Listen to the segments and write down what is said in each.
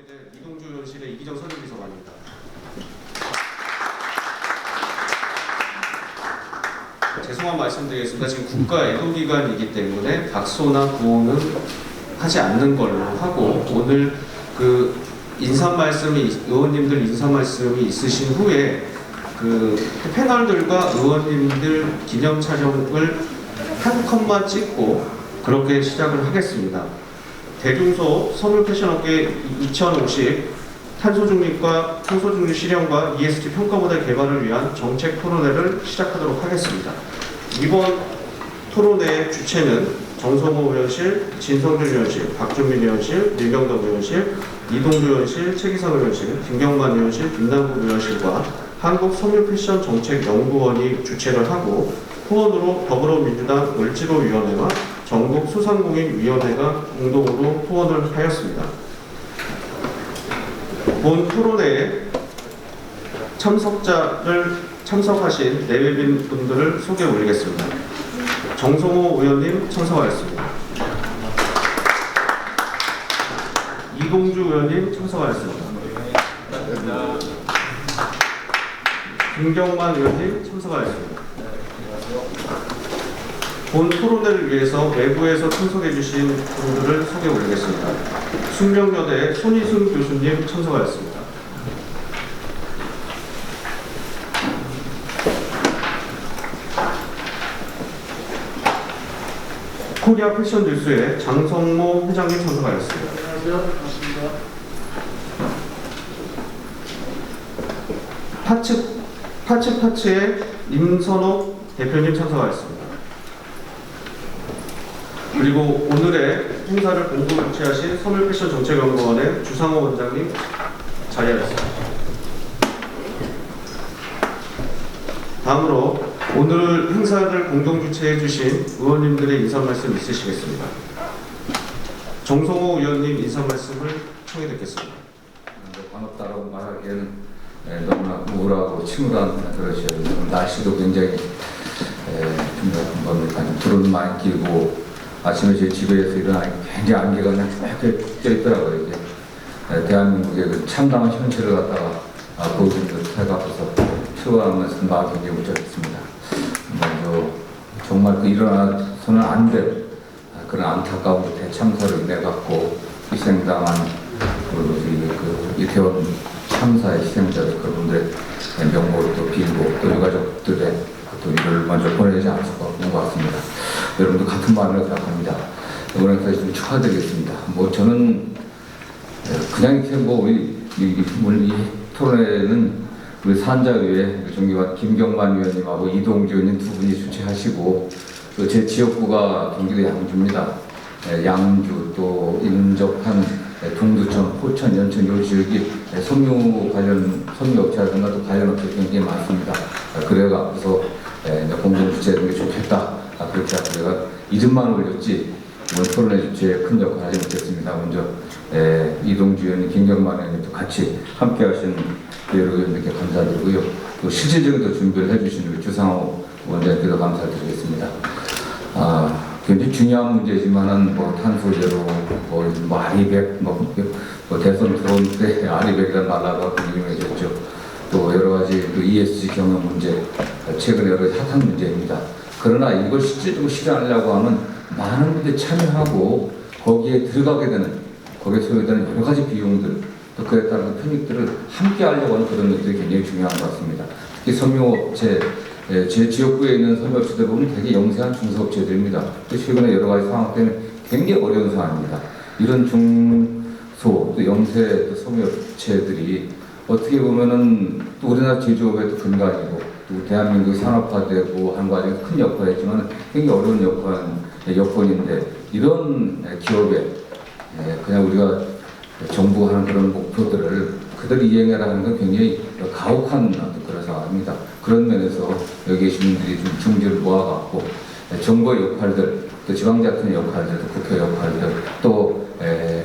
네, 이동주 의원실의 이기정 선임비서관입니다. 죄송한 말씀드리겠습니다. 지금 국가 애도기간이기 때문에 각소나 구호는 하지 않는 걸로 하고, 오늘 의원님들 인사 말씀이 있으신 후에 패널들과 의원님들 기념 촬영을 한 컷만 찍고 그렇게 시작을 하겠습니다. 대중소 선물 패션업계 2050 탄소중립과 탄소중립 실현과 ESG 평가모델 개발을 위한 정책 토론회를 시작하도록 하겠습니다. 이번 토론회의 주체는 정성호 의원실, 진성준 의원실, 박준민 의원실, 밀경덕 의원실, 이동주 의원실, 최기상 의원실, 김경만 의원실, 김남국 의원실과 한국섬유패션정책연구원이 주최를 하고, 후원으로 더불어민주당 을지로위원회와 전국소상공인위원회가 공동으로 후원을 하였습니다. 본 토론회에 참석하신 내외빈 분들을 소개해 올리겠습니다. 정성호 의원님 참석하였습니다. 이동주 의원님 참석하였습니다. 김경만 의원님 참석하였습니다. 본 토론회를 위해서 외부에서 참석해 주신 분들을 소개해 올리겠습니다. 숙명여대 손희순 교수님 참석하였습니다. 코리아 패션 뉴스의 장성모 회장님 참석하였습니다. 안녕하세요. 반갑습니다. 파츠의 임선옥 대표님 참석하였습니다. 그리고 오늘의 행사를 공동 주최하신 섬유패션정책연구원의 주상호 원장님 자리하였습니다. 다음으로 오늘 행사를 공동 주최해 주신 의원님들의 인사 말씀 있으시겠습니다. 정성호 의원님 인사 말씀을 청해 듣겠습니다. 반갑다라고 말하기에는 너무나 우울하고 침울한 그러시요. 날씨도 굉장히 불은 많이 끼고, 아침에 제 집에서 일어나니 굉장히 안개가 그냥 쭉 껴있더라고요. 이제 대한민국의 그 참담한 현실을 갖다가 보여준 듯해가 앞에서 추워하면서 마음이 굉장히 무척했습니다. 먼저 정말 일어나서는 안 될 그런 안타까운 대참사로 인해 갖고 희생당한 이태원 참사의 희생자들, 그분들의 명복을 또 빌고, 또 유가족들의 또 이를 먼저 보내지 않을 수가 없는 것 같습니다. 여러분도 같은 마음으로 생각합니다. 이번에까지 좀 축하드리겠습니다. 저는 그냥 이렇게 이 토론회는 우리 산자위에 존경한 김경만 의원님하고 이동주 의원님 두 분이 주최하시고, 또 제 지역구가 경기도 양주입니다. 양주, 또 인접한 동두천, 포천, 연천 요 지역이 섬유업체라든가 또 관련 업체가 굉장히 많습니다. 그래서 공동 주최하는 게 좋겠다. 그렇게 해서 제가 이름만 올렸지 오늘 토론회 주최에 큰 역할을 하지 못했습니다. 먼저 이동주 의원님, 김경만 의원님도 같이 함께 하신 여러 의원님께 감사드리고요. 또 실질적으로 준비를 해주신 우리 주상호 원장님께도 감사를 드리겠습니다. 굉장히 중요한 문제지만은 탄소제로, 아리백, 대선 들어올 때 아리백이라는 말라가 유명해졌죠. 또 여러 가지 ESG 경영 문제, 최근에 여러 가지 핫한 문제입니다. 그러나 이걸 실질적으로 실현하려고 하면 많은 분들이 참여하고 거기에 들어가게 되는, 거기에 소요되는 여러 가지 비용들, 또 그에 따른 편익들을 함께 하려고 하는 그런 것들이 굉장히 중요한 것 같습니다. 특히 섬유업체, 제 지역구에 있는 섬유업체들 보면 되게 영세한 중소업체들입니다. 최근에 여러 가지 상황 때문에 굉장히 어려운 상황입니다. 이런 중소, 또 영세 또 섬유업체들이 어떻게 보면은 또 우리나라 제조업의 또 근간이고, 또 대한민국 산업화되고 하는 과정에 큰 역할을 했지만 굉장히 어려운 여건인데, 이런 기업에 그냥 우리가 정부가 하는 그런 목표들을 그대로 이행해라 하는 건 굉장히 가혹한 그런 상황입니다. 그런 면에서 여기 계신 분들이 좀 중지를 모아갖고 정부의 역할들, 또 지방자치의 역할들, 또 국회 역할들, 또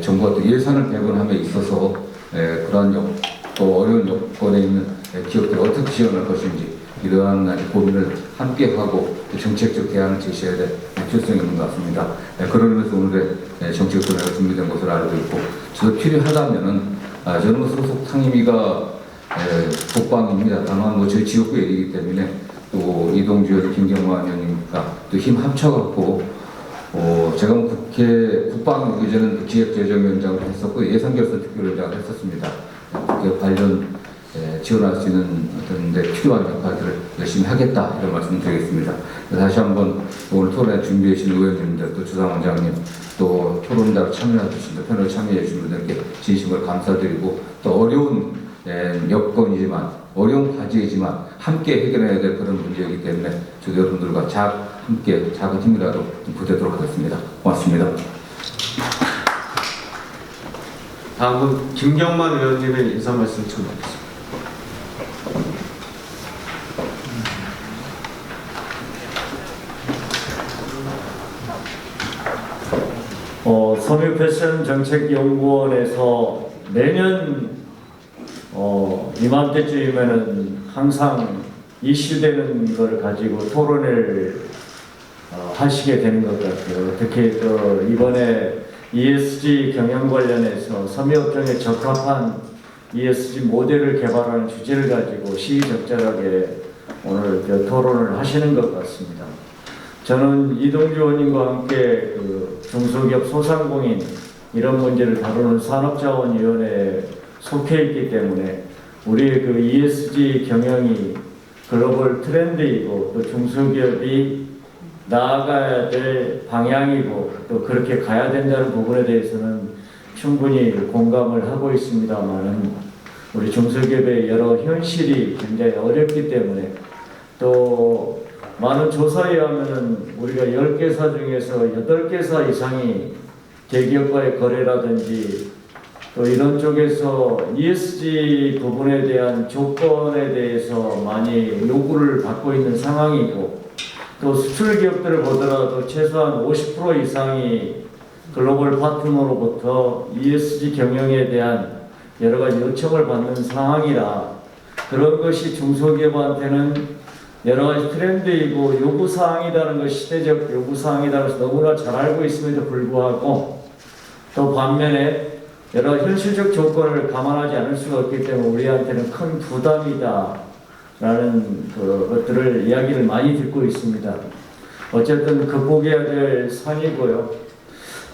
정부가 또 예산을 배분함에 있어서 그러한 또 어려운 여건에 있는 기업들을 어떻게 지원할 것인지, 이러한 고민을 함께하고 정책적 대안을 제시해야 될 필요성이 있는 것 같습니다. 그런 의미에서 오늘의 정책 토론회가 준비된 것으로 알고 있고, 저도 필요하다면은 저는 뭐 소속 상임위가 국방입니다. 다만 뭐 저희 지역구 얘기이기 때문에 또 이동주 의원, 김경만 의원님과 또 힘 합쳐갖고 제가 뭐 국회 국방 오기 전에는 기획재정위원장을 했었고 예산결산특별위원장을 했었습니다. 국회 관련 지원할 수 있는 어떤 데 필요한 역할들을 열심히 하겠다 이런 말씀드리겠습니다. 다시 한번 오늘 토론에 준비해 주신 의원님들 또 주상원장님 또 토론자로 참여해 주신 패널 참여해 주신 분들께 진심으로 감사드리고 또 어려운 여건이지만 어려운 과제이지만 함께 해결해야 될 그런 문제이기 때문에 저도 여러분들과 함께 작은 힘이라도 보태도록 하겠습니다. 고맙습니다. 다음은 김경만 의원님의 인사 말씀 청구하겠습니다. 섬유패션정책연구원에서 매년 이맘때쯤이면은 항상 이슈되는 것을 가지고 토론을 하시게 되는 것 같아요. 특히 또 이번에 ESG 경영 관련해서 섬유업종에 적합한 ESG 모델을 개발하는 주제를 가지고 시의적절하게 오늘 토론을 하시는 것 같습니다. 저는 이동주 의원님과 함께 중소기업 소상공인 이런 문제를 다루는 산업자원위원회에 속해 있기 때문에 우리의 그 ESG 경영이 글로벌 트렌드이고 또 중소기업이 나아가야 될 방향이고 또 그렇게 가야 된다는 부분에 대해서는 충분히 공감을 하고 있습니다만은 우리 중소기업의 여러 현실이 굉장히 어렵기 때문에 또 많은 조사에 의하면은 우리가 10개사 중에서 8개사 이상이 대기업과의 거래라든지 또 이런 쪽에서 ESG 부분에 대한 조건에 대해서 많이 요구를 받고 있는 상황이고 또 수출 기업들을 보더라도 최소한 50% 이상이 글로벌 파트너로부터 ESG 경영에 대한 여러 가지 요청을 받는 상황이라 그런 것이 중소기업한테는 여러 가지 트렌드이고 요구사항이라는 것, 시대적 요구사항이라는 것을 너무나 잘 알고 있음에도 불구하고 또 반면에 여러 현실적 조건을 감안하지 않을 수가 없기 때문에 우리한테는 큰 부담이다 라는 것들을 이야기를 많이 듣고 있습니다. 어쨌든 극복해야 될 산이고요.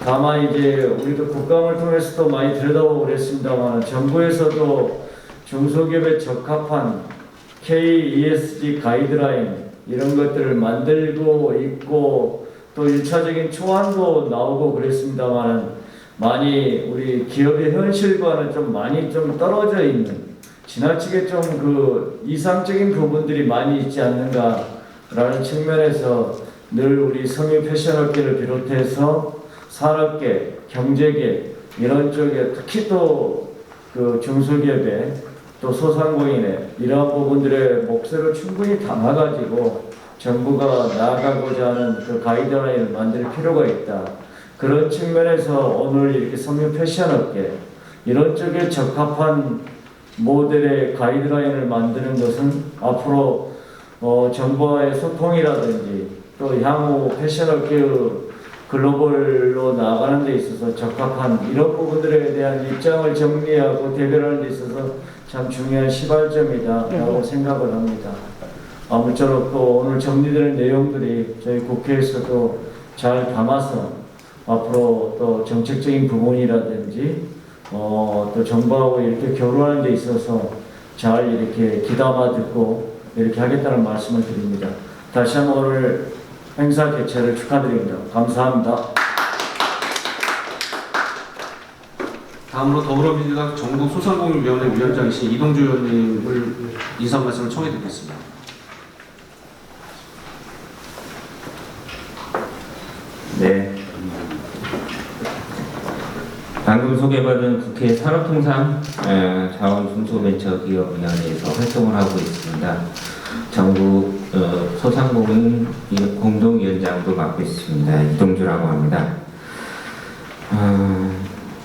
다만 이제 우리도 국감을 통해서도 많이 들여다보고 그랬습니다만 정부에서도 중소기업에 적합한 KESG 가이드라인 이런 것들을 만들고 있고 또 1차적인 초안도 나오고 그랬습니다만 많이 우리 기업의 현실과는 좀 많이 좀 떨어져 있는 지나치게 좀 그 이상적인 부분들이 많이 있지 않는가라는 측면에서 늘 우리 섬유 패션업계를 비롯해서 산업계, 경제계 이런 쪽에 특히 또 그 중소기업의 또 소상공인의 이러한 부분들의 몫을 충분히 담아가지고 정부가 나아가고자 하는 그 가이드라인을 만들 필요가 있다. 그런 측면에서 오늘 이렇게 섬유 패션업계 이런 쪽에 적합한 모델의 가이드라인을 만드는 것은 앞으로 정부와의 소통이라든지 또 향후 패션업계의 글로벌로 나아가는 데 있어서 적합한 이런 부분들에 대한 입장을 정리하고 대변하는 데 있어서 참 중요한 시발점이다라고 생각을 합니다. 아무쪼록 또 오늘 정리되는 내용들이 저희 국회에서도 잘 담아서 앞으로 또 정책적인 부분이라든지 또 정부하고 이렇게 교류하는 데 있어서 잘 이렇게 귀담아 듣고 이렇게 하겠다는 말씀을 드립니다. 다시 한번 오늘 행사 개최를 축하드립니다. 감사합니다. 다음으로 더불어민주당 전국소상공인위원회 위원장이신 이동주 의원님을 인사 말씀을 청해 듣겠습니다. 네. 방금 소개받은 국회 산업통상 자원중소벤처기업위원회에서 활동을 하고 있습니다. 전국 소상공인 공동위원장도 맡고 있습니다. 이동주라고 합니다.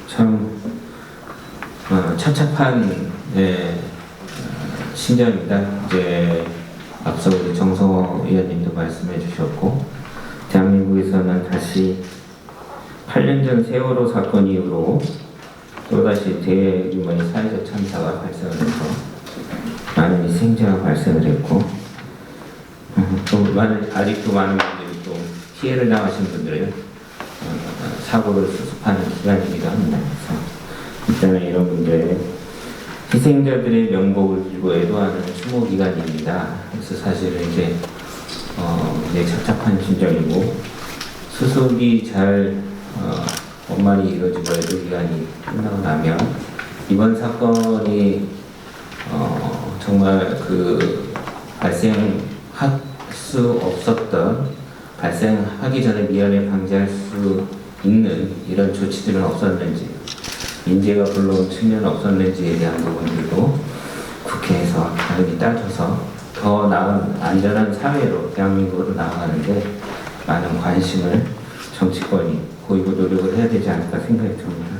참 착잡한 신년입니다. 이제 앞서 우리 정성호 위원님도 말씀해 주셨고 대한민국에서는 다시 8년 전 세월호 사건 이후로 또다시 대규모의 사회적 참사가 발생을 해서 많은 희생자가 발생을 했고 아직도 많은 분들이 또 피해를 당하신 분들을 사고를 수습하는 기간이기도 합니다. 그래서 일단은 이런 분들의 희생자들의 명복을 빌고 애도하는 추모 기간입니다. 그래서 사실은 이제 착잡한 심정이고 수습이 잘 원만히 이루어지고 애도 기간이 끝나고 나면 이번 사건이 정말 그 발생할 수 없었던 발생하기 전에 미연에 방지할 수 있는 이런 조치들은 없었는지 인재가 불러온 측면은 없었는지에 대한 부분들도 국회에서 당연히 따져서 더 나은 안전한 사회로 대한민국으로 나아가는데 많은 관심을 정치권이 보이고 노력을 해야 되지 않을까 생각이 듭니다.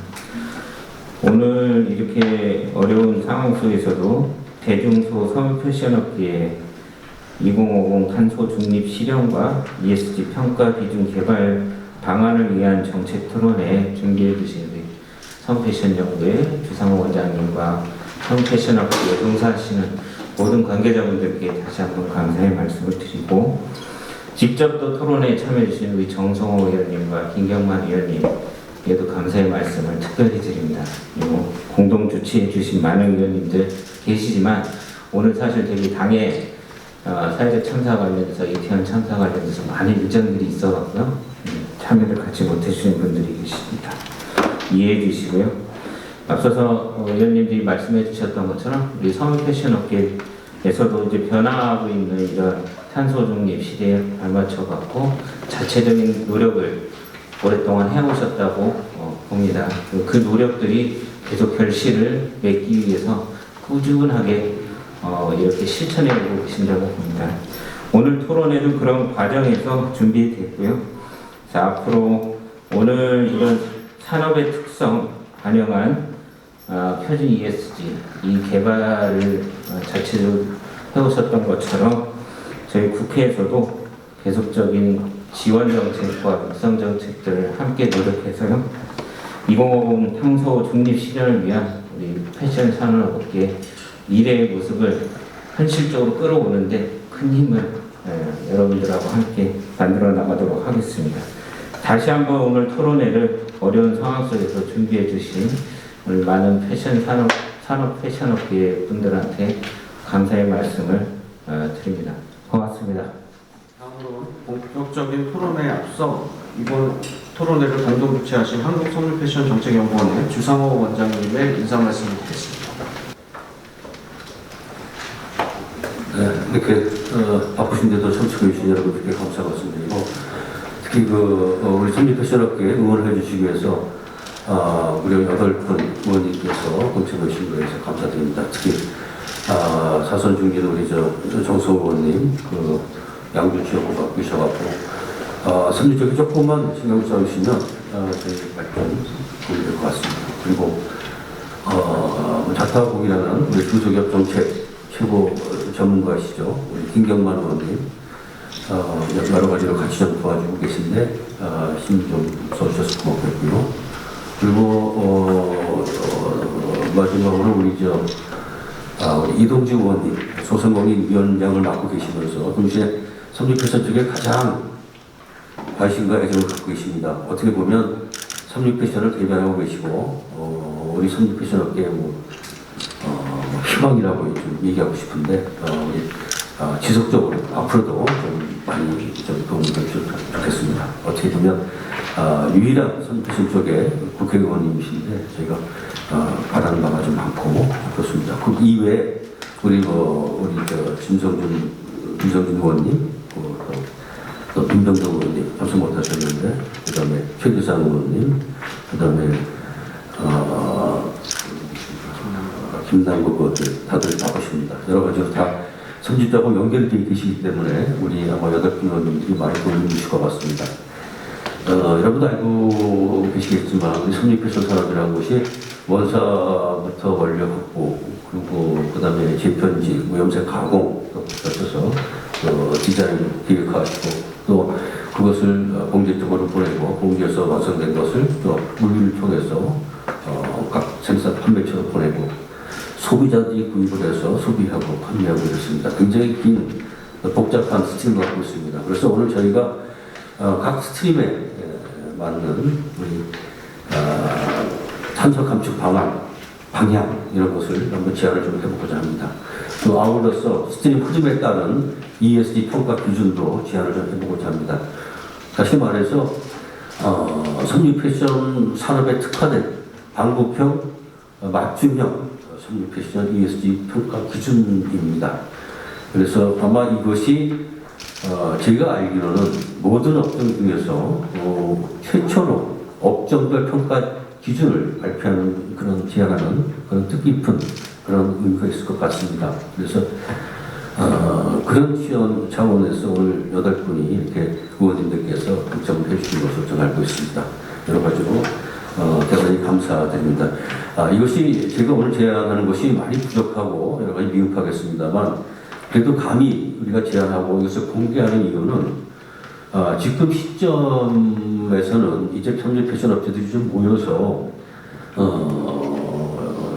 오늘 이렇게 어려운 상황 속에서도 대중소 서울 패션업계에 2050 탄소 중립 실현과 ESG 평가 기준 개발 방안을 위한 정책 토론회 준비해 주신 우리 성패션연구의 주상호 원장님과 성패션업계에 종사하시는 모든 관계자분들께 다시 한번 감사의 말씀을 드리고 직접 또 토론회에 참여해 주신 우리 정성호 의원님과 김경만 의원님께도 감사의 말씀을 특별히 드립니다. 그리고 공동 주최해 주신 많은 의원님들 계시지만 오늘 사실 되게 당에 사회적 참사 관련해서 이태원 참사 관련해서 많은 일정들이 있어갖고요 참여를 같이 못해주신 분들이 계십니다. 이해해 주시고요. 앞서서 의원님들이 말씀해 주셨던 것처럼 우리 서울 패션업계에서도 이제 변화하고 있는 이런 탄소 중립 시대에 발맞춰 갖고 자체적인 노력을 오랫동안 해오셨다고 봅니다. 그 노력들이 계속 결실을 맺기 위해서 꾸준하게 이렇게 실천해 오고 계신다고 봅니다. 오늘 토론회도 그런 과정에서 준비됐고요. 자, 앞으로 오늘 이런 산업의 특성 반영한 표준 ESG 이 개발을 자체적으로 해오셨던 것처럼 저희 국회에서도 계속적인 지원 정책과 육성 정책들을 함께 노력해서요. 2050 탄소 중립 실현을 위한 우리 패션 산업업계의 미래의 모습을 현실적으로 끌어오는데 큰 힘을 여러분들하고 함께 만들어 나가도록 하겠습니다. 다시 한번 오늘 토론회를 어려운 상황 속에서 준비해 주신 오늘 많은 산업 패션업계 분들한테 감사의 말씀을 드립니다. 고맙습니다. 다음으로 본격적인 토론회에 앞서 이번 토론회를 공동 주최하신 한국선물패션정책연구원의 주상호 원장님의 인사 말씀을 드리겠습니다. 네, 이렇게 바쁘신데도 참석해 주신 여러분께 감사 말씀드리고 특히 우리 선미패션업계 응원을 해주시기 위해서 무려 8분 의원님께서 공천하신 거에 대해서 감사드립니다. 특히 사선 중진 우리 정성호 의원님 양준 지역구 바꾸셔갖고 선리적인 조금만 신경 써주시면 저희 발전 도움이 될 것 같습니다. 그리고 자타공이라는 우리 중소기업 정책 최고 전문가시죠. 우리 김경만 의원님 여러 가지로 같이 좀 도와주고 계신데 힘 좀 써주셔서 고맙겠고요. 그리고 마지막으로 우리 이동주 의원님 소상공인위원장을 맡고 계시면서 동시에 삼육패션 쪽에 가장 관심과 애정을 갖고 계십니다. 어떻게 보면 삼육패션을 대변하고 계시고 우리 삼육패션업계의 희망이라고 좀 얘기하고 싶은데 지속적으로 앞으로도 좀 많이 좀 도움이 되면 좋겠습니다. 어떻게 보면 유일한 삼육패션 쪽에 국회의원님이신데 저희가 바라는 바가 좀 많고 그렇습니다. 그 이외에 우리 김성준 의원님, 또 김병정 의원님 참석 못하셨는데 그다음에 최규상 의원님, 그다음에 김남국 의원들 다들 바쁘십니다. 여러 가지로 다 선진적으로 연결되어 계시기 때문에 우리 아마 8분 의원님들이 많이 도움을 주실 것 같습니다. 여러분도 알고 계시겠지만 우리 삼육패션 산업이라는 곳이 원사부터 원료 확보 그리고 그 다음에 재편지, 염색 가공 거쳐서 디자인 기획하시고 또 그것을 공제 쪽으로 보내고 공제에서 완성된 것을 또 물류를 통해서 각 생산 판매처로 보내고 소비자들이 구입을 해서 소비하고 판매하고 이렇습니다. 굉장히 긴 복잡한 스트림을 갖고 있습니다. 그래서 오늘 저희가 각 스트림에 맞는 우리 탄소 감축 방향 이런 것을 한번 제안을 좀 해보고자 합니다. 또 아울러서 스트림 흐름에 따른 ESG 평가 기준도 제안을 좀 해보고자 합니다. 다시 말해서 섬유 패션 산업에 특화된 방부형, 맞춤형 섬유 패션 ESG 평가 기준입니다. 그래서 아마 이것이 제가 알기로는 모든 업종 중에서 최초로 업종별 평가 기준을 발표하는 그런 제안하는 그런 뜻깊은 그런 의미가 있을 것 같습니다. 그래서 그런 지원 차원에서 오늘 8분이 이렇게 의원님들께서 당첨을 해주신 것으로 저는 알고 있습니다. 여러 가지로 대단히 감사드립니다. 이것이 제가 오늘 제안하는 것이 많이 부족하고 여러 가지 미흡하겠습니다만 그래도 감히 우리가 제안하고 이것을 공개하는 이유는 지금 시점에서는 이제 섬유 패션 업체들이 좀 모여서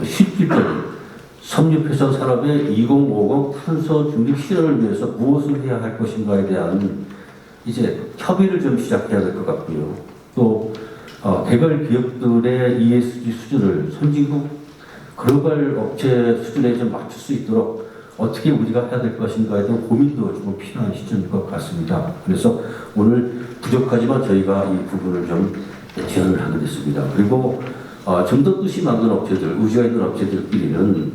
실질적인 섬유 패션 산업의 2050 탄소 중립 실현을 위해서 무엇을 해야 할 것인가에 대한 이제 협의를 좀 시작해야 될 것 같고요. 또 개별 기업들의 ESG 수준을 선진국 글로벌 업체 수준에 좀 맞출 수 있도록 어떻게 우리가 해야 될 것인가에 대한 고민도 좀 필요한 시점일 것 같습니다. 그래서 오늘 부족하지만 저희가 이 부분을 좀 제안을 하게 됐습니다. 그리고 좀 더 뜻이 맞는 업체들, 의지가 있는 업체들끼리는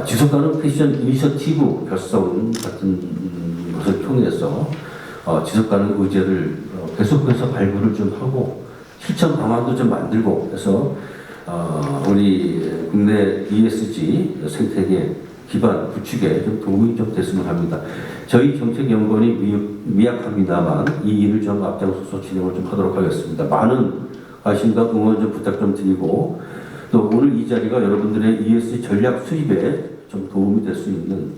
지속가능 패션 이니셔티브 결성 같은 것을 통해서 지속가능 의제를 계속해서 발굴을 좀 하고 실천 방안도 좀 만들고 해서 우리 국내 ESG 생태계 기반 구축에 좀 도움이 좀 됐으면 합니다. 저희 정책연구원이 미약합니다만 이 일을 좀 앞장서서 진행을 좀 하도록 하겠습니다. 많은 관심과 응원 좀 부탁 좀 드리고 또 오늘 이 자리가 여러분들의 ESG 전략 수립에 좀 도움이 될 수 있는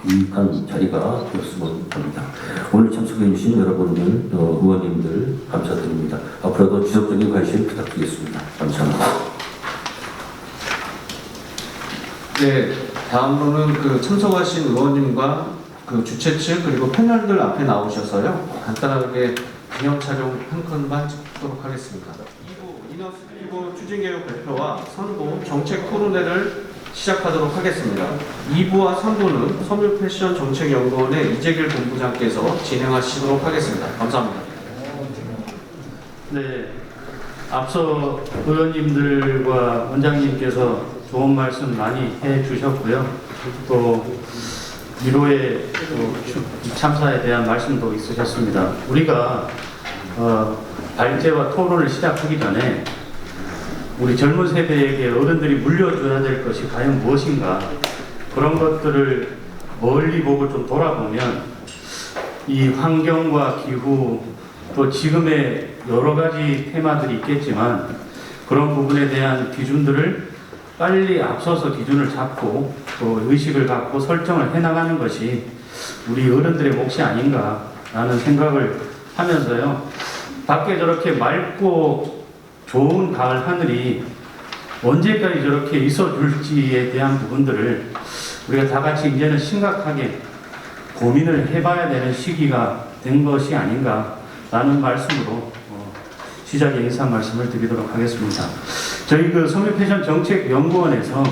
유익한 자리가 되었으면 합니다. 오늘 참석해 주신 여러분들, 의원님들 감사드립니다. 앞으로도 지속적인 관심 부탁드리겠습니다. 감사합니다. 네, 다음으로는 그 참석하신 의원님과 그 주최 측 그리고 패널들 앞에 나오셔서요 간단하게 기념 촬영 한 컷만 찍도록 하겠습니다. 2부 인허스티브 추진계획 발표와 3부 정책 토론회를 시작하도록 하겠습니다. 2부와 3부는 섬유 패션 정책연구원의 이재길 본부장께서 진행하시도록 하겠습니다. 감사합니다. 네, 앞서 의원님들과 원장님께서 좋은 말씀 많이 해주셨고요. 또 위로의 참사에 대한 말씀도 있으셨습니다. 우리가 발제와 토론을 시작하기 전에 우리 젊은 세대에게 어른들이 물려줘야 될 것이 과연 무엇인가 그런 것들을 멀리 보고 좀 돌아보면 이 환경과 기후 또 지금의 여러 가지 테마들이 있겠지만 그런 부분에 대한 기준들을 빨리 앞서서 기준을 잡고 또 의식을 갖고 설정을 해나가는 것이 우리 어른들의 몫이 아닌가라는 생각을 하면서요. 밖에 저렇게 맑고 좋은 가을 하늘이 언제까지 저렇게 있어줄지에 대한 부분들을 우리가 다 같이 이제는 심각하게 고민을 해봐야 되는 시기가 된 것이 아닌가라는 말씀으로 시작에 인사 말씀을 드리도록 하겠습니다. 저희 그 섬유 패션 정책 연구원에서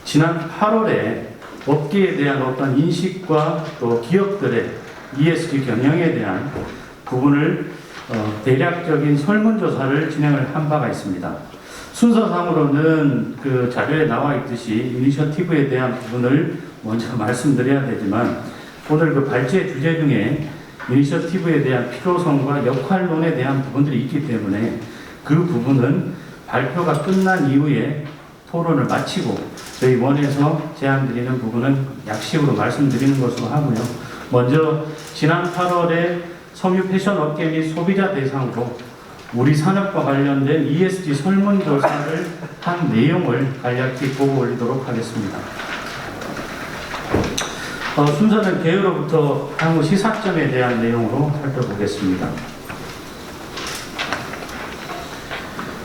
지난 8월에 업계에 대한 어떤 인식과 또 기업들의 ESG 경영에 대한 부분을 대략적인 설문조사를 진행을 한 바가 있습니다. 순서상으로는 그 자료에 나와 있듯이 이니셔티브에 대한 부분을 먼저 말씀드려야 되지만 오늘 그 발제 주제 중에 이니셔티브에 대한 필요성과 역할론에 대한 부분들이 있기 때문에 그 부분은 발표가 끝난 이후에 토론을 마치고 저희 원에서 제안드리는 부분은 약식으로 말씀드리는 것으로 하고요. 먼저 지난 8월에 섬유 패션 업계 및 소비자 대상으로 우리 산업과 관련된 ESG 설문조사를 한 내용을 간략히 보고 올리도록 하겠습니다. 순서는 개요로부터 향후 시사점에 대한 내용으로 살펴보겠습니다.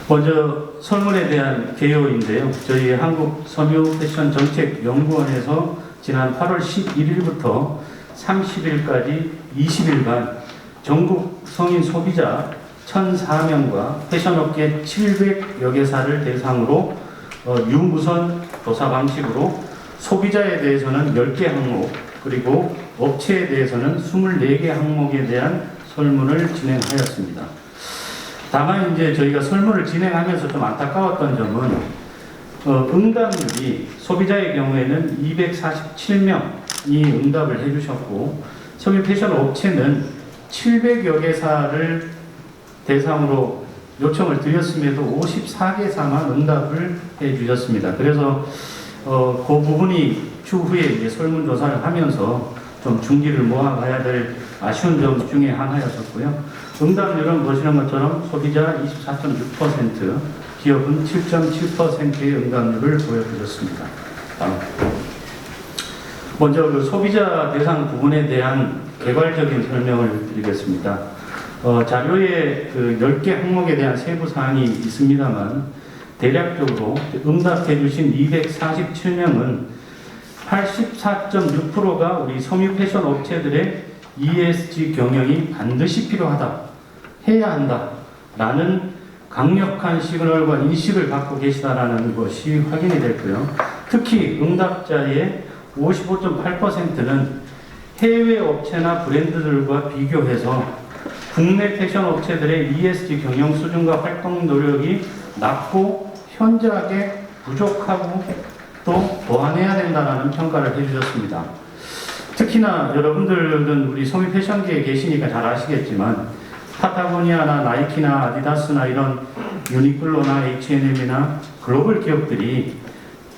먼저 설문에 대한 개요인데요. 저희 한국 섬유 패션 정책 연구원에서 지난 8월 11일부터 30일까지 20일간 전국 성인 소비자 1,004명과 패션업계 700여 개사를 대상으로 유무선 조사 방식으로 소비자에 대해서는 10개 항목, 그리고 업체에 대해서는 24개 항목에 대한 설문을 진행하였습니다. 다만 이제 저희가 설문을 진행하면서 좀 안타까웠던 점은 응답률이 소비자의 경우에는 247명이 응답을 해주셨고 성인 패션 업체는 700여 개사를 대상으로 요청을 드렸음에도 54개사만 응답을 해주셨습니다. 그래서 그 부분이 추후에 이제 설문조사를 하면서 좀 중지를 모아가야 될 아쉬운 점 중에 하나였었고요. 응답률은 보시는 것처럼 소비자 24.6%, 기업은 7.7%의 응답률을 보여주셨습니다. 다음. 먼저 그 소비자 대상 부분에 대한 개괄적인 설명을 드리겠습니다. 자료에 그 10개 항목에 대한 세부 사항이 있습니다만 대략적으로 응답해 주신 247명은 84.6%가 우리 섬유 패션 업체들의 ESG 경영이 반드시 필요하다, 해야 한다 라는 강력한 시그널과 인식을 갖고 계시다라는 것이 확인이 됐고요. 특히 응답자의 55.8%는 해외 업체나 브랜드들과 비교해서 국내 패션 업체들의 ESG 경영 수준과 활동 노력이 낮고 현저하게 부족하고 또 보완해야 된다는 평가를 해주셨습니다. 특히나 여러분들은 우리 소미 패션계에 계시니까 잘 아시겠지만 파타고니아나 나이키나 아디다스나 이런 유니클로나 H&M이나 글로벌 기업들이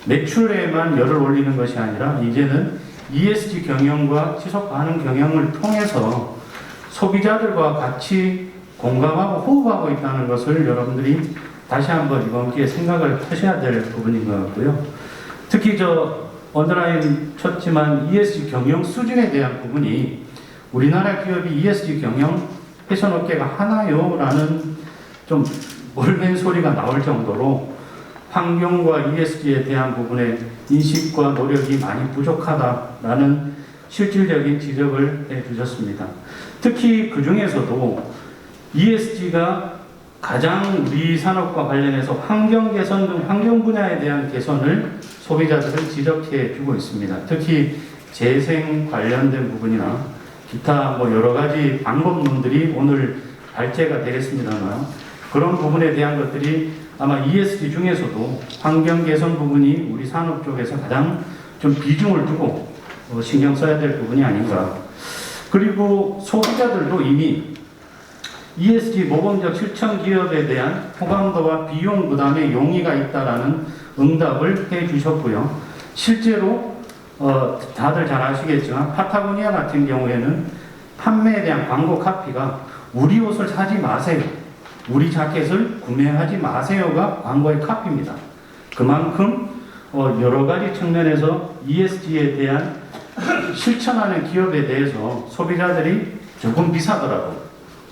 매출에만 열을 올리는 것이 아니라 이제는 ESG 경영과 지속 가능 경영을 통해서 소비자들과 같이 공감하고 호흡하고 있다는 것을 여러분들이 다시 한번 이번 기회에 생각을 하셔야 될 부분인 것 같고요. 특히 언더라인 쳤지만 ESG 경영 수준에 대한 부분이 우리나라 기업이 ESG 경영 패션업계가 하나요? 라는 좀 멀맨 소리가 나올 정도로 환경과 ESG에 대한 부분의 인식과 노력이 많이 부족하다라는 실질적인 지적을 해주셨습니다. 특히 그 중에서도 ESG가 가장 우리 산업과 관련해서 환경 개선 등 환경 분야에 대한 개선을 소비자들은 지적해 주고 있습니다. 특히 재생 관련된 부분이나 기타 여러 가지 방법론들이 오늘 발제가 되겠습니다만 그런 부분에 대한 것들이 아마 ESG 중에서도 환경 개선 부분이 우리 산업 쪽에서 가장 좀 비중을 두고 신경 써야 될 부분이 아닌가. 그리고 소비자들도 이미 ESG 모범적 실천 기업에 대한 호감도와 비용 부담의 용의가 있다라는 응답을 해 주셨고요. 실제로 다들 잘 아시겠지만 파타고니아 같은 경우에는 판매에 대한 광고 카피가 우리 옷을 사지 마세요, 우리 자켓을 구매하지 마세요가 광고의 카피입니다. 그만큼 여러 가지 측면에서 ESG에 대한 실천하는 기업에 대해서 소비자들이 조금 비싸더라도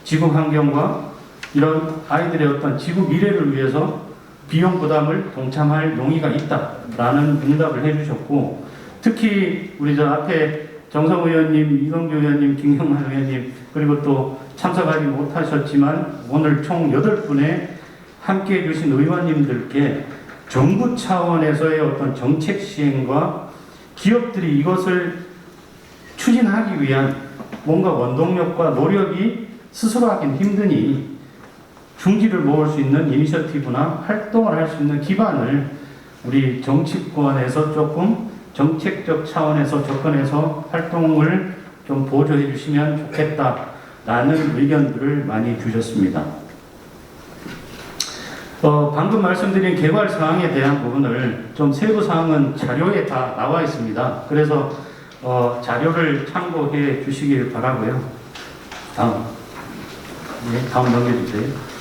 지구 환경과 이런 아이들의 어떤 지구 미래를 위해서 비용 부담을 동참할 용의가 있다라는 응답을 해주셨고, 특히 우리 앞에 정성 의원님, 이동규 의원님, 김경만 의원님, 그리고 또 참석하지 못하셨지만 오늘 총 8분의 함께 해주신 의원님들께 정부 차원에서의 어떤 정책 시행과 기업들이 이것을 추진하기 위한 뭔가 원동력과 노력이 스스로 하긴 힘드니 중지를 모을 수 있는 이니셔티브나 활동을 할 수 있는 기반을 우리 정치권에서 조금 정책적 차원에서 접근해서 활동을 좀 보조해 주시면 좋겠다라는 의견들을 많이 주셨습니다. 방금 말씀드린 개발 사항에 대한 부분을 좀 세부 사항은 자료에 다 나와 있습니다. 그래서 자료를 참고해 주시길 바라고요. 다음 넘겨주세요.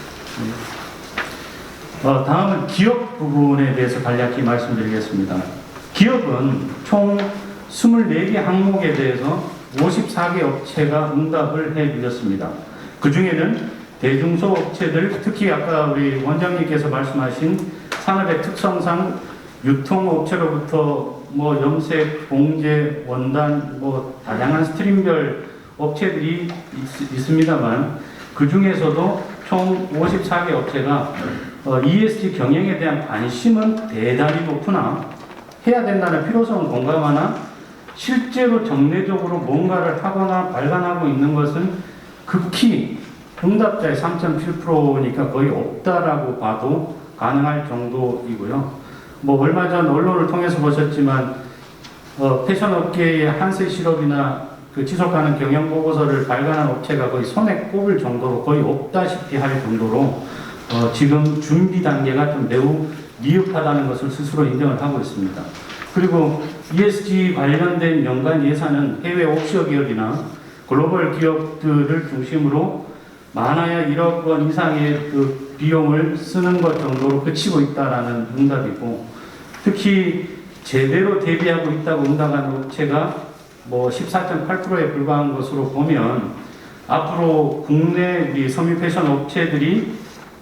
다음은 기업 부분에 대해서 간략히 말씀드리겠습니다. 기업은 총 24개 항목에 대해서 54개 업체가 응답을 해 주셨습니다. 그 중에는 대중소업체들, 특히 아까 우리 원장님께서 말씀하신 산업의 특성상 유통업체로부터 뭐 염색, 봉제, 원단, 뭐 다양한 스트림별 업체들이 있습니다만 그 중에서도 총 54개 업체가 ESG 경영에 대한 관심은 대단히 높으나 해야 된다는 필요성은 공감하나 실제로 정례적으로 뭔가를 하거나 발간하고 있는 것은 극히 응답자의 3.7%니까 거의 없다라고 봐도 가능할 정도이고요. 뭐 얼마 전 언론을 통해서 보셨지만 패션업계의 한세실업이나 그 지속가능 경영 보고서를 발간한 업체가 거의 손에 꼽을 정도로 거의 없다시피 할 정도로 지금 준비 단계가 좀 매우 미흡하다는 것을 스스로 인정을 하고 있습니다. 그리고 ESG 관련된 연간 예산은 해외 옵시어 기업이나 글로벌 기업들을 중심으로 많아야 1억 원 이상의 그 비용을 쓰는 것 정도로 그치고 있다라는 응답이고, 특히 제대로 대비하고 있다고 응답한 업체가 뭐 14.8%에 불과한 것으로 보면 앞으로 국내 우리 섬유 패션 업체들이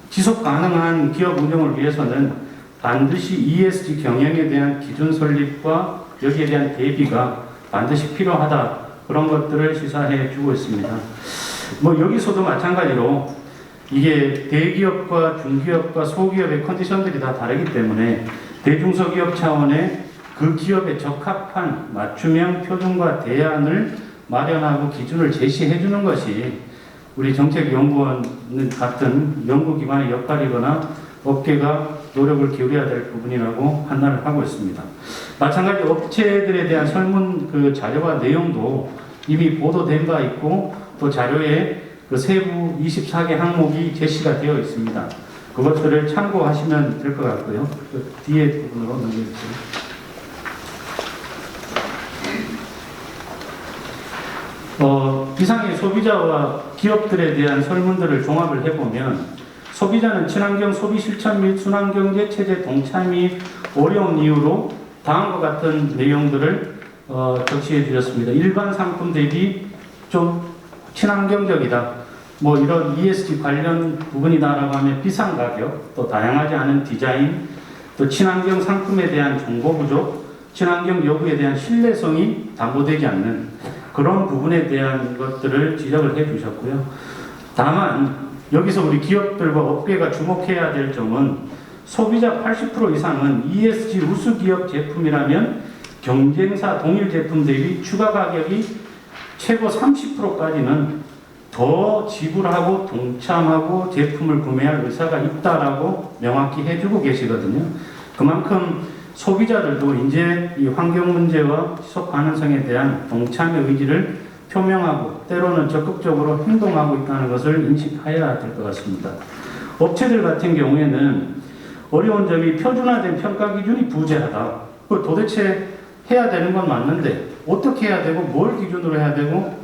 지속 가능한 기업 운영을 위해서는 반드시 ESG 경영에 대한 기준 설립과 여기에 대한 대비가 반드시 필요하다, 그런 것들을 시사해 주고 있습니다. 뭐 여기서도 마찬가지로 이게 대기업과 중기업과 소기업의 컨디션들이 다 다르기 때문에 대중소기업 차원의 그 기업에 적합한 맞춤형 표준과 대안을 마련하고 기준을 제시해 주는 것이 우리 정책연구원 같은 연구기관의 역할이거나 업계가 노력을 기울여야 될 부분이라고 판단을 하고 있습니다. 마찬가지 업체들에 대한 설문 그 자료와 내용도 이미 보도된 바 있고 또 자료에 그 세부 24개 항목이 제시가 되어 있습니다. 그것들을 참고하시면 될 것 같고요. 그 뒤에 부분으로 넘겨주세요. 이상의 소비자와 기업들에 대한 설문들을 종합을 해보면 소비자는 친환경 소비 실천 및 순환경제 체제 동참이 어려운 이유로 다음과 같은 내용들을 적시해 주셨습니다. 일반 상품 대비 좀 친환경적이다, 뭐 이런 ESG 관련 부분이다라고 하면 비싼 가격, 또 다양하지 않은 디자인, 또 친환경 상품에 대한 정보 부족, 친환경 여부에 대한 신뢰성이 담보되지 않는 그런 부분에 대한 것들을 지적을 해 주셨고요. 다만 여기서 우리 기업들과 업계가 주목해야 될 점은 소비자 80% 이상은 ESG 우수 기업 제품이라면 경쟁사 동일 제품 대비 추가 가격이 최고 30%까지는 더 지불하고 동참하고 제품을 구매할 의사가 있다라고 명확히 해주고 계시거든요. 그만큼 소비자들도 이제 이 환경 문제와 지속 가능성에 대한 동참의 의지를 표명하고 때로는 적극적으로 행동하고 있다는 것을 인식해야 될 것 같습니다. 업체들 같은 경우에는 어려운 점이 표준화된 평가 기준이 부재하다. 그 도대체 해야 되는 건 맞는데 어떻게 해야 되고 뭘 기준으로 해야 되고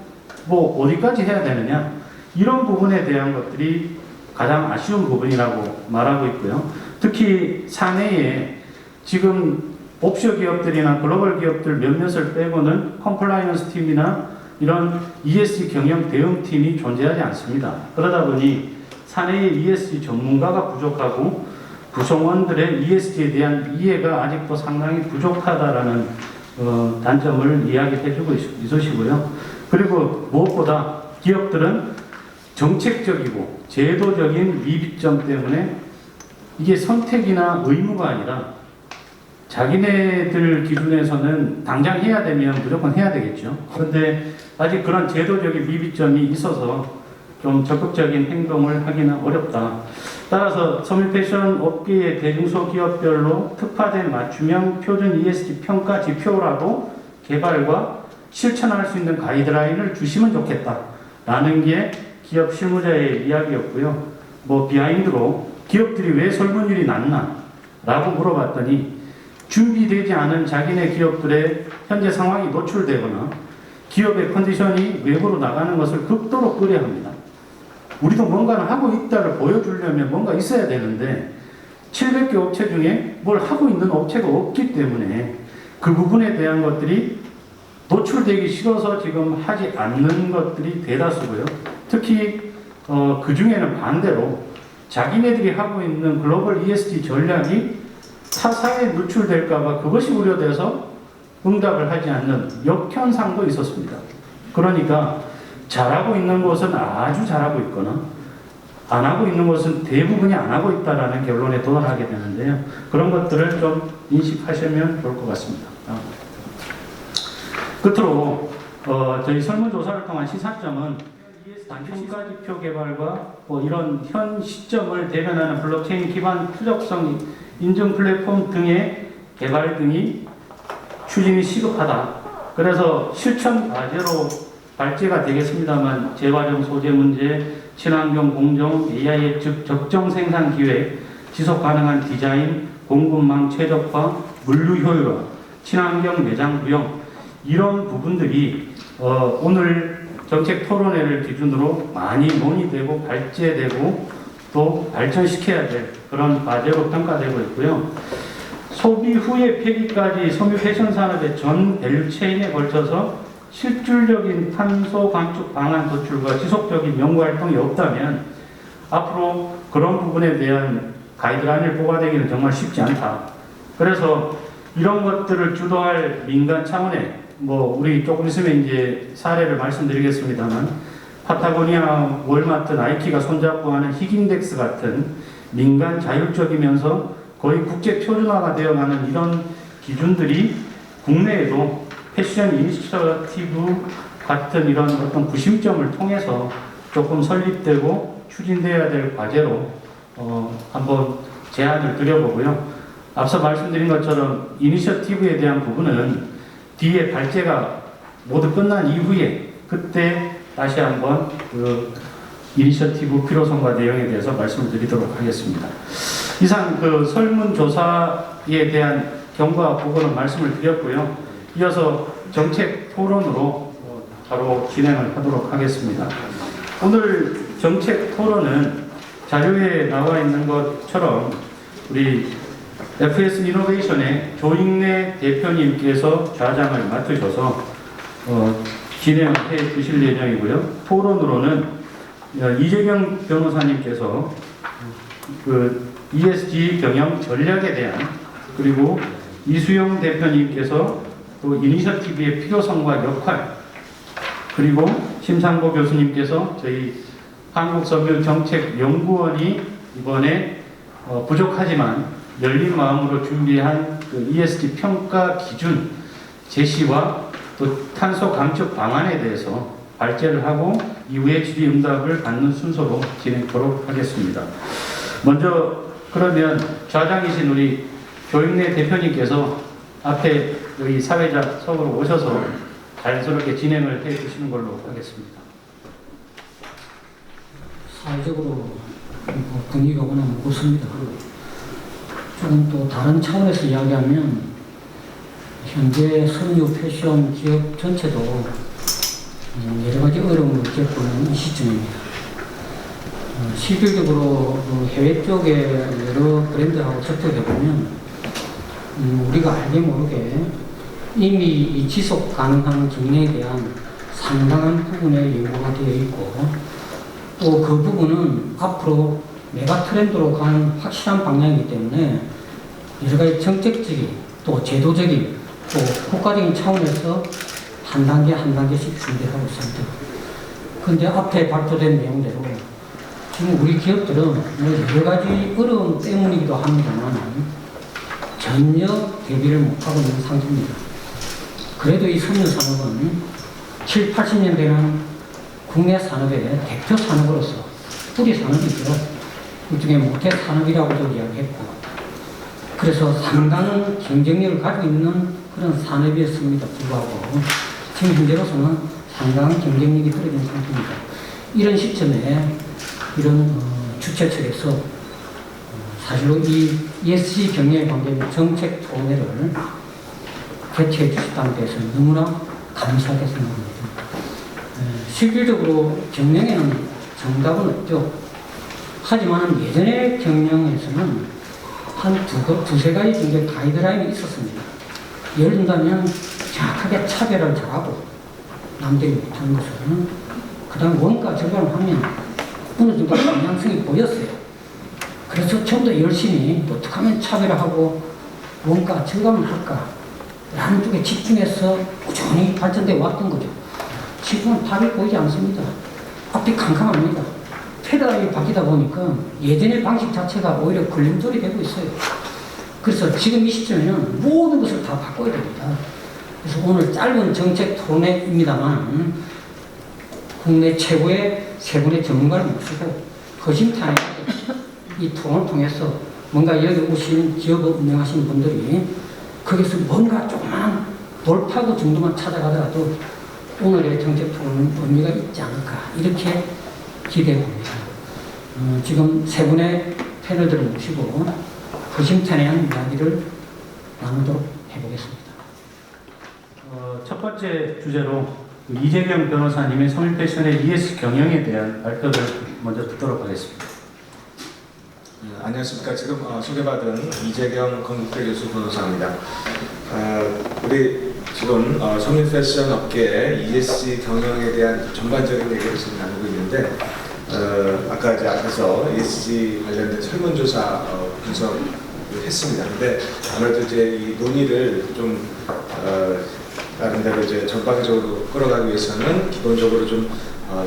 뭐 어디까지 해야 되느냐, 이런 부분에 대한 것들이 가장 아쉬운 부분이라고 말하고 있고요. 특히 사내에 지금 옵시어 기업들이나 글로벌 기업들 몇몇을 빼고는 컴플라이언스 팀이나 이런 ESG 경영 대응팀이 존재하지 않습니다. 그러다 보니 사내의 ESG 전문가가 부족하고 구성원들의 ESG에 대한 이해가 아직도 상당히 부족하다라는 단점을 이야기해주고 있으시고요. 그리고 무엇보다 기업들은 정책적이고 제도적인 미비점 때문에 이게 선택이나 의무가 아니라 자기네들 기준에서는 당장 해야 되면 무조건 해야 되겠죠. 그런데 아직 그런 제도적인 미비점이 있어서 좀 적극적인 행동을 하기는 어렵다. 따라서 섬유 패션 업계의 대중소기업별로 특화된 맞춤형 표준 ESG 평가 지표라도 개발과 실천할 수 있는 가이드라인을 주시면 좋겠다라는 게 기업 실무자의 이야기였고요. 뭐 비하인드로 기업들이 왜 설문율이 낮나? 라고 물어봤더니 준비되지 않은 자기네 기업들의 현재 상황이 노출되거나 기업의 컨디션이 외부로 나가는 것을 극도로 꺼려합니다. 우리도 뭔가를 하고 있다를 보여주려면 뭔가 있어야 되는데 700개 업체 중에 뭘 하고 있는 업체가 없기 때문에 그 부분에 대한 것들이 노출되기 싫어서 지금 하지 않는 것들이 대다수고요. 특히 그 중에는 반대로 자기네들이 하고 있는 글로벌 ESG 전략이 타사에 노출될까봐 그것이 우려돼서 응답을 하지 않는 역현상도 있었습니다. 그러니까 잘하고 있는 곳은 아주 잘하고 있거나 안 하고 있는 곳은 대부분이 안 하고 있다라는 결론에 도달하게 되는데요. 그런 것들을 좀 인식하시면 좋을 것 같습니다. 끝으로 저희 설문조사를 통한 시사점은 평가지표 개발과 이런 현 시점을 대변하는 블록체인 기반 추적성 인증 플랫폼 등의 개발 등이 추진이 시급하다. 그래서 실천 과제로 발제가 되겠습니다만 재활용 소재 문제, 친환경 공정, AI 적정 생산 기획, 지속 가능한 디자인, 공급망 최적화, 물류 효율화, 친환경 매장 구형 이런 부분들이 오늘 정책 토론회를 기준으로 많이 논의되고 발제되고 또 발전시켜야 될 그런 과제로 평가되고 있고요. 소비 후의 폐기까지 섬유 패션 산업의 전 밸류체인에 걸쳐서 실질적인 탄소 감축 방안 도출과 지속적인 연구 활동이 없다면 앞으로 그런 부분에 대한 가이드라인을 뽑아내기는 정말 쉽지 않다. 그래서 이런 것들을 주도할 민간 차원의 우리 조금 있으면 이제 사례를 말씀드리겠습니다만 파타고니아, 월마트, 나이키가 손잡고 하는 희깅덱스 같은 민간 자율적이면서 거의 국제 표준화가 되어가는 이런 기준들이 국내에도 패션 이니셔티브 같은 이런 어떤 구심점을 통해서 조금 설립되고 추진되어야 될 과제로 한번 제안을 드려보고요. 앞서 말씀드린 것처럼 이니셔티브에 대한 부분은 뒤에 발제가 모두 끝난 이후에 그때 다시 한번 그 이니셔티브 필요성과 내용에 대해서 말씀을 드리도록 하겠습니다. 이상 그 설문조사에 대한 경과 보고는 말씀을 드렸고요. 이어서 정책 토론으로 바로 진행을 하도록 하겠습니다. 오늘 정책 토론은 자료에 나와 있는 것처럼 우리 FS 이노베이션의 조익래 대표님께서 좌장을 맡으셔서 진행을 해 주실 예정이고요. 토론으로는 이재경 변호사님께서 그 ESG 경영 전략에 대한 그리고 이수영 대표님께서 또 이니셔티브의 필요성과 역할 그리고 심상보 교수님께서 저희 한국섬유정책연구원이 이번에 부족하지만 열린 마음으로 준비한 그 ESG 평가 기준 제시와 또 탄소 감축 방안에 대해서 발제를 하고 이후에 질의응답을 받는 순서로 진행하도록 하겠습니다. 먼저 그러면 좌장이신 우리 조익래 대표님께서 앞에 여기 사회자석으로 오셔서 자연스럽게 진행을 해 주시는 걸로 하겠습니다. 사회적으로 분위기가 워낙 무겁습니다. 조금 또 다른 차원에서 이야기하면 현재 섬유 패션 기업 전체도 여러 가지 어려움을 겪고 있는 이 시점입니다. 실질적으로 해외 쪽에 여러 브랜드하고 접촉해보면 우리가 알게 모르게 이미 이 지속 가능한 경영에 대한 상당한 부분의 연구가 되어 있고 또 그 부분은 앞으로 메가 트렌드로 가는 확실한 방향이기 때문에 여러 가지 정책적인 또 제도적인 또 국가적인 차원에서 한 단계 한 단계씩 준비하고 있습니다. 그런데 앞에 발표된 내용대로 지금 우리 기업들은 여러 가지 어려움 때문이기도 합니다만 전혀 대비를 못하고 있는 상태입니다. 그래도 이 섬유 산업은 7, 80년대는 국내 산업의 대표 산업으로서 뿌리 산업이죠. 일종의 모태 산업이라고도 이야기했고 그래서 상당한 경쟁력을 가지고 있는 그런 산업이었습니다. 불구하고 지금 현재로서는 상당한 경쟁력이 떨어진 상태입니다. 이런 시점에 이런 주최 측에서 사실로 이 ESG 경영에 관계된 정책 토론회를 개최해 주셨다는 데서 너무나 감사하게 생각합니다. 실질적으로 경영에는 정답은 없죠. 하지만 예전의 경영에서는 한 두세 가지 정도의 가이드라인이 있었습니다. 예를 든다면 정확하게 차별을 잘하고 남들이 못하는 것은 그 다음 원가 적용을 하면 어느 정도 방향성이 보였어요. 그래서 좀 더 열심히 어떻게 하면 차별화하고 원가 절감을 할까 라는 쪽에 집중해서 꾸준히 발전되어 왔던 거죠. 지금은 답이 보이지 않습니다. 앞이 캄캄합니다. 패러다임이 바뀌다 보니까 예전의 방식 자체가 오히려 걸림돌이 되고 있어요. 그래서 지금 이 시점에는 모든 것을 다 바꿔야 됩니다. 그래서 오늘 짧은 정책 토론회입니다만 국내 최고의 세 분의 전문가를 모시고 거심탄회 이 토론을 통해서 뭔가 여기 오신 기업을 운영하시는 분들이 거기서 뭔가 조그만 돌파구 정도만 찾아가더라도 오늘의 정책 토론은 의미가 있지 않을까 이렇게 기대해 봅니다. 지금 세 분의 패널들을 모시고 거심탄회한 이야기를 나누도록 해보겠습니다. 첫 번째 주제로 이재경 변호사님의 서민 패션의 ES 경영에 대한 발표를 먼저 듣도록 하겠습니다. 안녕하십니까. 지금 소개받은 이재경 건국대 교수 변호사입니다. 우리 지금 서민 패션 업계의 ESG 경영에 대한 전반적인 얘기를 지금 나누고 있는데 아까 이제 앞에서 ESG 관련된 설문조사 분석을 했습니다. 근데 아무래도 이제 이 논의를 좀 나름대로 이제 전방적으로 끌어가기 위해서는 기본적으로 좀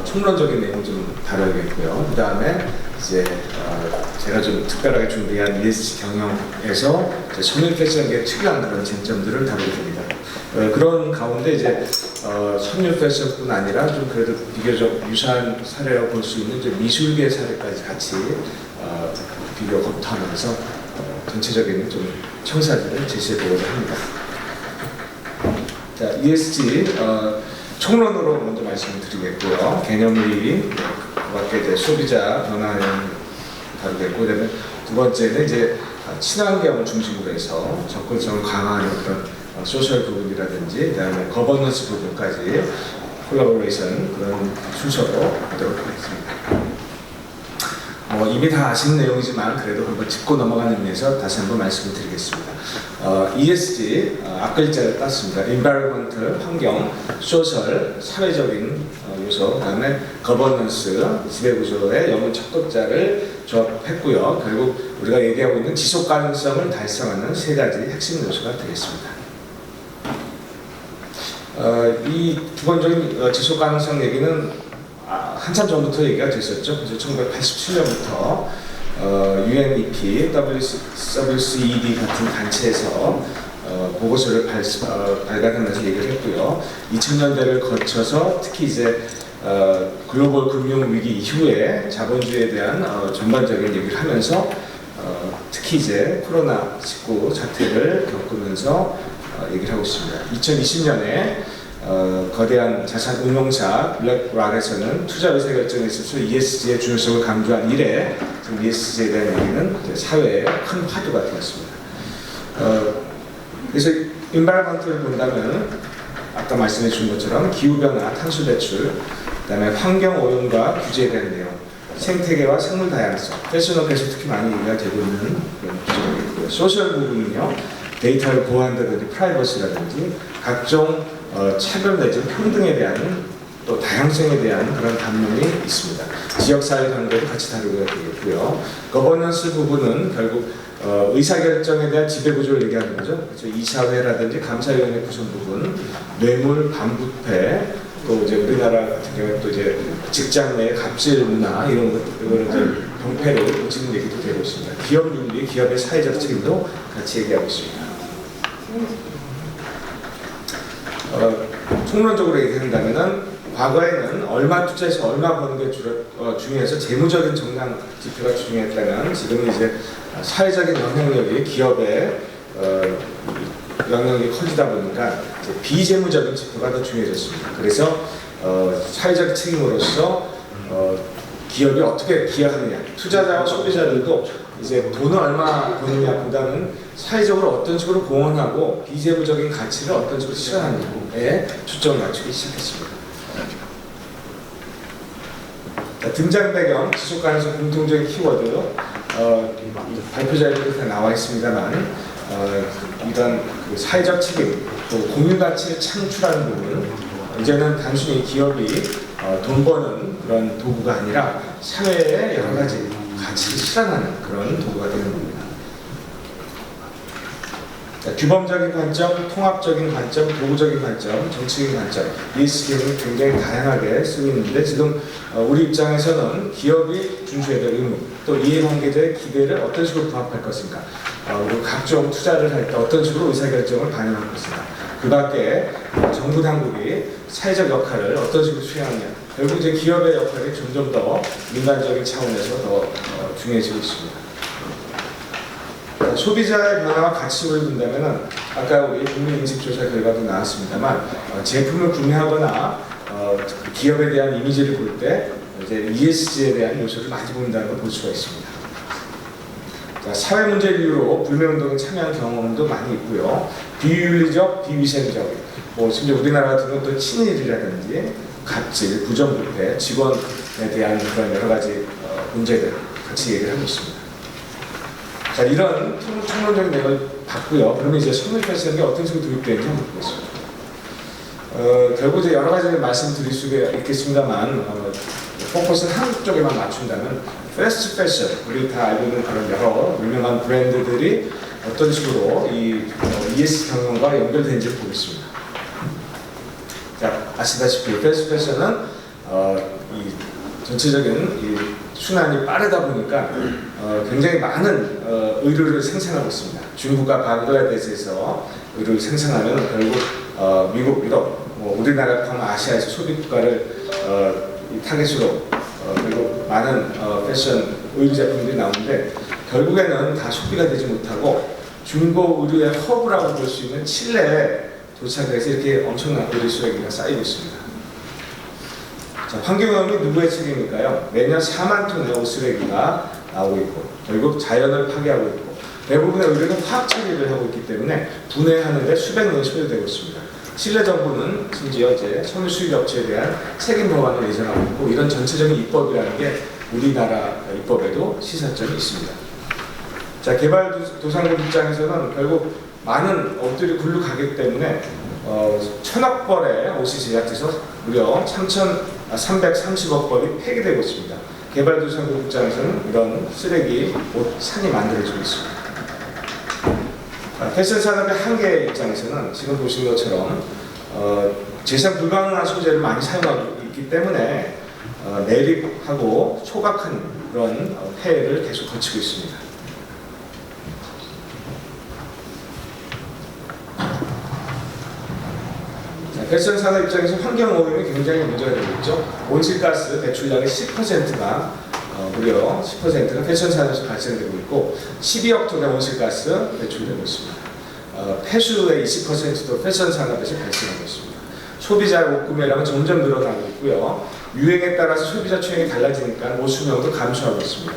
총론적인 내용 좀 다뤄야겠고요. 그 다음에 이제 제가 좀 특별하게 준비한 ESG 경영에서 서민 패션계 특유한 그런 쟁점들을 다루게 됩니다. 그런 가운데 이제 섬유 패션뿐 아니라 좀 그래도 비교적 유사한 사례라고 볼 수 있는 이제 미술계 사례까지 같이 비교 검토하면서 전체적인 좀 청사진을 제시해 보고자 합니다. 자, ESG 총론으로 먼저 말씀을 드리겠고요. 개념이 그밖에 이제 소비자 변화를 다루겠고, 그다음에 두 번째는 이제 친환경을 중심으로 해서 접근성을 강화하는 그런 소셜 부분이라든지, 그다음에 거버넌스 부분까지 콜라보레이션 그런 순서로 하도록 하겠습니다. 이미 다 아시는 내용이지만 그래도 한번 짚고 넘어가는 의미에서 다시 한번 말씀을 드리겠습니다. ESG 앞글자를 땄습니다. Environmental, 환경, Social, 사회적인 요소, 그다음에 Governance, 지배구조의 영문 첫 글자를 조합했고요. 결국 우리가 얘기하고 있는 지속 가능성을 달성하는 세 가지 핵심 요소가 되겠습니다. 이 기본적인 지속 가능성 얘기는 한참 전부터 얘기가 됐었죠. 그래서 1987년부터 UNEP, WCED 같은 단체에서 보고서를 발간하면서 얘기를 했고요. 2000년대를 거쳐서 특히 이제 글로벌 금융 위기 이후에 자본주의에 대한 전반적인 얘기를 하면서 특히 이제 코로나19 사태를 겪으면서 얘기를 하고 있습니다. 2020년에 거대한 자산 운용사 블랙락에서는 투자 의사결정에 있어서 ESG의 중요성을 강조한 이래 지금 ESG에 대한 얘기는 사회의 큰 화두가 되었습니다. 그래서 인바이러먼트를 본다면 아까 말씀해 주신 것처럼 기후변화, 탄소 배출, 그다음에 환경 오염과 규제에 대한 내용, 생태계와 생물 다양성, 패션업에서 특히 많이 얘기가 되고 있는 그런 주제가 있고요. 소셜 부분은요, 데이터를 보호한다든지 프라이버시라든지 각종 차별 내지 평등에 대한 또 다양성에 대한 그런 담론이 있습니다. 지역사회 관계도 같이 다루게 되겠고요. 거버넌스 부분은 결국 의사결정에 대한 지배구조를 얘기하는 거죠. 그렇죠? 이사회라든지 감사위원회 구성 부분, 뇌물, 반부패, 또 이제 우리나라 같은 경우에 또 이제 직장 내 갑질 문화 이런 것들을 이제 병폐로 고치는 얘기도 되고 있습니다. 기업 윤리, 기업의 사회적 책임도 같이 얘기하고 있습니다. 총론적으로 얘기한다면은 과거에는 얼마 투자해서 얼마 버는 게 중요해서 재무적인 정량 지표가 중요했다면 지금은 이제 사회적인 영향력이 기업의 영향력이 커지다 보니까 이제 비재무적인 지표가 더 중요해졌습니다. 그래서 사회적 책임으로서 기업이 어떻게 기여하느냐, 투자자와 소비자들도 이제 돈을 얼마 버느냐보다는 사회적으로 어떤 식으로 공헌하고 비재무적인 가치를 어떤 식으로 실현하느냐에 초점을 맞추기 시작했습니다. 등장 배경, 지속 가능성 공통적인 키워드 발표 자료에 나와 있습니다만 이런 그 사회적 책임, 또 공유 가치를 창출하는 부분, 이제는 단순히 기업이 돈 버는 그런 도구가 아니라 사회의 여러 가지 가치를 실현하는 그런 도구가 되는 겁니다. 자, 규범적인 관점, 통합적인 관점, 도구적인 관점, 정치적인 관점, ESG는 굉장히 다양하게 쓰고 있는데 지금 우리 입장에서는 기업이 준수해야 될 의무, 또 이해관계자의 기대를 어떤 식으로 부합할 것인가, 그리고 각종 투자를 할 때 어떤 식으로 의사결정을 반영할 것인가, 그 밖에 정부 당국이 사회적 역할을 어떤 식으로 수행하느냐, 결국 이제 기업의 역할이 점점 더 민간적인 차원에서 더 중요해지고 있습니다. 소비자의 변화와 가치를 본다면은 아까 우리 국민인식조사 결과도 나왔습니다만 제품을 구매하거나 기업에 대한 이미지를 볼 때 이제 ESG에 대한 요소를 많이 본다는 걸 볼 수가 있습니다. 자, 사회 문제를 이유로 불매운동에 참여한 경험도 많이 있고요. 비윤리적, 비위생적, 심지어 우리나라 같은 경우는 또 친일이라든지 갑질, 부정부패, 직원에 대한 그런 여러 가지 문제들 같이 얘기를 하고 있습니다. 자, 이런 총론적인 내용을 봤고요. 그러면 이제 선물 패션이 어떤 식으로 도입되는지 한번 보겠습니다. 결국 이제 여러 가지 말씀드릴 수가 있겠습니다만 포커스는 한국 쪽에만 맞춘다면 패스트 패션, 우리 다 알고 있는 그런 여러 유명한 브랜드들이 어떤 식으로 이 ESG 경영과 연결되는지 보겠습니다. 자, 아시다시피 패스트 패션은 이 전체적인 이 순환이 빠르다 보니까 굉장히 많은 의류를 생산하고 있습니다. 중국과 방글라데시에서 의류를 생산하면 결국 미국, 유럽, 우리나라 포함 아시아에서 소비 국가를 타겟으로 그리고 많은 패션 의류 제품들이 나오는데 결국에는 다 소비가 되지 못하고 중고 의류의 허브라고 볼 수 있는 칠레에 도착해서 이렇게 엄청난 의류 수레기가 쌓이고 있습니다. 자, 환경오염이 누구의 책임일까요? 매년 4만 톤의 옷쓰레기가 나오고 있고 결국 자연을 파괴하고 있고 대부분의 의류는 화학 처리를 하고 있기 때문에 분해하는 데 수백 년이 소요되고 있습니다. 칠레 정부는 심지어 이제 섬유 수입 업체에 대한 책임 보완을 예정하고 있고 이런 전체적인 입법이라는 게 우리나라 입법에도 시사점이 있습니다. 자, 개발도상국 입장에서는 결국 많은 옷들이 굴러 가기 때문에 천억 벌의 옷이 제작돼서 무려 330억 벌이 폐기되고 있습니다. 개발도상국 입장에서는 이런 쓰레기 옷 산이 만들어지고 있습니다. 패션 산업의 한계 입장에서는 지금 보신 것처럼 재생 불가능한 소재를 많이 사용하고 있기 때문에 내립하고 소각한 그런 폐해를 계속 거치고 있습니다. 패션 산업 입장에서 환경 오염이 굉장히 문제가 되고 있죠. 온실가스 배출량의 10%가 무려 10%가 패션 산업에서 발생되고 있고 12억 톤의 온실가스 배출되고 있습니다. 폐수의 20%도 패션 산업에서 발생하고 있습니다. 소비자의 옷 구매량은 점점 늘어나고 있고요. 유행에 따라서 소비자 취향이 달라지니까 옷 수명도 감소하고 있습니다.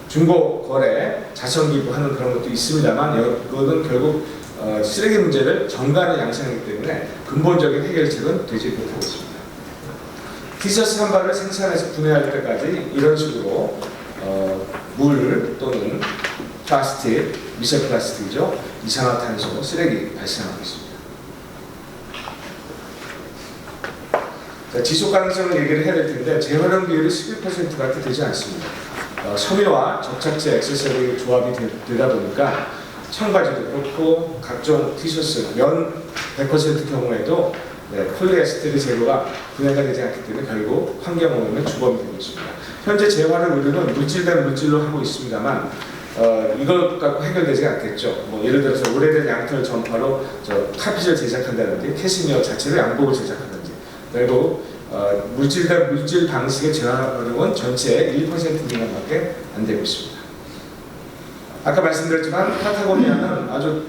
중고 거래, 자선 기부하는 그런 것도 있습니다만 이거는 결국 쓰레기 문제를 정관에 양산하기 때문에 근본적인 해결책은 되지 못하고 있습니다. 티셔츠 한 발을 생산해서 분해할 때까지 이런 식으로 물 또는 플라스틱, 미세 플라스틱이죠. 이산화탄소, 쓰레기 발생하고 있습니다. 자, 지속 가능성을 얘기를 해야 될 텐데 재활용 비율이 11%밖에 되지 않습니다. 섬유와 접착제, 액세서리 조합이 되다 보니까 청바지도 그렇고 각종 티셔츠, 면 100% 경우에도 폴리에스테르 재료가 분해가 되지 않기 때문에 결국 환경오염의 주범이 되고 있습니다. 현재 재활용 의류는 물질 대 물질로 하고 있습니다만 이걸 갖고 해결되지 않겠죠. 예를 들어서 오래된 양털 전파로 카피를 제작한다든지 캐시미어 자체로 양복을 제작한다든지 그리고 물질 대 물질 방식의 재활용은 전체 1% 미만밖에 안 되고 있습니다. 아까 말씀드렸지만 파타고니아는 아주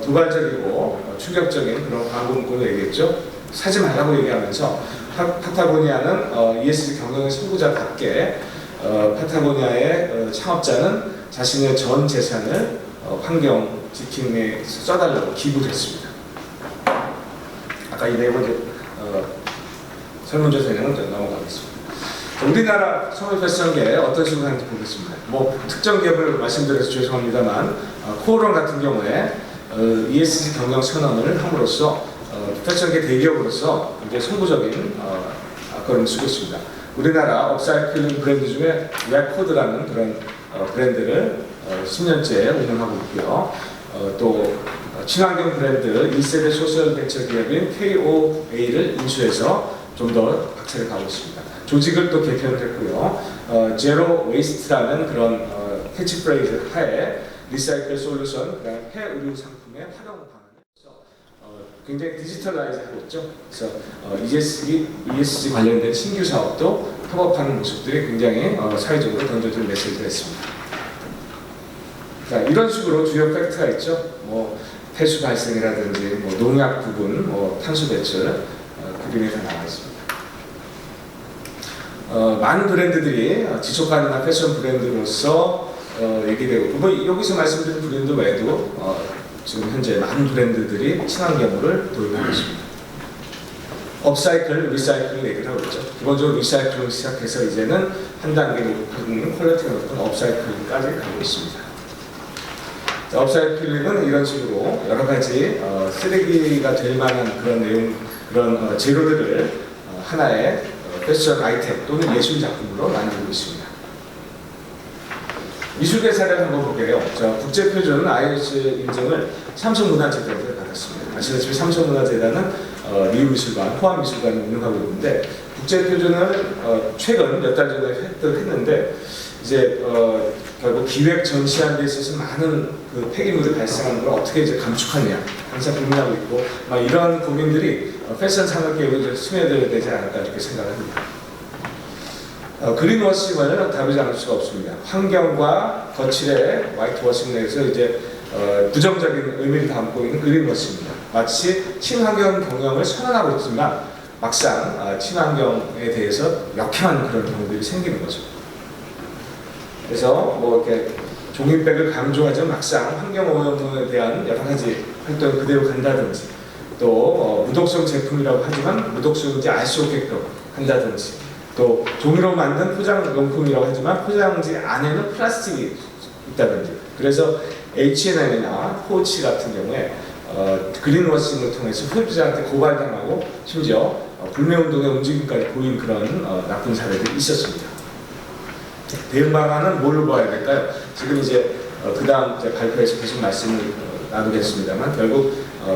도발적이고 충격적인 그런 광고 문구를 얘기했죠. 사지 말라고 얘기하면서 파타고니아는 ESG 경영의 선구자답게 파타고니아의 창업자는 자신의 전 재산을 환경 지킴에 써달라고 기부를 했습니다. 아까 이 내용을 설문조사 내용은 넘어가겠습니다. 우리나라 섬유 패션계 어떤 식으로 하는지 보겠습니다. 특정 기업을 말씀드려서 죄송합니다만 코오롱 같은 경우에 ESG 경영 선언을 함으로써 패션계 대기업으로서 굉장히 선구적인 앞걸음 쓰고 있습니다. 우리나라 업사이클링 브랜드 중에 레코드라는 그런 브랜드를 10년째 운영하고 있고요. 또 친환경 브랜드 1세대 소셜 벤처 기업인 KOA를 인수해서 좀 더 박차를 가고 있습니다. 조직을 또 개편을 했고요. 제로 웨이스트라는 그런 캐치프레이즈 하에 리사이클 솔루션, 그다음에 폐의류 상품의 활용 방안을 굉장히 디지털라이즈하고 있죠. 그래서 ESG 관련된 신규 사업도 협업하는 모습들이 굉장히 사회적으로 던져준 메시지가 있습니다. 자, 이런 식으로 주요 팩트가 있죠. 뭐 폐수 발생이라든지, 뭐 농약 구분, 뭐 탄소 배출 그림에 다 나와 있습니다. 많은 브랜드들이 지속 가능한 패션 브랜드로서 얘기되고, 뭐 여기서 말씀드린 브랜드 외에도 지금 현재 많은 브랜드들이 친환경물을 도입하고 있습니다. 업사이클, 리사이클 얘기를 하고 있죠. 기본적으로 리사이클을 시작해서 이제는 한 단계 높은 퀄리티가 높은 업사이클까지 가고 있습니다. 자, 업사이클링은 이런 식으로 여러 가지 쓰레기가 될 만한 그런 내용, 그런 재료들을 하나의 패션 아이템 또는 예술 작품으로 만들고 있습니다. 미술계 사례를 한번 볼게요. 국제표준 ISO 인증을 삼성문화재단에서 받았습니다. 아시다시피 삼성문화재단은 리우미술관, 호암미술관을 운영하고 있는데 국제표준을 최근 몇 달 전에 획득했는데 이제 결국 기획 전시하는 데 있어서 많은 그 폐기물이 발생하는 걸 어떻게 이제 감축하느냐 항상 고민하고 있고 이런 고민들이 패션 산업계에 스며들어야 되지 않을까 이렇게 생각을 합니다. 그린워싱을 다루지 않을 수가 없습니다. 환경과 거칠의 화이트워싱 내에서 이제 부정적인 의미를 담고 있는 그린워싱입니다. 마치 친환경 경영을 선언하고 있지만 막상 친환경에 대해서 역행하는 그런 경우들이 생기는 거죠. 그래서 뭐 이렇게 종이백을 강조하지만 막상 환경오염에 대한 여러 가지 활동을 그대로 간다든지 또 무독성 제품이라고 하지만 무독성인지 알 수 없게끔 한다든지 또 종이로 만든 포장용품이라고 하지만 포장지 안에는 플라스틱이 있다든지 그래서 H&M이나 포치 같은 경우에 그린워싱을 통해서 소비자한테 고발당하고 심지어 불매운동의 움직임까지 보인 그런 나쁜 사례들이 있었습니다. 대응 방안은 뭘로 봐야 될까요? 지금 이제 그 다음 발표에서 계속 말씀을 나누겠습니다만 결국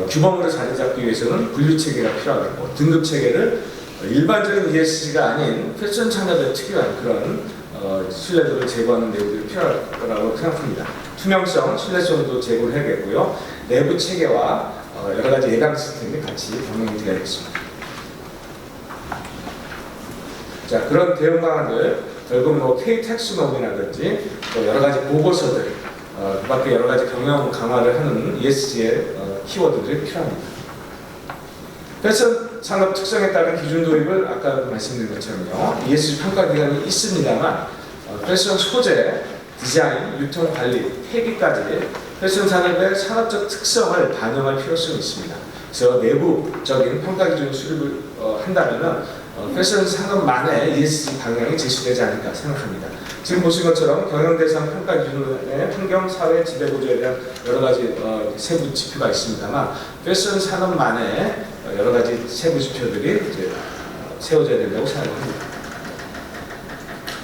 규범으로 자리 잡기 위해서는 분류 체계가 필요하겠고 등급 체계를 일반적인 ESG가 아닌 패션 산업에 특유한 그런 신뢰도를 제고하는 내용들이 필요할 거라고 생각합니다. 투명성, 신뢰성도 제고를 해야겠고요. 내부 체계와 여러 가지 예방 시스템이 같이 병행이 되어야겠습니다. 자, 그런 대응 방안들 결국 뭐 K-텍스노미라든지 또 여러 가지 보고서들, 그 밖에 여러 가지 경영 강화를 하는 ESG의 키워드들이 필요합니다. 패션 산업 특성에 따른 기준 도입을 아까 말씀드린 것처럼요. ESG 평가 기관이 있습니다만 패션 소재, 디자인, 유통 관리, 폐기까지 패션 산업의 산업적 특성을 반영할 필요성이 있습니다. 그래서 내부적인 평가 기준 수립을 한다면은 패션 산업만의 ESG 방향이 제시되지 않을까 생각합니다. 지금 보신 것처럼 경영 대상 평가 기준에 환경, 사회, 지배구조에 대한 여러 가지 세부 지표가 있습니다만 패션 산업만의 여러 가지 세부 지표들이 이제 세워져야 된다고 생각합니다.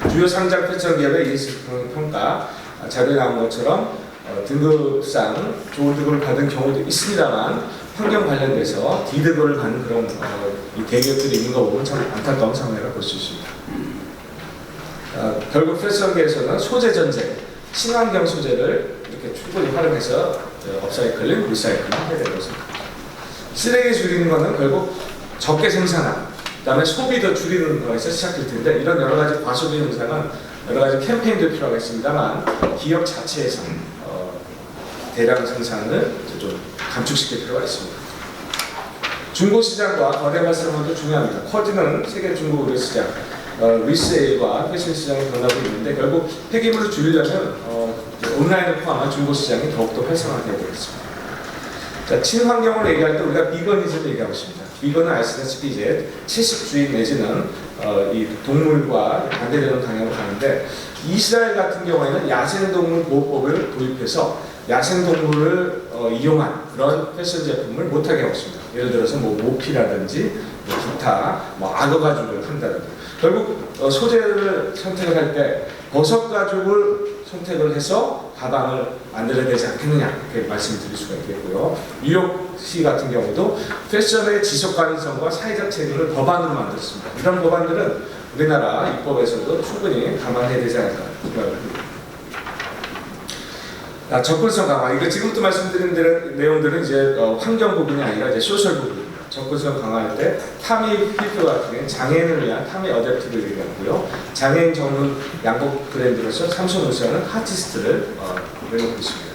주요 상장 패션 기업의 ESG 평가 자료에 나온 것처럼 등급상 좋은 등급을 받은 경우도 있습니다만 환경 관련돼서 D등급을 받는 그런 이 대기업들이 있는 거 보면 참 안타까운 상황이라고 볼 수 있습니다. 결국 패션계에서는 소재 전쟁, 친환경 소재를 이렇게 충분히 활용해서 업사이클링, 리사이클링 해야 되는 것입니다. 쓰레기 줄이는 것은 결국 적게 생산함, 그다음에 소비도 줄이는 것에서 시작될 텐데 이런 여러 가지 과소비 현상은 여러 가지 캠페인도 필요하겠습니다만 기업 자체에서 대량 생산을 좀 감축시킬 필요가 있습니다. 중고시장과 거래 활성화도 중요합니다. 커지는 세계 중고 의류 시장, 리세일과 패션 시장이 변하고 있는데 결국 폐기물을 줄이려면 온라인을 포함한 중고시장이 더욱더 활성화되어야 되겠습니다. 자, 친환경을 얘기할 때 우리가 비건이즘을 얘기하고 있습니다. 비건은 아시다시피 이제 채식주의 내지는 이 동물과 반대되는 방향으로 가는데 이스라엘 같은 경우에는 야생동물 보호법을 도입해서 야생동물을 이용한 그런 패션 제품을 못하게 하고 있습니다. 예를 들어서 뭐 모피라든지 기타 악어 가죽을 한다든지 결국 소재를 선택을 할 때 버섯 가죽을 선택을 해서 가방을 만들어야 되지 않겠느냐 이렇게 말씀드릴 수가 있겠고요. 뉴욕시 같은 경우도 패션의 지속 가능성과 사회적 책임을 법안으로 만들었습니다. 이런 법안들은 우리나라 입법에서도 충분히 감안해야 되지 않을까 생각을 합니다. 접근성 강화. 이거 지금부터 말씀드린 내용들은 이제 환경 부분이 아니라 이제 소셜 부분입니다. 접근성 강화할 때 타미 필드 같은 경우는 장애인을 위한 타미 어댑티브를 얘기하고요. 장애인 전문 양복 브랜드로서 삼성물산은 하티스트를 내놓고 있습니다.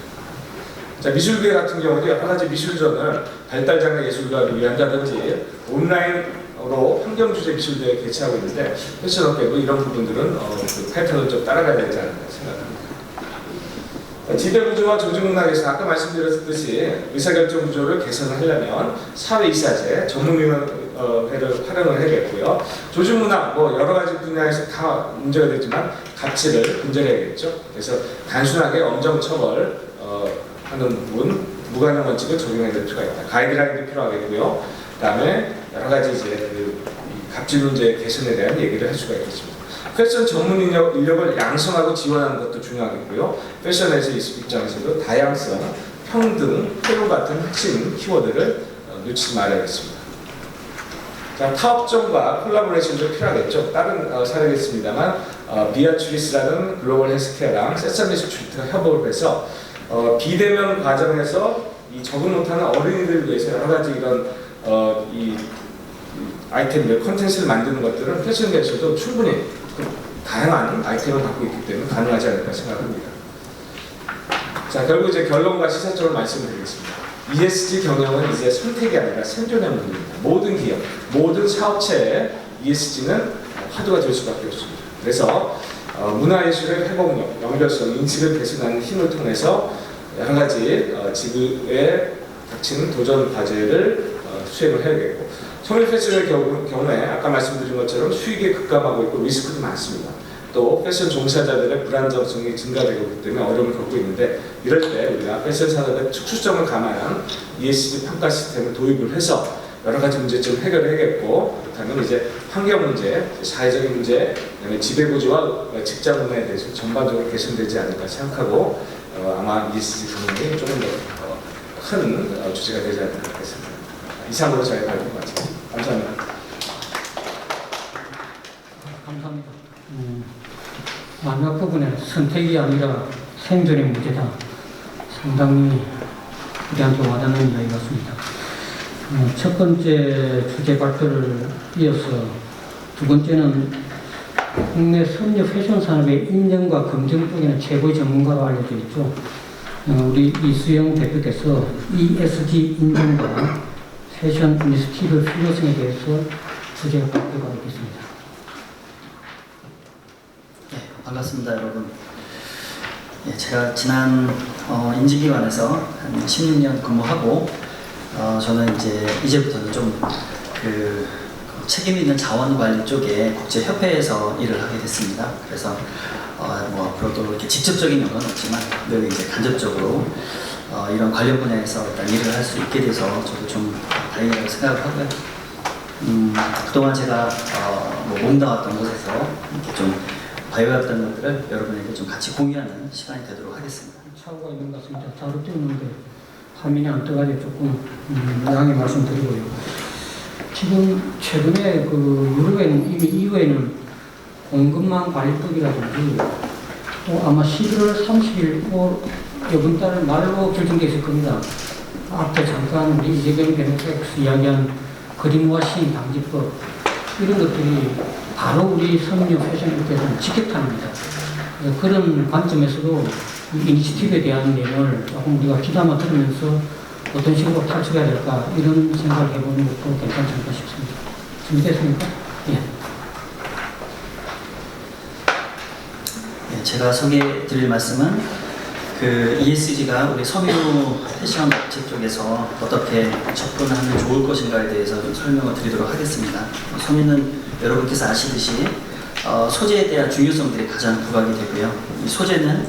자, 미술계 같은 경우도 여러 가지 미술전을 발달장애 예술가를 위한다든지 온라인으로 환경주제 미술대회 개최하고 있는데 패션업계도 이런 부분들은 그 패턴을 좀 따라가야 되지 않을까 생각합니다. 지배구조와 조직문화에서 아까 말씀드렸듯이 의사결정 구조를 개선하려면 사회이사제, 전문위원회를 활용을 해야겠고요. 조직문화, 여러 가지 분야에서 다 문제가 되지만 가치를 분절해야겠죠. 그래서 단순하게 엄정처벌 하는 부분, 무관용 원칙을 적용해야 될 필요가 있다. 가이드라인도 필요하겠고요. 그 다음에 여러 가지 이제 갑질 문제 개선에 대한 얘기를 할 수가 있겠습니다. 패션 전문 인력을 양성하고 지원하는 것도 중요하겠고요. 패션에서 입장에서도 다양성, 평등, 포용 같은 핵심 키워드를 놓치지 말아야겠습니다. 자, 타업종과 콜라보레이션도 필요하겠죠. 다른 사례겠습니다만 비아츄리스라는 글로벌 헬스케어랑 세사미 스트리트가 협업을 해서 비대면 과정에서 이 적응 못하는 어린이들을 위해서 여러 가지 이런 이 아이템들, 컨텐츠를 만드는 것들은 패션계에서도 충분히 다양한 아이템을 갖고 있기 때문에 가능하지 않을까 생각합니다. 자, 결국 이제 결론과 시사점을 말씀드리겠습니다. ESG 경영은 이제 선택이 아니라 생존의 문제입니다. 모든 기업, 모든 사업체의 ESG는 화두가 될 수밖에 없습니다. 그래서 문화예술의 회복력, 연결성, 인식을 개선하는 힘을 통해서 여러 가지 지구에 닥치는 도전 과제를 수행을 해야겠고, 소매 패션의 경우에 아까 말씀드린 것처럼 수익이 급감하고 있고 리스크도 많습니다. 또 패션 종사자들의 불안정성이 증가되고 있기 때문에 어려움을 겪고 있는데, 이럴 때 우리가 패션 산업의 특수성을 감안한 ESG 평가 시스템을 도입을 해서 여러 가지 문제점을 해결해야겠고, 그렇다면 이제 환경 문제, 사회적인 문제, 그다음에 지배구조와 직장 문화에 대해서 전반적으로 개선되지 않을까 생각하고 아마 ESG 경영이 조금 더 큰 주제가 되지 않을까 생각합니다. 이상으로 저희 발표 마치겠습니다. 감사합니다. 감사합니다. 마지막 부분에 선택이 아니라 생존의 문제다. 상당히 우리한테 와닿는 이야기 같습니다. 첫 번째 주제 발표를 이어서 두 번째는 국내 섬유 패션 산업의 인정과 검증 쪽에는 최고의 전문가로 알려져 있죠. 우리 이수영 대표께서 ESG 인정과 패션 이니시티브 필요성에 대해서 주제 발표가 있겠습니다. 네, 반갑습니다, 여러분. 예, 제가 지난 인지기관에서 한 16년 근무하고 저는 이제부터는 좀 책임 있는 자원관리 쪽에 국제협회에서 일을 하게 됐습니다. 그래서 앞으로도 이렇게 직접적인 영향은 없지만 늘 이제 간접적으로 이런 관련 분야에서 일단 일을 할 수 있게 돼서 저도 좀 다행이라고 생각을 하고요. 그동안 제가 몸담았던 곳에서 이렇게 좀 배워왔던 것들을 여러분에게 좀 같이 공유하는 시간이 되도록 하겠습니다. 차고가 있는 것 같습니다. 자료 띄우는데 화면이 안 떠가지고 조금 양해 말씀드리고요. 지금 최근에 유럽에는 이미 이후에는 공급망 관리법이라든지 또 아마 11월 30일 이번 달 말로 결정되어 있을 겁니다. 앞에 잠깐 우리 이재경 변호사께서 이야기한 그린워싱 방지법 이런 것들이 바로 우리 섬유 패션업계에서는 직격탄입니다. 그런 관점에서도 이 이니시티브에 대한 내용을 조금 우리가 귀담아 들으면서 어떤 식으로 탈출해야 될까 이런 생각을 해보는 것도 괜찮지 않을까 싶습니다. 준비됐습니까? 예. 네, 제가 소개해 드릴 말씀은 ESG가 우리 섬유 패션 업체 쪽에서 어떻게 접근하면 좋을 것인가에 대해서 좀 설명을 드리도록 하겠습니다. 섬유는 여러분께서 아시듯이 소재에 대한 중요성들이 가장 부각이 되고요. 이 소재는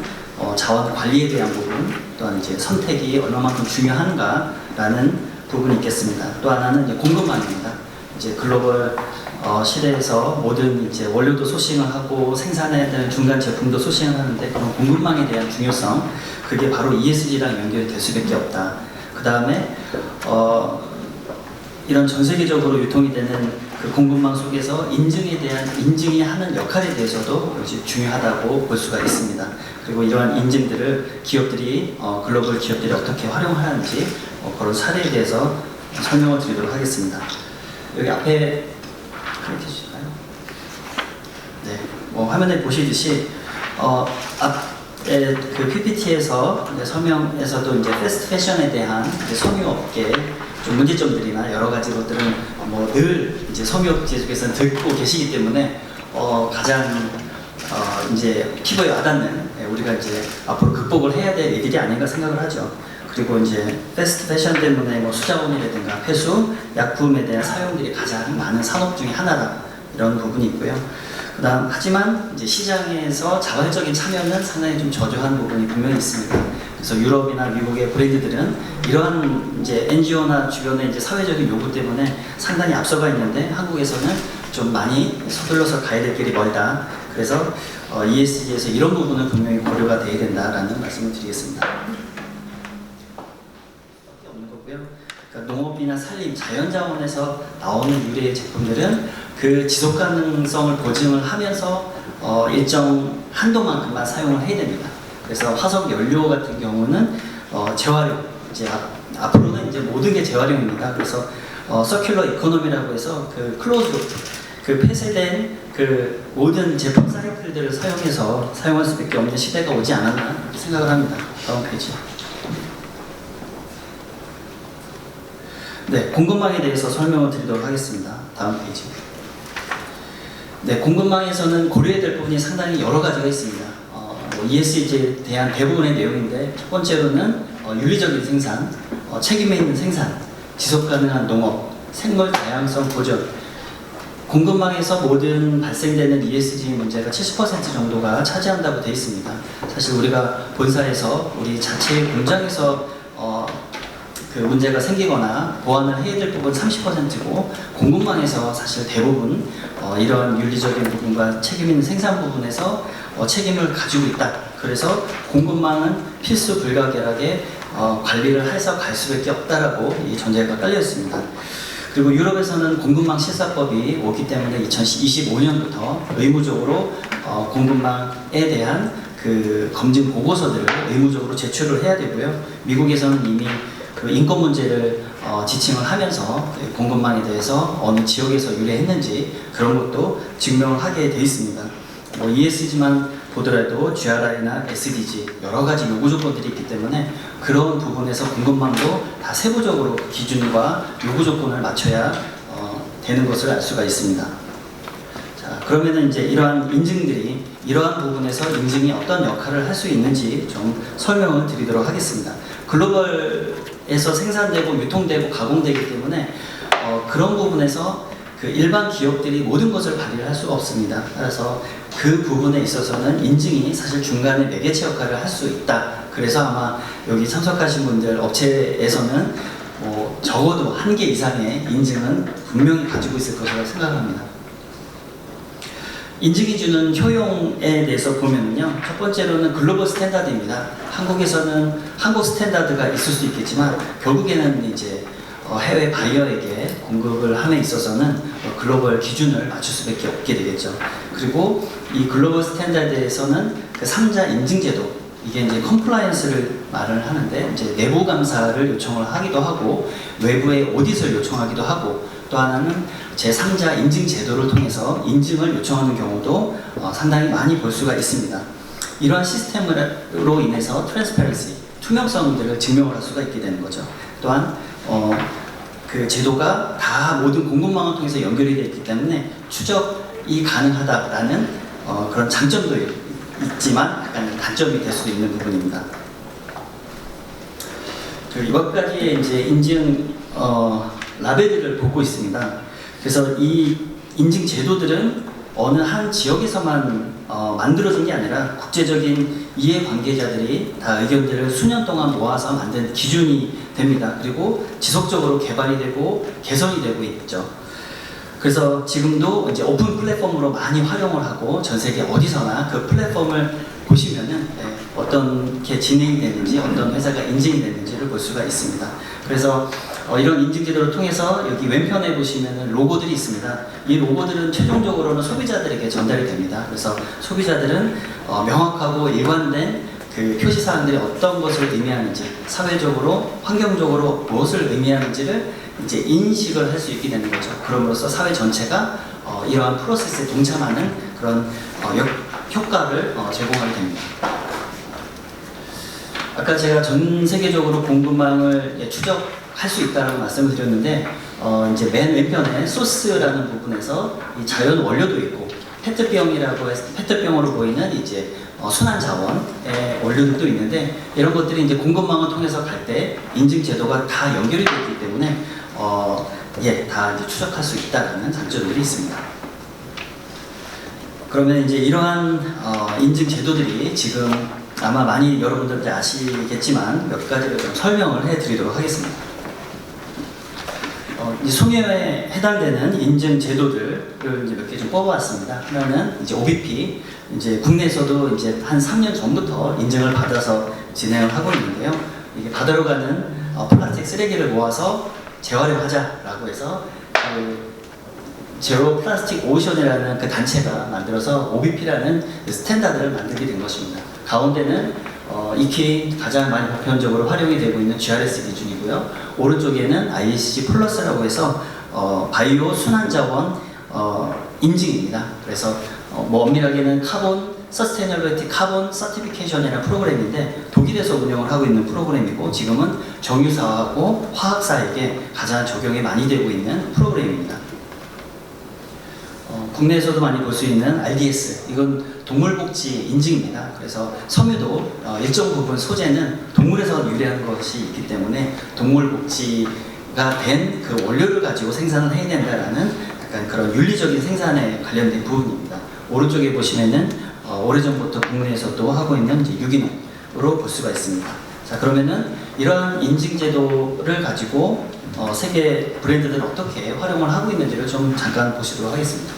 자원 관리에 대한 부분, 또한 선택이 얼마만큼 중요한가라는 부분이 있겠습니다. 또 하나는 공급망입니다. 이제 글로벌 시대에서 모든 이제 원료도 소싱을 하고 생산해야 되는 중간 제품도 소싱을 하는데 그런 공급망에 대한 중요성, 그게 바로 ESG랑 연결이 될 수밖에 없다. 그 다음에 이런 전 세계적으로 유통이 되는 그 공급망 속에서 인증이 하는 역할에 대해서도 중요하다고 볼 수가 있습니다. 그리고 이러한 인증들을 기업들이 글로벌 기업들이 어떻게 활용하는지 그런 사례에 대해서 설명을 드리도록 하겠습니다. 여기 앞에 그렇게 해주실까요? 네, 화면에 보시듯이 앞에 그 PPT에서 설명에서도 이제 패스트 패션에 대한 섬유업계 좀 문제점들이나 여러 가지 것들은 늘 이제 섬유업체 쪽에서는 듣고 계시기 때문에 가장 이제 피부에 와닿는 우리가 이제 앞으로 극복을 해야 될 일들이 아닌가 생각을 하죠. 그리고 이제 패스트 패션 때문에 수자원이라든가 폐수, 약품에 대한 사용들이 가장 많은 산업 중에 하나다, 이런 부분이 있고요. 그다음 하지만 이제 시장에서 자발적인 참여는 상당히 좀 저조한 부분이 분명히 있습니다. 그래서 유럽이나 미국의 브랜드들은 이러한 이제 NGO나 주변의 이제 사회적인 요구 때문에 상당히 앞서가 있는데 한국에서는 좀 많이 서둘러서 가야 될 길이 멀다. 그래서 ESG에서 이런 부분은 분명히 고려가 돼야 된다라는 말씀을 드리겠습니다. 없는 거고요. 그러니까 농업이나 산림, 자연자원에서 나오는 유래 제품들은 그 지속 가능성을 보증을 하면서 일정 한도만큼만 사용을 해야 됩니다. 그래서 화석 연료 같은 경우는 재활용, 이제 앞으로는 이제 모든 게 재활용입니다. 그래서 서큘러 이코노미라고 해서 그 클로즈 루프, 그 폐쇄된 그 모든 제품 사이클들을 사용해서 사용할 수밖에 없는 시대가 오지 않았나 생각을 합니다. 다음 페이지. 네, 공급망에 대해서 설명을 드리도록 하겠습니다. 다음 페이지. 네, 공급망에서는 고려해야 될 부분이 상당히 여러 가지가 있습니다. ESG에 대한 대부분의 내용인데 첫 번째로는 윤리적인 생산, 책임에 있는 생산, 지속 가능한 농업, 생물 다양성 보존. 공급망에서 모든 발생되는 ESG 문제가 70% 정도가 차지한다고 되어 있습니다. 사실 우리가 본사에서 우리 자체 공장에서 그 문제가 생기거나 보완을 해야 될 부분 30%고 공급망에서 사실 대부분 이러한 윤리적인 부분과 책임 있는 생산 부분에서 책임을 가지고 있다. 그래서 공급망은 필수 불가결하게 관리를 해서 갈 수밖에 없다라고 이 전제가 깔려 있습니다. 그리고 유럽에서는 공급망 실사법이 오기 때문에 2025년부터 의무적으로 공급망에 대한 그 검증 보고서들을 의무적으로 제출을 해야 되고요. 미국에서는 이미 그 인권 문제를 지칭을 하면서 공급망에 대해서 어느 지역에서 유래했는지 그런 것도 증명을 하게 돼 있습니다. ESG만 보더라도 GRI나 SDG 여러 가지 요구 조건들이 있기 때문에 그런 부분에서 공급망도 다 세부적으로 기준과 요구 조건을 맞춰야 되는 것을 알 수가 있습니다. 자, 그러면은 이제 이러한 인증들이 이러한 부분에서 인증이 어떤 역할을 할 수 있는지 좀 설명을 드리도록 하겠습니다. 글로벌에서 생산되고 유통되고 가공되기 때문에 그런 부분에서 그 일반 기업들이 모든 것을 발휘를 할 수가 없습니다. 따라서 그 부분에 있어서는 인증이 사실 중간에 매개체 역할을 할 수 있다. 그래서 아마 여기 참석하신 분들 업체에서는 적어도 1개 이상의 인증은 분명히 가지고 있을 것이라고 생각합니다. 인증이 주는 효용에 대해서 보면요. 첫 번째로는 글로벌 스탠다드입니다. 한국에서는 한국 스탠다드가 있을 수 있겠지만 결국에는 이제 해외 바이어에게 공급을 함에 있어서는 글로벌 기준을 맞출 수밖에 없게 되겠죠. 그리고 이 글로벌 스탠다드에서는 그 3자 인증 제도, 이게 이제 컴플라이언스를 말을 하는데 이제 내부 감사를 요청을 하기도 하고 외부의 오디트를 요청하기도 하고 또 하나는 제3자 인증 제도를 통해서 인증을 요청하는 경우도 상당히 많이 볼 수가 있습니다. 이러한 시스템으로 인해서 트랜스퍼런시, 투명성들을 증명을 할 수가 있게 되는 거죠. 또한 그 제도가 다 모든 공급망을 통해서 연결이 되어 있기 때문에 추적이 가능하다라는 그런 장점도 있지만 약간 단점이 될 수도 있는 부분입니다. 이것 가지의 이제 인증 라벨들을 보고 있습니다. 그래서 이 인증 제도들은 어느 한 지역에서만 만들어진 게 아니라 국제적인 이해관계자들이 다 의견들을 수년 동안 모아서 만든 기준이 됩니다. 그리고 지속적으로 개발이 되고 개선이 되고 있죠. 그래서 지금도 이제 오픈 플랫폼으로 많이 활용을 하고 전 세계 어디서나 그 플랫폼을 보시면은 어떤 게 진행이 됐는지 어떤 회사가 인증이 됐는지를 볼 수가 있습니다. 그래서 이런 인증제도를 통해서 여기 왼편에 보시면은 로고들이 있습니다. 이 로고들은 최종적으로는 소비자들에게 전달이 됩니다. 그래서 소비자들은 명확하고 일관된 그 표시사항들이 어떤 것을 의미하는지, 사회적으로, 환경적으로 무엇을 의미하는지를 이제 인식을 할 수 있게 되는 거죠. 그럼으로써 사회 전체가 이러한 프로세스에 동참하는 그런 효과를 제공하게 됩니다. 아까 제가 전 세계적으로 공급망을 추적할 수 있다고 말씀을 드렸는데, 이제 맨 왼편에 소스라는 부분에서 이 자연 원료도 있고, 페트병이라고 해서 페트병으로 보이는 이제 순환 자원의 원료들도 있는데, 이런 것들이 이제 공급망을 통해서 갈 때 인증 제도가 다 연결이 되기 때문에 다 이제 추적할 수 있다는 장점들이 있습니다. 그러면 이제 이러한 인증 제도들이 지금 아마 많이 여러분들 아시겠지만 몇 가지를 좀 설명을 해드리도록 하겠습니다. 이 소녀에 해당되는 인증 제도들을 이제 몇 개 좀 뽑아왔습니다. 하나는 이제 OBP, 이제 국내에서도 이제 한 3년 전부터 인증을 받아서 진행을 하고 있는데요. 이게 바다로 가는 플라스틱 쓰레기를 모아서 재활용하자라고 해서 그 제로 플라스틱 오션이라는 그 단체가 만들어서 OBP라는 스탠다드를 만들게 된 것입니다. 가운데는 익히 가장 많이 보편적으로 활용이 되고 있는 GRS 기준이고요. 오른쪽에는 ISC 플러스라고 해서 바이오 순환자원 인증입니다. 그래서 엄밀하게는 카본 서스테이너빌리티 카본 서티피케이션이라는 프로그램인데 독일에서 운영을 하고 있는 프로그램이고 지금은 정유사하고 화학사에게 가장 적용이 많이 되고 있는 프로그램입니다. 국내에서도 많이 볼 수 있는 RDS, 이건 동물복지 인증입니다. 그래서 섬유도 일정 부분 소재는 동물에서 유래한 것이 있기 때문에 동물복지가 된 그 원료를 가지고 생산을 해낸다라는 약간 그런 윤리적인 생산에 관련된 부분입니다. 오른쪽에 보시면은 오래전부터 국내에서도 하고 있는 이제 유기농으로 볼 수가 있습니다. 자, 그러면은 이러한 인증제도를 가지고 세계 브랜드들은 어떻게 활용을 하고 있는지를 좀 잠깐 보시도록 하겠습니다.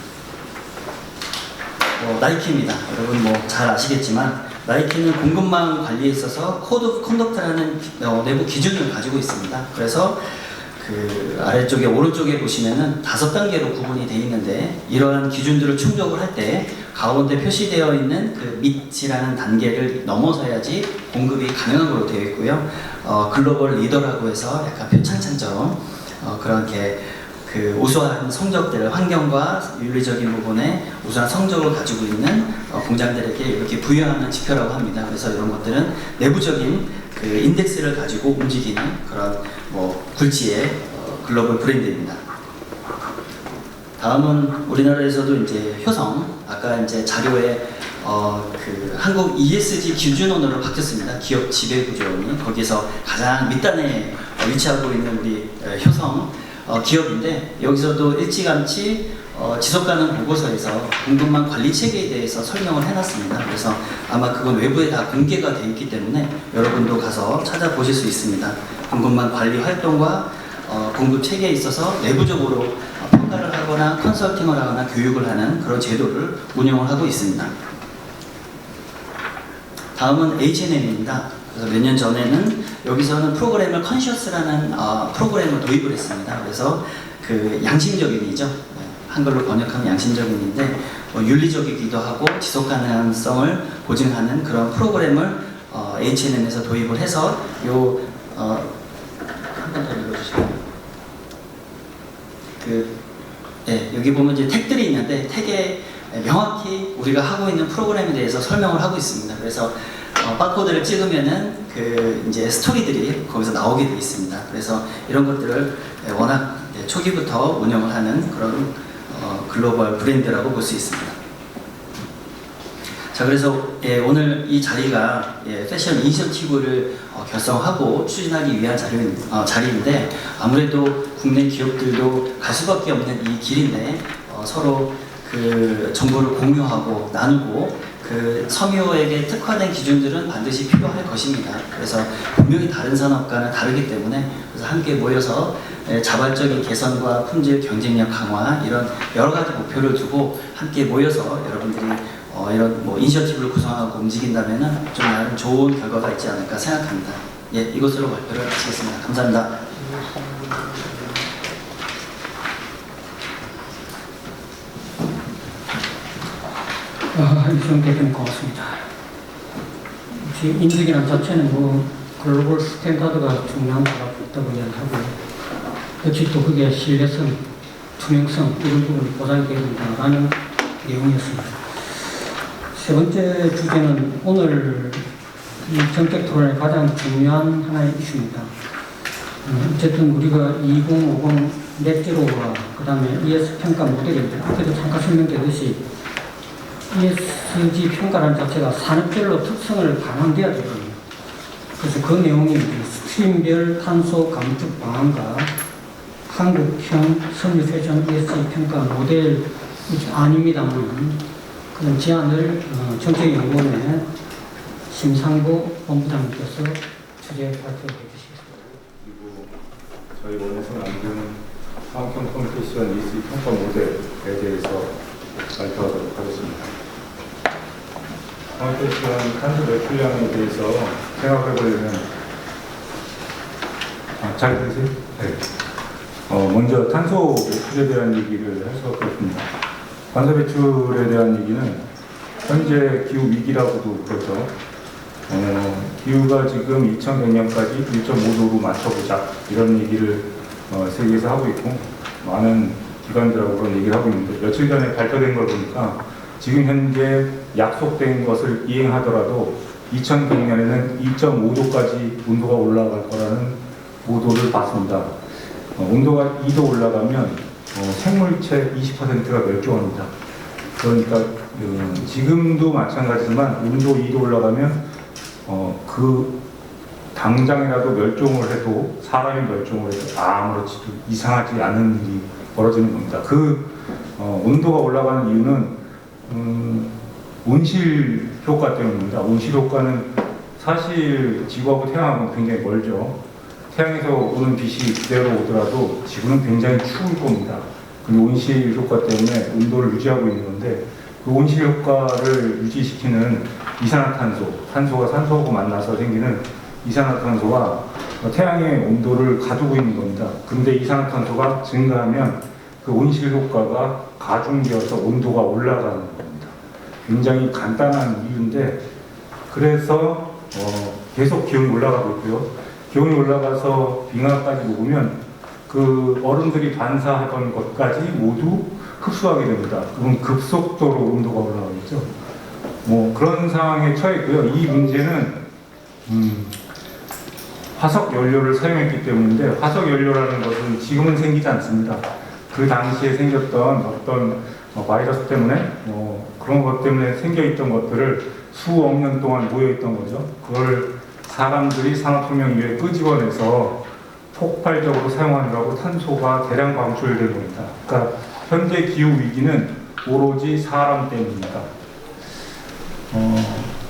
나이키입니다. 여러분 뭐 잘 아시겠지만 나이키는 공급망 관리에 있어서 코드 오브 컨덕트라는 내부 기준을 가지고 있습니다. 그래서 그 아래쪽에 오른쪽에 보시면은 5단계로 구분이 되어 있는데 이러한 기준들을 충족을 할 때 가운데 표시되어 있는 그 밑이라는 단계를 넘어서야지 공급이 가능한 걸로 되어 있고요. 글로벌 리더라고 해서 약간 표창장처럼 그렇게 그 우수한 성적들을 환경과 윤리적인 부분에 우수한 성적을 가지고 있는 공장들에게 이렇게 부여하는 지표라고 합니다. 그래서 이런 것들은 내부적인 그 인덱스를 가지고 움직이는 그런 굴지의 글로벌 브랜드입니다. 다음은 우리나라에서도 이제 효성, 아까 이제 자료에 그 한국 ESG 기준원으로 바뀌었습니다. 기업 지배구조원이 거기서 가장 밑단에 위치하고 있는 우리 효성 기업인데 여기서도 일찌감치 지속가능 보고서에서 공급망 관리 체계에 대해서 설명을 해놨습니다. 그래서 아마 그건 외부에 다 공개가 되어 있기 때문에 여러분도 가서 찾아보실 수 있습니다. 공급망 관리 활동과 공급 체계에 있어서 내부적으로 평가를 하거나 컨설팅을 하거나 교육을 하는 그런 제도를 운영을 하고 있습니다. 다음은 H&M입니다. 그래서 몇 년 전에는 여기서는 프로그램을 컨셔스라는 프로그램을 도입을 했습니다. 그래서 그 양심적인이죠. 한글로 번역하면 양심적인인데 윤리적이기도 하고 지속 가능성을 보증하는 그런 프로그램을 H&M에서 도입을 해서 한 번 더 읽어주시면 여기 보면 이제 택들이 있는데 택에 명확히 우리가 하고 있는 프로그램에 대해서 설명을 하고 있습니다. 그래서 바코드를 찍으면은 그 이제 스토리들이 거기서 나오게 되어 있습니다. 그래서 이런 것들을 워낙 초기부터 운영을 하는 그런 글로벌 브랜드라고 볼 수 있습니다. 자, 그래서 오늘 이 자리가 패션 이니셔티브를 결성하고 추진하기 위한 자리인데 아무래도 국내 기업들도 갈 수밖에 없는 이 길인데 서로 그 정보를 공유하고 나누고 그 섬유에게 특화된 기준들은 반드시 필요할 것입니다. 그래서 분명히 다른 산업과는 다르기 때문에 그래서 함께 모여서 자발적인 개선과 품질 경쟁력 강화 이런 여러 가지 목표를 두고 함께 모여서 여러분들이 이런 뭐 이니셔티브를 구성하고 움직인다면은 좀 나름 좋은 결과가 있지 않을까 생각합니다. 예, 이것으로 발표를 마치겠습니다. 감사합니다. 이수영 대표님 고맙습니다. 지금 인증이란 자체는 뭐 글로벌 스탠다드가 중요한 바가 있다고 이야기하고 역시 또 그게 신뢰성, 투명성 이런 부분이 보장이 되어야 된다는 내용이었습니다. 세 번째 주제는 오늘 이 정책 토론의 가장 중요한 하나의 이슈입니다. 어쨌든 우리가 2050 넷제로와 그 다음에 ES 평가 모델인데 앞에도 잠깐 설명드렸듯이 ESG 평가라는 자체가 산업별로 특성을 반영돼야 되거든요. 그래서 그 내용이 스트림별 탄소 감축 방안과 한국형 섬유 패션 ESG 평가 모델 아닙니다만 그런 제안을 정책연구원의 심상보 본부장님께서 주제 발표해 주시겠습니다. 그리고 저희 원에서 만든 환경 컴퓨테이션 ESG 평가 모델에 대해서 발표하도록 하겠습니다. 컴퓨테이션 탄소 배출량에 대해서 생각해보려면 잘 들으세요? 네. 먼저 탄소 배출에 대한 얘기를 할 수밖에 없습니다. 탄소 배출에 대한 얘기는 현재 기후 위기라고도 그러죠. 기후가 지금 2100년까지 1.5도로 맞춰보자 이런 얘기를 세계에서 하고 있고 많은 기관들하고 그런 얘기를 하고 있는데 며칠 전에 발표된 걸 보니까 지금 현재 약속된 것을 이행하더라도 2100년에는 2.5도까지 온도가 올라갈 거라는 보도를 봤습니다. 온도가 2도 올라가면 생물체 20%가 멸종합니다. 그러니까 지금도 마찬가지지만 온도 2도 올라가면 그 당장이라도 멸종을 해도 사람이 멸종을 해도 아무렇지도 이상하지 않은 일이 벌어지는 겁니다. 그 온도가 올라가는 이유는 온실 효과 때문입니다. 온실 효과는 사실 지구하고 태양하고는 굉장히 멀죠. 태양에서 오는 빛이 그대로 오더라도 지구는 굉장히 추울 겁니다. 그 온실 효과 때문에 온도를 유지하고 있는 건데 그 온실 효과를 유지시키는 이산화탄소, 탄소가 산소하고 만나서 생기는 이산화탄소가 태양의 온도를 가두고 있는 겁니다. 근데 이산화탄소가 증가하면 그 온실 효과가 가중되어서 온도가 올라가는 겁니다. 굉장히 간단한 이유인데 그래서 계속 기온이 올라가고 있고요. 기온이 올라가서 빙하까지 녹으면 그 얼음들이 반사하던 것까지 모두 흡수하게 됩니다. 그럼 급속도로 온도가 올라가겠죠. 뭐 그런 상황에 처해 있고요. 이 문제는 화석 연료를 사용했기 때문인데 화석 연료라는 것은 지금은 생기지 않습니다. 그 당시에 생겼던 어떤 바이러스 때문에 그런 것 때문에 생겨있던 것들을 수억 년 동안 모여있던 거죠. 그걸 사람들이 산업혁명 이후에 끄집어내서 폭발적으로 사용하느라고 탄소가 대량 방출된 겁니다. 그러니까 현재 기후 위기는 오로지 사람 때문입니다.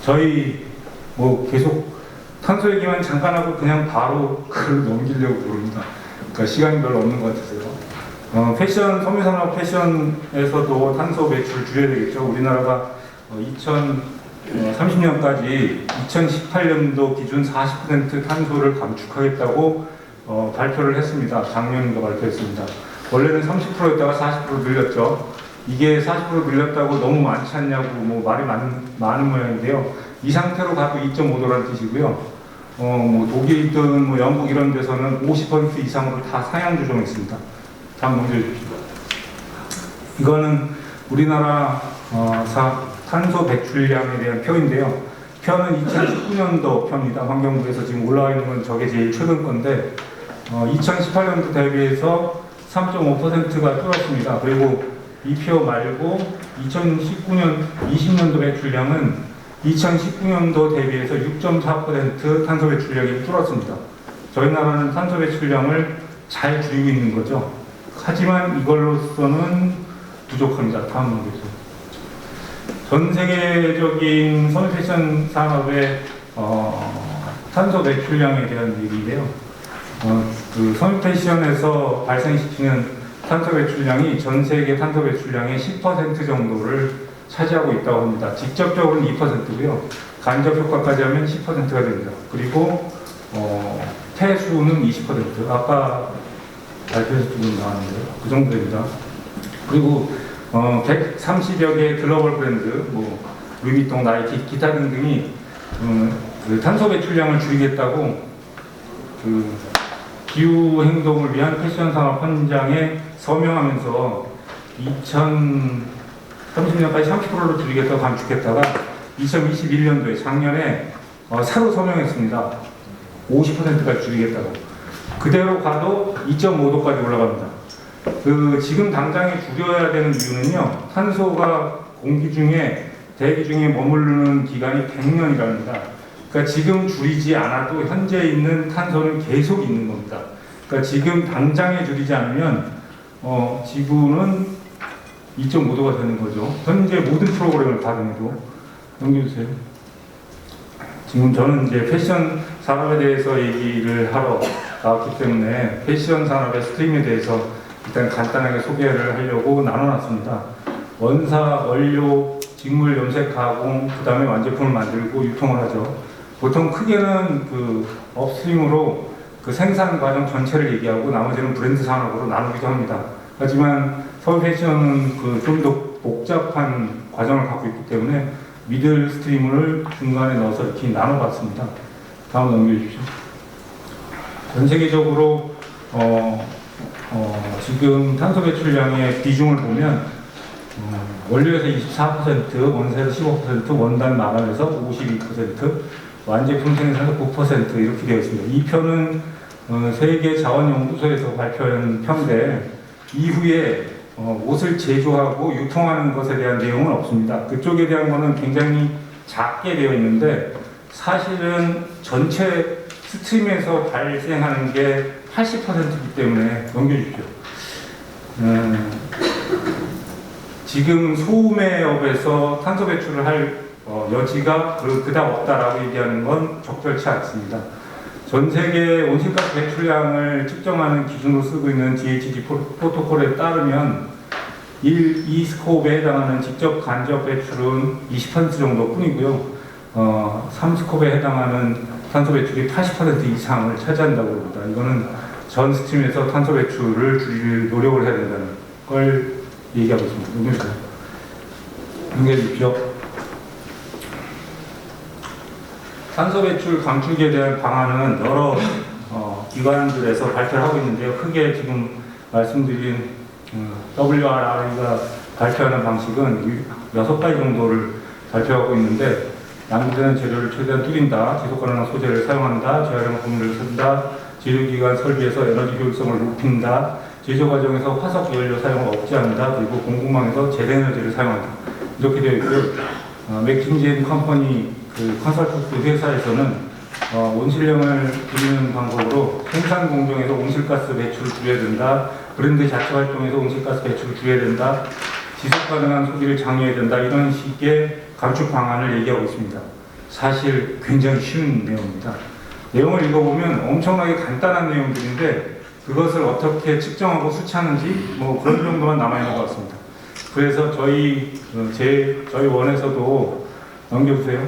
저희 뭐 계속 탄소 얘기만 잠깐 하고 그냥 바로 글을 넘기려고 그럽니다. 그러니까 시간이 별로 없는 것 같아서요. 패션, 섬유산업 패션에서도 탄소 배출 줄여야 되겠죠. 우리나라가 2030년까지 2018년도 기준 40% 탄소를 감축하겠다고 발표를 했습니다. 작년인가 발표했습니다. 원래는 30%였다가 40% 늘렸죠. 이게 40% 늘렸다고 너무 많지 않냐고 뭐 말이 많은 모양인데요. 이 상태로 가도 2.5도라는 뜻이고요. 뭐 독일이든 뭐 영국 이런 데서는 50% 이상으로 다 상향 조정했습니다. 다음 넘겨주십시오. 이거는 우리나라 탄소 배출량에 대한 표인데요. 표는 2019년도 표입니다. 환경부에서 지금 올라와 있는 건 저게 제일 최근 건데 2018년도 대비해서 3.5%가 줄었습니다. 그리고 이 표 말고 2019년 20년도 배출량은 2019년도 대비해서 6.4% 탄소 배출량이 줄었습니다. 저희 나라는 탄소 배출량을 잘 줄이고 있는 거죠. 하지만 이걸로서는 부족합니다. 다음 문제죠. 전 세계적인 섬유 패션 산업의 탄소 배출량에 대한 얘기인데요. 그 섬유 패션에서 발생시키는 탄소 배출량이 전 세계 탄소 배출량의 10% 정도를 차지하고 있다고 합니다. 직접적으로는 2%고요. 간접 효과까지 하면 10%가 됩니다. 그리고 폐수는 20%. 아까 발표에서 조금 나왔는데요. 그 정도 됩니다. 그리고 130여 개의 글로벌 브랜드, 뭐 루이비통, 나이키, 기타 등등이 그 탄소 배출량을 줄이겠다고 그 기후 행동을 위한 패션 산업 현장에 서명하면서 2030년까지 30%로 줄이겠다고 감축했다가 2021년도에 작년에 새로 서명했습니다. 50%까지 줄이겠다고. 그대로 가도 2.5도까지 올라갑니다. 그 지금 당장에 줄여야 되는 이유는요, 탄소가 공기 중에 대기 중에 머무르는 기간이 100년이랍니다. 그러니까 지금 줄이지 않아도 현재 있는 탄소는 계속 있는 겁니다. 그러니까 지금 당장에 줄이지 않으면 지구는 2.5도가 되는 거죠. 현재 모든 프로그램을 가동해도. 넘겨주세요. 지금 저는 이제 패션 산업에 대해서 얘기를 하러 나왔기 때문에 패션 산업의 스트림에 대해서 일단 간단하게 소개를 하려고 나눠놨습니다. 원사, 원료, 직물 염색 가공, 그 다음에 완제품을 만들고 유통을 하죠. 보통 크게는 그 업스트림으로 그 생산 과정 전체를 얘기하고 나머지는 브랜드 산업으로 나누기도 합니다. 하지만 서울 패션은 그 좀 더 복잡한 과정을 갖고 있기 때문에 미들 스트림을 중간에 넣어서 이렇게 나눠봤습니다. 다음 넘겨주십시오. 전 세계적으로 지금 탄소 배출량의 비중을 보면 원료에서 24%, 원사에서 15%, 원단 마감에서 52%, 완제품 생산에서 9% 이렇게 되어 있습니다. 이 표는 세계 자원연구소에서 발표한 표인데 이후에 옷을 제조하고 유통하는 것에 대한 내용은 없습니다. 그쪽에 대한 거는 굉장히 작게 되어 있는데 사실은 전체 스트림에서 발생하는 게 80%이기 때문에 넘겨주십시오. 지금 소매업에서 탄소 배출을 할 여지가 그닥 없다라고 얘기하는 건 적절치 않습니다. 전 세계 온실가스 배출량을 측정하는 기준으로 쓰고 있는 GHG 프로토콜에 따르면 2 스코프에 해당하는 직접 간접 배출은 20% 정도 뿐이고요. 3 스코프에 해당하는 탄소 배출이 80% 이상을 차지한다고 합니다. 이거는 전 스트림에서 탄소 배출을 줄일 노력을 해야 된다는 걸 얘기하고 있습니다. 연결해 주십시오. 탄소 배출 감축에 대한 방안은 여러 기관들에서 발표를 하고 있는데요. 크게 지금 말씀드린 WRI가 발표하는 방식은 6가지 정도를 발표하고 있는데 낭비되는 재료를 최대한 줄인다, 지속 가능한 소재를 사용한다, 재활용 공유를 쓴다, 제조기관 설비에서 에너지 효율성을 높인다, 제조 과정에서 화석 연료 사용을 억제한다, 그리고 공급망에서 재생에너지를 사용한다. 이렇게 되어 있고요. 맥킨지 앤 컴퍼니 그 컨설턴트 회사에서는 온실량을 줄이는 방법으로 생산 공정에서 온실가스 배출을 줄여야 된다, 브랜드 자체 활동에서 온실가스 배출을 줄여야 된다, 지속 가능한 소비를 장려해야 된다, 이런 식의 감축 방안을 얘기하고 있습니다. 사실 굉장히 쉬운 내용입니다. 내용을 읽어보면 엄청나게 간단한 내용들인데 그것을 어떻게 측정하고 수치하는지 뭐 그런 정도만 남아있는 것 같습니다. 그래서 저희 원에서도 넘겨주세요.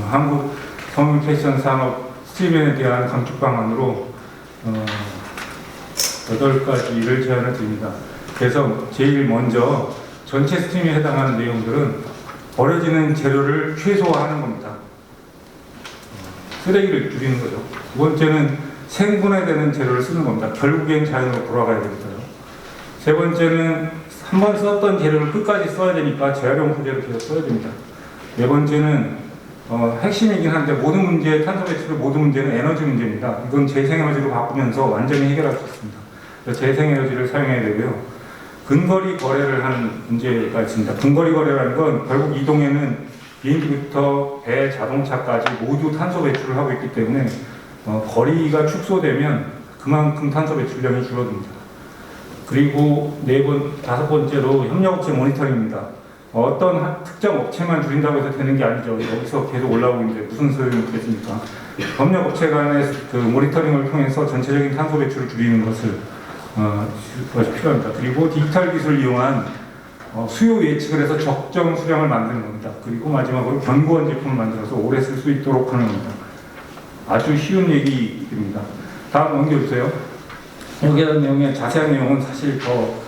한국 섬유 패션 산업 스트림에 대한 감축 방안으로 8가지를 제안을 드립니다. 그래서 제일 먼저 전체 스트림에 해당하는 내용들은 버려지는 재료를 최소화하는 겁니다. 쓰레기를 줄이는 거죠. 두 번째는 생분해되는 재료를 쓰는 겁니다. 결국엔 자연으로 돌아가야 되니까요. 세 번째는 한 번 썼던 재료를 끝까지 써야 되니까 재활용 소재를 계속 써야 됩니다. 네 번째는 핵심이긴 한데 모든 문제의 탄소 배출의 모든 문제는 에너지 문제입니다. 이건 재생에너지로 바꾸면서 완전히 해결할 수 있습니다. 재생에너지를 사용해야 되고요. 근거리 거래를 하는 문제가 있습니다. 근거리 거래라는 건 결국 이동에는 비행기부터 배, 자동차까지 모두 탄소 배출을 하고 있기 때문에 거리가 축소되면 그만큼 탄소 배출량이 줄어듭니다. 그리고 다섯 번째로 협력업체 모니터링입니다. 어떤 특정 업체만 줄인다고 해서 되는 게 아니죠. 여기서 계속 올라오고 있는데 무슨 소용이 있겠습니까? 협력 업체 간의 그 모니터링을 통해서 전체적인 탄소 배출을 줄이는 것이 필요합니다. 그리고 디지털 기술을 이용한 수요 예측을 해서 적정 수량을 만드는 겁니다. 그리고 마지막으로 견고한 제품을 만들어서 오래 쓸 수 있도록 하는 겁니다. 아주 쉬운 얘기입니다. 다음 넘겨주세요. 여기 내용의 자세한 내용은 사실 더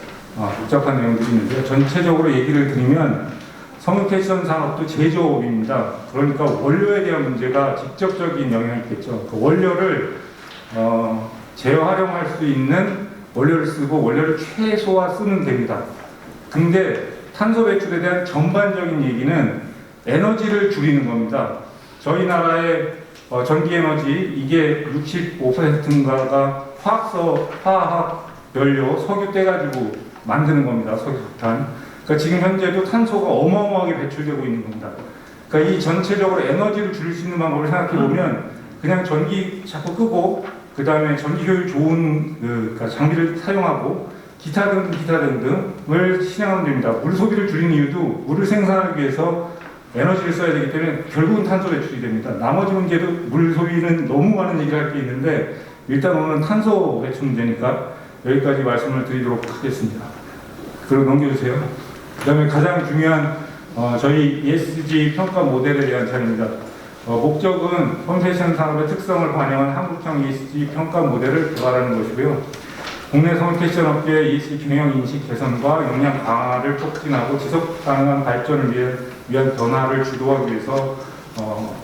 복잡한 내용들이 있는데요. 전체적으로 얘기를 드리면 섬유 패션 산업도 제조업입니다. 그러니까 원료에 대한 문제가 직접적인 영향이 있겠죠. 그 원료를 재활용할 수 있는 원료를 쓰고 원료를 최소화 쓰면 됩니다. 근데 탄소 배출에 대한 전반적인 얘기는 에너지를 줄이는 겁니다. 저희 나라의 전기 에너지 이게 65%인가가 화학 연료 석유 떼가지고 만드는 겁니다. 석유탄. 그러니까 지금 현재도 탄소가 어마어마하게 배출되고 있는 겁니다. 그러니까 이 전체적으로 에너지를 줄일 수 있는 방법을 생각해 보면 그냥 전기 자꾸 끄고 그 다음에 전기 효율 좋은 그러니까 장비를 사용하고 기타 등등을 실행하면 됩니다. 물 소비를 줄이는 이유도 물을 생산하기 위해서 에너지를 써야 되기 때문에 결국은 탄소 배출이 됩니다. 나머지 문제도 물 소비는 너무 많은 얘기를 할 게 있는데 일단 오늘 탄소 배출 문제니까 여기까지 말씀을 드리도록 하겠습니다. 그리고 넘겨주세요. 그 다음에 가장 중요한 저희 ESG 평가 모델에 대한 차례입니다. 목적은 홈패션 산업의 특성을 반영한 한국형 ESG 평가 모델을 개발하는 것이고요. 국내 홈패션 업계의 ESG 경영 인식 개선과 역량 강화를 촉진하고 지속 가능한 발전을 위한 변화를 주도하기 위해서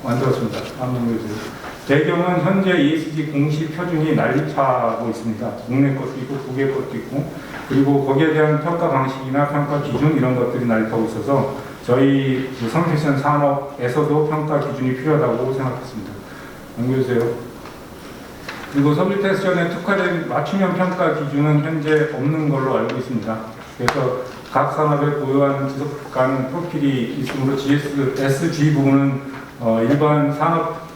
만들었습니다. 다음 넘겨주세요. 배경은 현재 ESG 공시 표준이 난립하고 있습니다. 국내 것도 있고 국외 것도 있고 그리고 거기에 대한 평가 방식이나 평가 기준 이런 것들이 난립하고 있어서 저희 섬유패션 산업에서도 평가 기준이 필요하다고 생각했습니다. 넘겨주세요. 그리고 섬유패션에 특화된 맞춤형 평가 기준은 현재 없는 걸로 알고 있습니다. 그래서 각 산업에 고유한 지속 가능 프로필이 있으므로 SG 부분은 일반 산업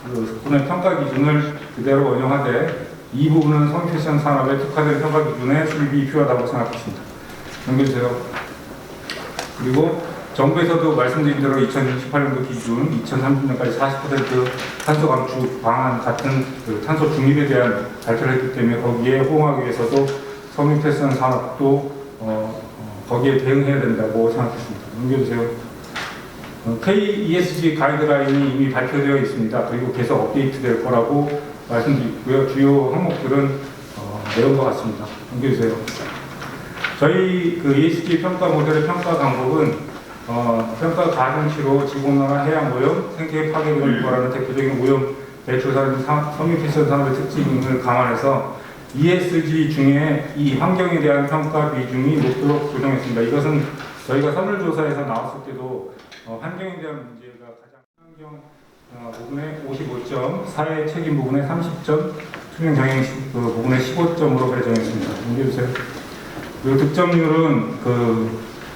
분의 평가 기준을 그대로 원용하되 이 부분은 섬유패션 산업에 특화된 평가 기준에 수립이 필요하다고 생각했습니다. 넘겨주세요. 그리고 정부에서도 말씀드린 대로 2028년도 기준 2030년까지 40% 탄소 감축 방안 같은 탄소 중립에 대한 발표를 했기 때문에 거기에 호응하기 위해서도 섬유패션 산업도 거기에 대응해야 된다고 생각했습니다. 넘겨주세요. KESG 가이드라인이 이미 발표되어 있습니다. 그리고 계속 업데이트될 거라고 말씀드리고요. 주요 항목들은 내용과 같습니다. 넘겨주세요. 저희 그 ESG 평가 모델의 평가 방법은 평가 가중치로 지구온난화, 해양 오염, 생태 파괴 등을 유발하는 대표적인 오염 배출사인 섬유패션 산업의 특징을 감안해서 ESG 중에 이 환경에 대한 평가 비중이 높도록 조정했습니다. 이것은 저희가 선물조사에서 나왔을 때도 환경에 대한 문제가 가장 환경 부분에 55점, 사회 책임 부분에 30점, 투명 경영 부분에 15점으로 배정했습니다. 넘겨주세요. 그리고 득점률은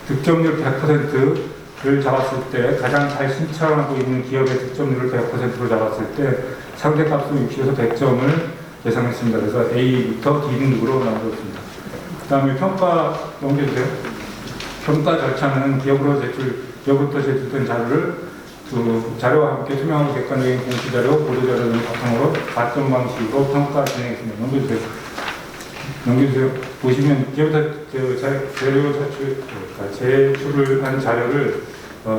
득점률 100%를 잡았을 때 가장 잘 신청하고 있는 기업의 득점률을 100%로 잡았을 때 상대값은 60에서 100점을 예상했습니다. 그래서 A부터 D 등급으로 나누었습니다. 그 다음에 평가 넘겨주세요. 평가 절차는 기업으로부터 제출된 자료를 자료와 함께 투명하고 객관적인 공시자료, 보도자료 등을 바탕으로 가점 방식으로 평가 진행했습니다. 넘겨주세요. 보시면 기업부터 제출을 한 자료를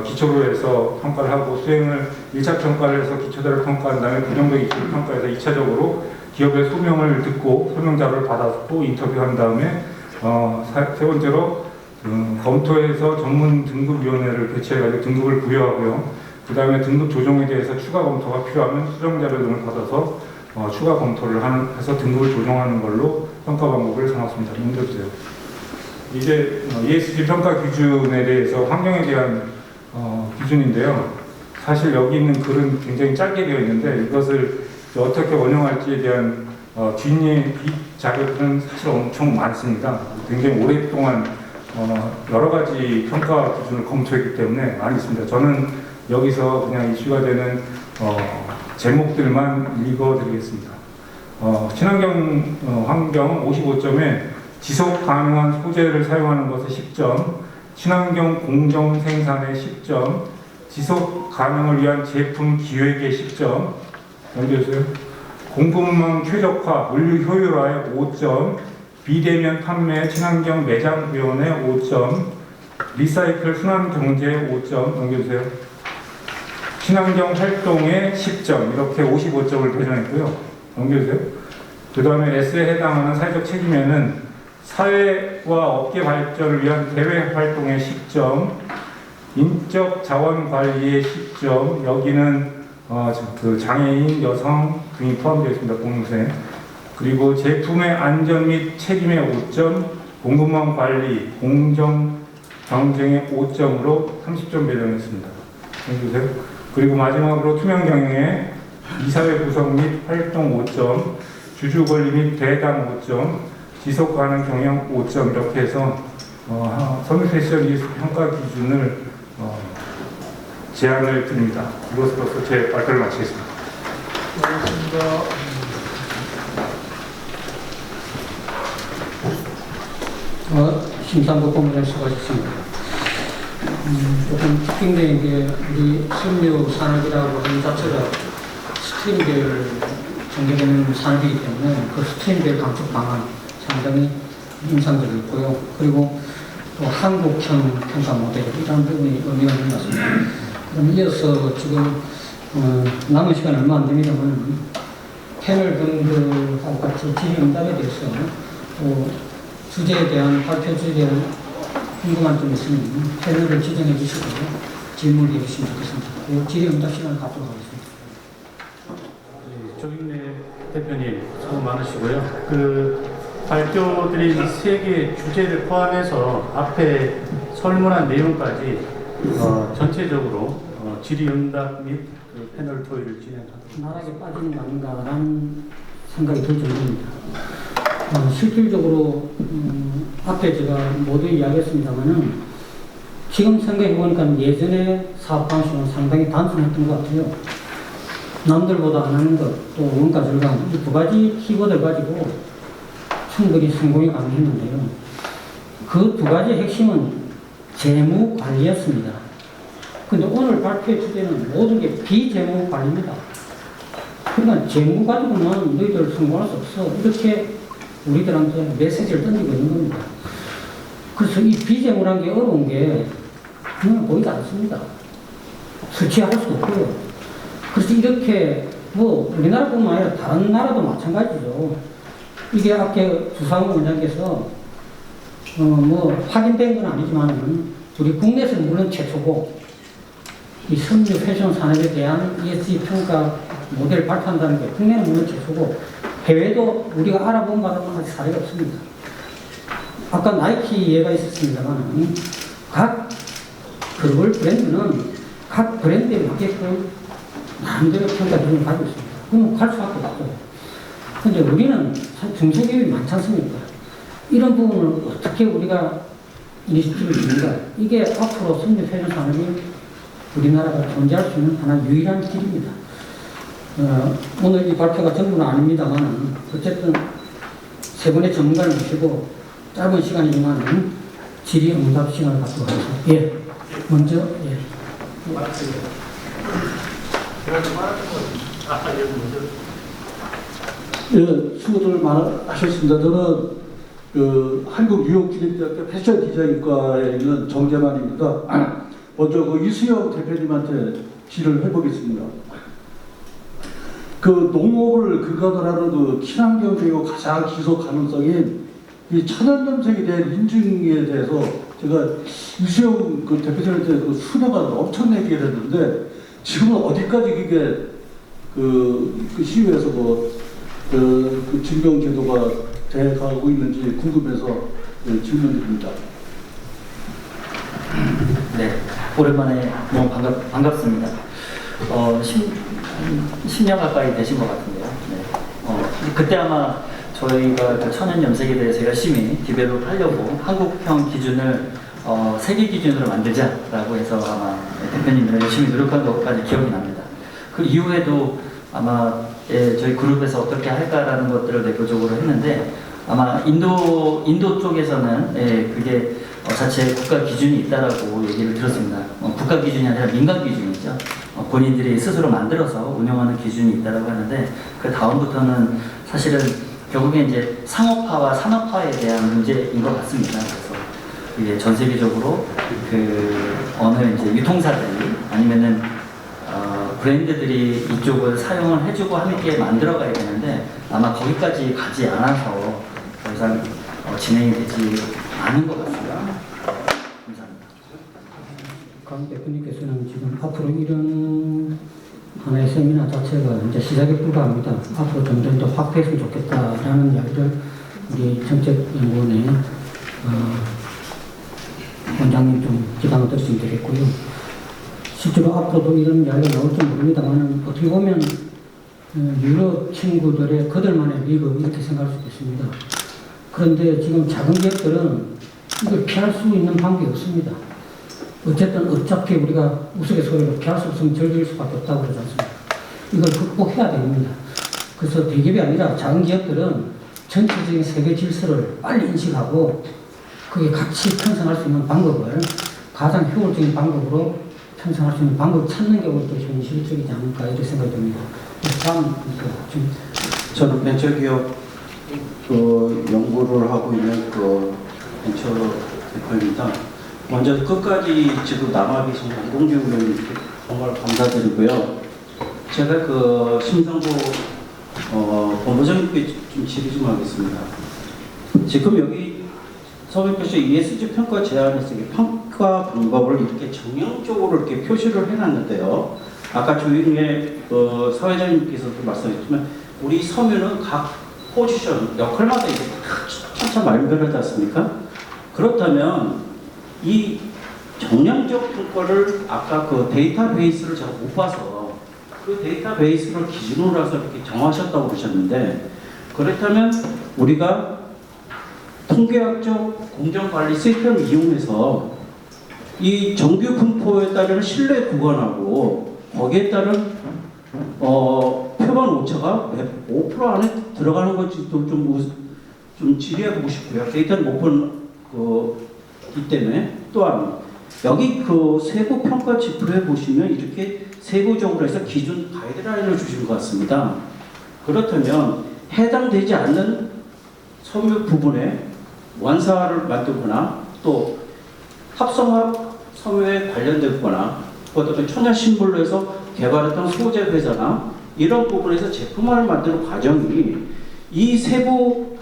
기초로 해서 평가를 하고 수행을 1차 평가를 해서 기초자료를 평가한 다음에 부정적 이슈를 평가해서 2차적으로 기업의 소명을 듣고 소명 자료를 받았고 인터뷰한 다음에 세 번째로 검토해서 전문 등급위원회를 개최해가지고 등급을 부여하고요. 그 다음에 등급 조정에 대해서 추가 검토가 필요하면 수정 자료 등을 받아서 추가 검토를 해서 등급을 조정하는 걸로 평가 방법을 정했습니다. 넘겨주세요. 이제 ESG 평가 기준에 대해서 환경에 대한 기준인데요. 사실 여기 있는 글은 굉장히 짧게 되어 있는데 이것을 어떻게 원용할지에 대한 뒷 자료들은 사실 엄청 많습니다. 굉장히 오랫동안 여러 가지 평가 기준을 검토했기 때문에 많이 있습니다. 저는 여기서 그냥 이슈가 되는 제목들만 읽어드리겠습니다. 친환경 환경 55점에 지속 가능한 소재를 사용하는 것에 10점, 친환경 공정 생산에 10점, 지속 가능을 위한 제품 기획에 10점, 넘겨주세요. 공급망 최적화, 물류 효율화에 5점, 비대면 판매, 친환경 매장 구현에 5점, 리사이클 순환 경제에 5점, 넘겨주세요. 친환경 활동에 10점, 이렇게 55점을 배정했고요. 넘겨주세요. 그 다음에 S에 해당하는 사회적 책임에는 사회와 업계 발전을 위한 대외 활동에 10점, 인적 자원 관리에 10점, 여기는 그 장애인, 여성 등이 포함되어 있습니다. 공동생. 그리고 제품의 안전 및 책임에 5점, 공급망 관리, 공정 경쟁에 5점으로 30점 배정했습니다. 보세요. 그리고 마지막으로 투명 경영에 이사회 구성 및 활동 5점, 주주 권리 및 대당 5점, 지속 가능 경영 5점 이렇게 해서 서밋 패션 ESG 평가 기준을 제안을 드립니다. 이것으로서 제 발표를 마치겠습니다. 심상국 본부장 수고하셨습니다. 조금 특징적인 게 우리 섬유 산업이라고 하는 자체가 스트림별 전개되는 산업이기 때문에 그 스트림별 감축 방안 상당히 인상적이었고요. 그리고 또 한국형 평가 모델 이런 부분이 의미가 있는 것 같습니다. 그럼 이어서 지금 남은 시간 얼마 안 됩니다만 패널 분들하고 같이 질의응답에 대해서 또 주제에 대한 발표 주제에 대한 궁금한 점 있으면 패널을 지정해 주시고 질문을 해 주시면 좋겠습니다. 질의응답 시간을 갖도록 하겠습니다. 조익래 대표님 수고 많으시고요. 그 발표드린 3개 주제를 포함해서 앞에 설문한 내용까지 전체적으로 질의응답 및 그 패널 토의를 진행하도록 나락에 빠지는 거 아닌가라는 생각이 들 정도입니다. 실질적으로 앞에 제가 모두 이야기했습니다만은 지금 생각해보니까 예전에 사업 방식은 상당히 단순했던 것 같아요. 남들보다 안 하는 것, 또 원가 절감, 이 두 가지 키워드를 가지고 충분히 성공이 가능했는데요. 그 두 가지 핵심은 재무 관리였습니다. 근데 오늘 발표의 주제는 모든 게 비재무 관리입니다. 그러니까 재무 가지고는 너희들 성공할 수 없어. 이렇게 우리들한테 메시지를 던지고 있는 겁니다. 그래서 이 비재무라는 게 어려운 게 눈에 보이지 않습니다. 수치할 수도 없고요. 그래서 이렇게 뭐 우리나라뿐만 아니라 다른 나라도 마찬가지죠. 이게 아까 주상우 원장께서 뭐 확인된 건 아니지만 우리 국내에서는 물론 최초고 이 섬유 패션 산업에 대한 ESG 평가 모델을 발표한다는 게 국내는 물론 최초고 해외도 우리가 알아본 바로는 아직 사례가 없습니다. 아까 나이키 예가 있었습니다만 각 글로벌 브랜드는 각 브랜드에 맞게끔 나름대로 평가 기준을 가지고 있습니다. 그러면 갈 수밖에 없고. 근데 우리는 중소기업이 많지 않습니까? 이런 부분을 어떻게 우리가 이니시티브를 줍니까? 이게 앞으로 섬유 패션 산업이 우리나라가 존재할 수 있는 하나 유일한 길입니다. 오늘 이 발표가 전부는 아닙니다만 어쨌든 세 분의 전문가를 모시고 짧은 시간이지만 질의응답 시간을 갖도록 하겠습니다. 예, 먼저 예. 예, 수고들 많으셨습니다. 저는 그 한국뉴욕기립대학교 패션 디자인과에 있는 정재만입니다. 먼저 그 이수영 대표님한테 질의를 해보겠습니다. 그 농업을 근간으로 하는 그 친환경적이고 가장 지속 가능성인 이 천연염색에 대한 인증에 대해서 제가 이수영 그 대표님한테 그 수년간 엄청 얘기를 했는데 지금은 어디까지 그게 그 시위에서 그 증명 제도가 돼가고 있는지 궁금해서 질문드립니다. 네, 오랜만에 너무 반갑습니다. 10년 가까이 되신 것 같은데요. 네. 그때 아마 저희가 그 천연 염색에 대해서 열심히 디벨롭 하려고 한국형 기준을 세계 기준으로 만들자라고 해서 아마 대표님이 열심히 노력한 것까지 기억이 납니다. 그 이후에도 아마 저희 그룹에서 어떻게 할까라는 것들을 내부적으로 했는데 아마 인도 쪽에서는 그게 자체 국가 기준이 있다라고 얘기를 들었습니다. 국가 기준이 아니라 민간 기준이죠. 본인들이 스스로 만들어서 운영하는 기준이 있다라고 하는데 그 다음부터는 사실은 결국에 이제 상업화와 산업화에 대한 문제인 것 같습니다. 그래서 이게 전 세계적으로 그 어느 이제 유통사들이 아니면은 브랜드들이 이쪽을 사용을 해주고 함께 만들어가야 되는데 아마 거기까지 가지 않아서 더 이상 진행이 되지 않은 것 같습니다. 감사합니다. 강 대표님께서는 지금 앞으로 이런 하나의 세미나 자체가 이제 시작에 불과합니다. 앞으로 점점 더 확대했으면 좋겠다라는 이야기를 우리 정책연구원의 원장님 좀 기담아 드렸으면 되겠고요. 실제로 앞으로도 이런 이야기가 나올지 모릅니다만 어떻게 보면 유럽 친구들의 그들만의 리그 이렇게 생각할 수도 있습니다. 그런데 지금 작은 기업들은 이걸 피할 수 있는 방법이 없습니다. 어쨌든 어차피 우리가 우스갯소리로 피할 수 없으면 즐길 수밖에 없다고 그러지 않습니까? 이걸 극복해야 됩니다. 그래서 대기업이 아니라 작은 기업들은 전체적인 세계 질서를 빨리 인식하고 그게 같이 편성할 수 있는 방법을 가장 효율적인 방법으로 편성할 수 있는 방법을 찾는 경우가 더 현실적이지 않을까 이렇게 생각이 듭니다. 다음 저는 벤처기업 연구를 하고 있는 벤처 대표입니다. 먼저 끝까지 지금 남아 계신 공동주 의원님께 정말 감사드리고요. 제가 심상보 본부장님께 좀 질의 좀 하겠습니다. 지금 여기 서울교수 ESG 평가 제안에서 평가 방법을 이렇게 정형적으로 이렇게 표시를 해놨는데요. 아까 조인혜 사회자님께서도 말씀하셨지만 우리 서면은 각 포지션 역할마다 이게 천차만별하지 않습니까? 그렇다면 이 정량적 평가를 아까 데이터베이스를 제가 못 봐서 그 데이터베이스를 기준으로 해서 이렇게 정하셨다고 그러셨는데 그렇다면 우리가 통계학적 공정관리 시스템을 이용해서 이 정규 분포에 따른 신뢰 구간하고 거기에 따른 표본 오차가 5% 안에 들어가는 건지도 좀 질의해 보고 싶고요. 데이터를 못 본 이 때문에 또한 여기 세부 평가 지표에 보시면 이렇게 세부적으로 해서 기준 가이드라인을 주신 것 같습니다. 그렇다면 해당되지 않는 섬유 부분에 완사를 만들거나 또 합성합 섬유에 관련되거나 어떤 천연식물로 해서 개발했던 소재 회사나 이런 부분에서 제품화를 만드는 과정이 이 세부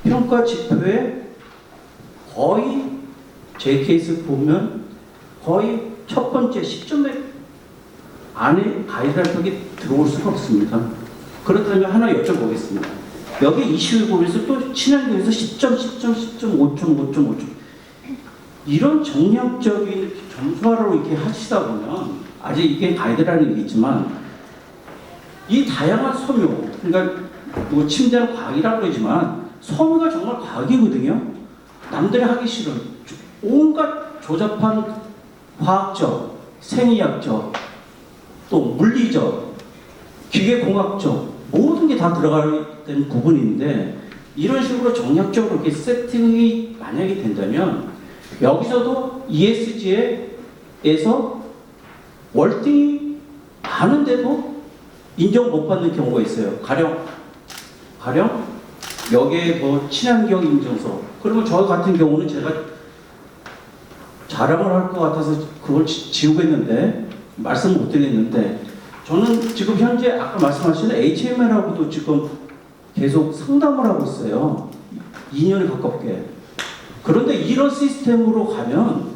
평가 지표에 거의 제 케이스 보면 거의 첫 번째 시점에 안에 가이드라인이 들어올 수가 없습니다. 그렇다면 하나 여쭤보겠습니다. 여기 이슈에 보면서 또 친환경에서 10점, 10점, 10점, 5점, 5점, 5점 이런 정량적인 점수화로 이렇게 하시다 보면 아직 이게 가이드라인이겠지만 이 다양한 섬유, 그러니까 침대는 과학이라고 그러지만 섬유가 정말 과학이거든요. 남들이 하기 싫은 온갖 조잡한 과학적, 생리학적, 또 물리적, 기계공학적 모든 게 다 들어가는 부분인데 이런 식으로 정략적으로 이렇게 세팅이 만약에 된다면 여기서도 ESG에서 월등히 많은데도 인정 못 받는 경우가 있어요. 가령 여기에 친환경 인증서. 그러면 저 같은 경우는 제가 자랑을 할 것 같아서 그걸 지우겠는데 말씀 못 드리겠는데 저는 지금 현재 아까 말씀하신 HML하고도 지금 계속 상담을 하고 있어요. 2년에 가깝게. 그런데 이런 시스템으로 가면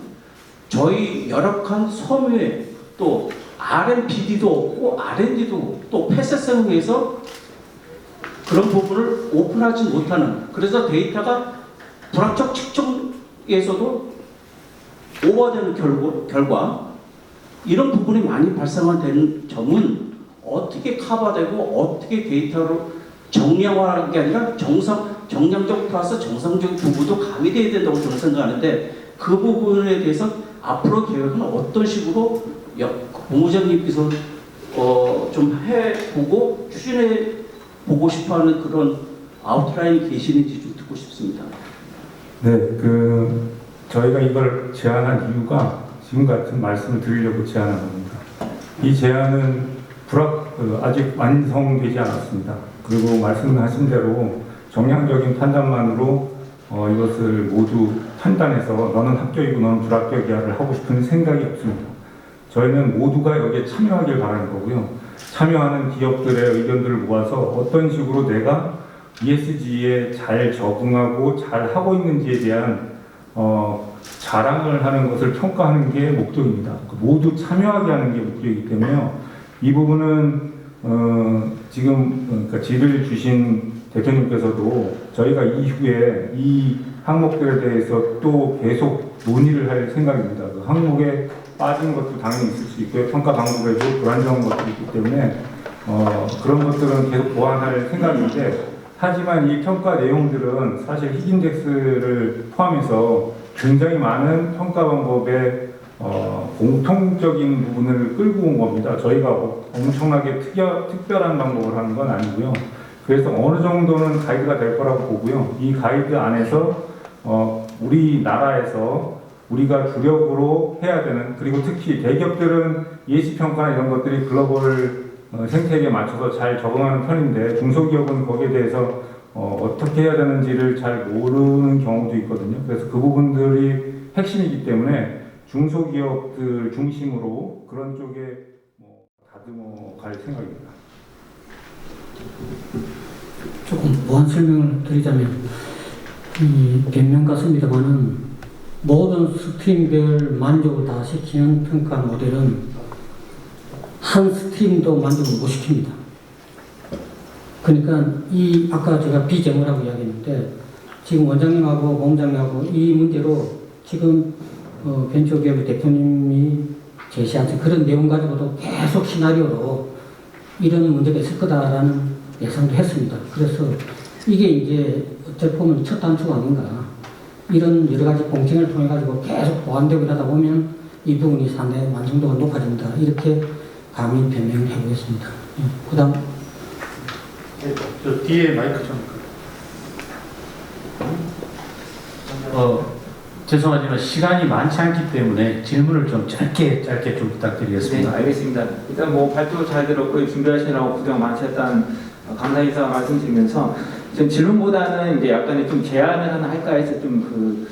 저희 열악한 섬유에 또 R&PD도 없고 R&D도 또 폐쇄성에서 그런 부분을 오픈하지 못하는 그래서 데이터가 불확정 측정에서도 오버되는 결과 이런 부분이 많이 발생되는 점은 어떻게 커버되고 어떻게 데이터로 정량화하는 게 아니라 정량적 플러스 정상적 부분도 가미되어야 된다고 저는 생각하는데 그 부분에 대해서 앞으로 계획은 어떤 식으로 본부장님께서 좀 해보고 추진해보고 싶어하는 그런 아웃라인이 계시는지 좀 듣고 싶습니다. 네, 저희가 이걸 제안한 이유가 지금 같은 말씀을 드리려고 제안한 겁니다. 이 제안은 아직 완성되지 않았습니다. 그리고 말씀하신 대로 정량적인 판단만으로 이것을 모두 판단해서 너는 합격이고 너는 불합격이야를 하고 싶은 생각이 없습니다. 저희는 모두가 여기에 참여하길 바라는 거고요. 참여하는 기업들의 의견들을 모아서 어떤 식으로 내가 ESG에 잘 적응하고 잘 하고 있는지에 대한 자랑을 하는 것을 평가하는 게 목적입니다. 모두 참여하게 하는 게 목적이기 때문에요. 이 부분은 지금 그러니까 질의를 주신 대표님께서도 저희가 이후에 이 항목들에 대해서 또 계속 논의를 할 생각입니다. 그 항목에 빠진 것도 당연히 있을 수 있고요. 평가 방법에도 불안정한 것들이 있기 때문에 그런 것들은 계속 보완할 생각인데, 하지만 이 평가 내용들은 사실 희귀인덱스를 포함해서 굉장히 많은 평가 방법의 공통적인 부분을 끌고 온 겁니다. 저희가 엄청나게 특별한 방법을 하는 건 아니고요. 그래서 어느 정도는 가이드가 될 거라고 보고요. 이 가이드 안에서 우리나라에서 우리가 주력으로 해야 되는, 그리고 특히 대기업들은 ESG 평가나 이런 것들이 글로벌 생태계에 맞춰서 잘 적응하는 편인데, 중소기업은 거기에 대해서 어떻게 해야 되는지를 잘 모르는 경우도 있거든요. 그래서 그 부분들이 핵심이기 때문에 중소기업들 중심으로 그런 쪽에 다듬어 갈 생각입니다. 조금 보완 설명을 드리자면, 이 변명 같습니다만은 모든 스트림별 만족을 다 시키는 평가 모델은 한 스트림도 만족을 못 시킵니다. 그러니까 아까 제가 비정의라고 이야기했는데, 지금 원장님하고 본부장님하고 이 문제로 지금 벤처기업의 대표님이 제시한 그런 내용 가지고도 계속 시나리오로 이런 문제가 있을 거다라는 예상도 했습니다. 그래서 이게 이제 어쩔 보면 첫 단추가 아닌가. 이런 여러 가지 공청을 통해 가지고 계속 보완되고 이러다 보면 이 부분이 상당히 완성도가 높아진다. 이렇게 감히 변명을 해보겠습니다. 그 다음. 저 뒤에 마이크 좀. 죄송하지만 시간이 많지 않기 때문에 질문을 좀 짧게 좀 부탁드리겠습니다. 네, 알겠습니다. 일단 발표 잘 들었고 준비하시느라고 고생 많으셨다는 감사 인사 말씀드리면서, 좀 질문보다는 이제 약간의 좀 제안을 하나 할까 해서 좀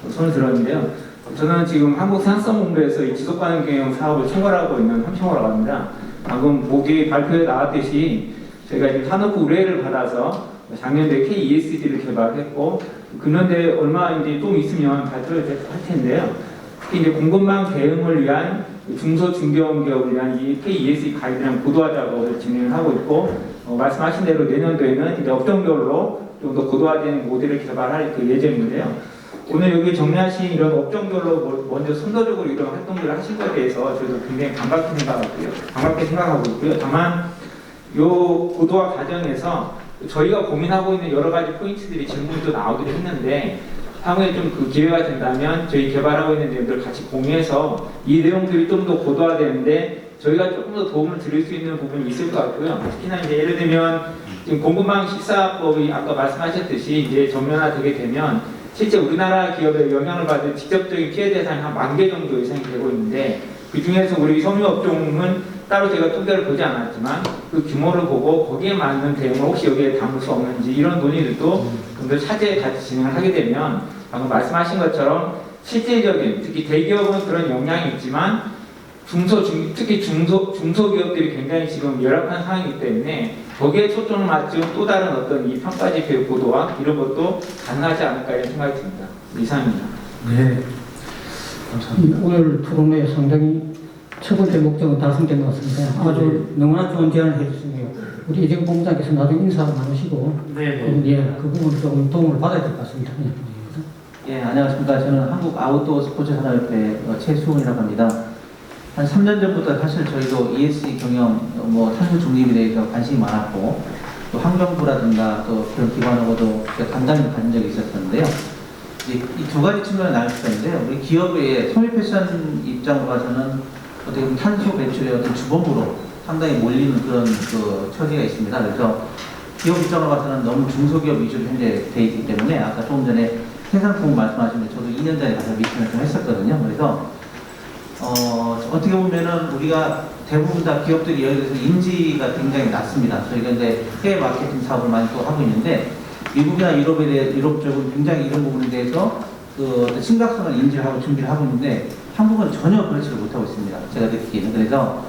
손을 들었는데요. 저는 지금 한국산업본부에서 이 지속가능 경영 사업을 총괄하고 있는 함청호라고 합니다. 방금 보기 발표에 나왔듯이 저희가 지금 산업부 의뢰를 받아서 작년도에 KESG를 개발했고, 금년도에 얼마 이제 좀 있으면 발표를 할 텐데요. 특히 이제 공급망 대응을 위한 중소 중견 기업을 위한 이 KESG 가이드랑 고도화 작업을 진행을 하고 있고, 말씀하신 대로 내년도에는 이제 업종별로 좀 더 고도화된 모델을 개발할 예정인데요. 오늘 여기 정리하신 이런 업종별로 먼저 선도적으로 이런 활동들을 하신 것에 대해서 저도 굉장히 반갑게 생각하고 있고요. 다만 이 고도화 과정에서 저희가 고민하고 있는 여러 가지 포인트들이 질문도 나오기도 했는데, 향후에 좀 그 기회가 된다면 저희 개발하고 있는 내용들 같이 공유해서 이 내용들이 좀 더 고도화되는데 저희가 조금 더 도움을 드릴 수 있는 부분이 있을 것 같고요. 특히나 이제 예를 들면 지금 공급망 식사법이 아까 말씀하셨듯이 이제 전면화되게 되면 실제 우리나라 기업에 영향을 받은 직접적인 피해 대상이 한 10,000개 정도 예상이 되고 있는데, 그 중에서 우리 섬유업종은 따로 제가 통계를 보지 않았지만 그 규모를 보고 거기에 맞는 대응을 혹시 여기에 담을 수 없는지, 이런 논의들도 좀 더 차제에 같이 진행을 하게 되면, 방금 말씀하신 것처럼 실질적인, 특히 대기업은 그런 영향이 있지만 특히 중소기업들이 굉장히 지금 열악한 상황이기 때문에 거기에 초점을 맞춘 또 다른 어떤 이 평가지표의 고도화, 이런 것도 가능하지 않을까 이런 생각이 듭니다. 이상입니다. 네, 감사합니다. 오늘 토론회 상당히 첫 번째 목적은 달성된 것 같습니다. 아주 너무나 좋은 제안을 해주시고요. 우리 이재국 본부장께서 나중에 인사 나누시고, 그 부분 조금 도움을 받아야 될 것 같습니다. 예, 안녕하십니까. 저는 한국 아웃도어 스포츠 산업협회 최수훈이라고 합니다. 한 3년 전부터 사실 저희도 ESG 경영, 탄소 중립에 대해서 관심이 많았고, 또 환경부라든가 또 그런 기관하고도 간담회를 가진 적이 있었는데요. 이 두 가지 측면을 나눌 수가 있는데요. 우리 기업의 섬유 패션 입장으로 봐서는 어떻게 보면 탄소 배출의 어떤 주범으로 상당히 몰리는 그런 처지가 있습니다. 그래서 기업 입장으로 봐서는 너무 중소기업 위주로 현재 돼 있기 때문에, 아까 조금 전에 생산품 말씀하시는데 저도 2년 전에 가서 미팅을 좀 했었거든요. 그래서 어떻게 보면은 우리가 대부분 다 기업들이 여기에 대해서 인지가 굉장히 낮습니다. 저희가 이제 해외 마케팅 사업을 많이 또 하고 있는데 미국이나 유럽 쪽은 굉장히 이런 부분에 대해서 그 심각성을 인지를 하고 준비를 하고 있는데 한국은 전혀 그렇지를 못하고 있습니다. 제가 느끼기에는. 그래서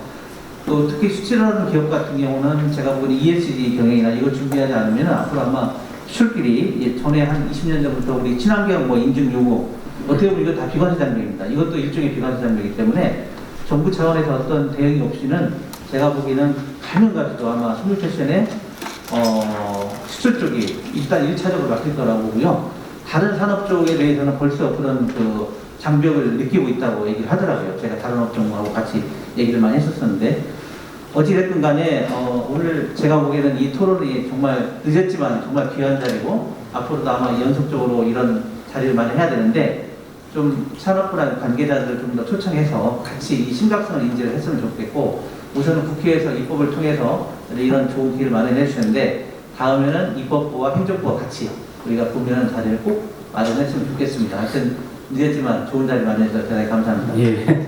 또 특히 수출을 하는 기업 같은 경우는 제가 보기에는 ESG 경영이나 이걸 준비하지 않으면 앞으로 아마 수출끼리 전에 한 20년 전부터 우리 친환경 인증 요구 어떻게 보면 이거 다 비관세 장벽입니다. 이것도 일종의 비관세 장벽이기 때문에 정부 차원에서 어떤 대응이 없이는 제가 보기에는 가면 가지도 아마 소물 패션의 수출 쪽이 일단 1차적으로 막힐 거라고 보고요. 다른 산업 쪽에 대해서는 벌써 그런 그 장벽을 느끼고 있다고 얘기를 하더라고요. 제가 다른 업종하고 같이 얘기를 많이 했었었는데 어찌됐든 간에 오늘 제가 보기에는 이 토론이 정말 늦었지만 정말 귀한 자리고 앞으로도 아마 연속적으로 이런 자리를 많이 해야 되는데 좀 산업부나 관계자들을 좀 더 초청해서 같이 이 심각성을 인지를 했으면 좋겠고 우선은 국회에서 입법을 통해서 이런 좋은 기회를 마련해 주셨는데 다음에는 입법부와 행정부와 같이 우리가 고민하는 자리를 꼭 마련했으면 좋겠습니다. 하여튼 늦었지만 좋은 자리 마련해주셔서 대단히 감사합니다. 예.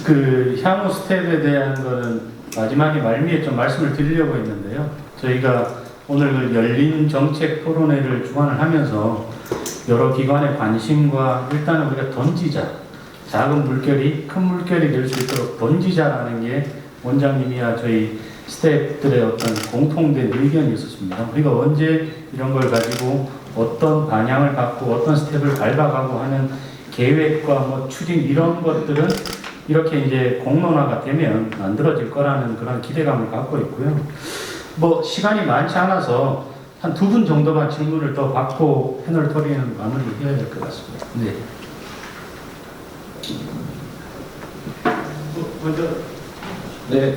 그 향후 스텝에 대한 거는 마지막에 말미에 좀 말씀을 드리려고 했는데요. 저희가 오늘 그 열린 정책 토론회를 주관을 하면서 여러 기관의 관심과 일단은 우리가 던지자, 작은 물결이 큰 물결이 될 수 있도록 던지자라는 게 원장님이야 저희 스태프들의 어떤 공통된 의견이었습니다. 우리가 언제 이런 걸 가지고 어떤 방향을 갖고 어떤 스텝을 밟아가고 하는 계획과 추진 이런 것들은 이렇게 이제 공론화가 되면 만들어질 거라는 그런 기대감을 갖고 있고요. 시간이 많지 않아서 한 2분 정도만 질문을 더 받고 패널 토론회는 마무리해야 될 것 같습니다. 네. 먼저. 네,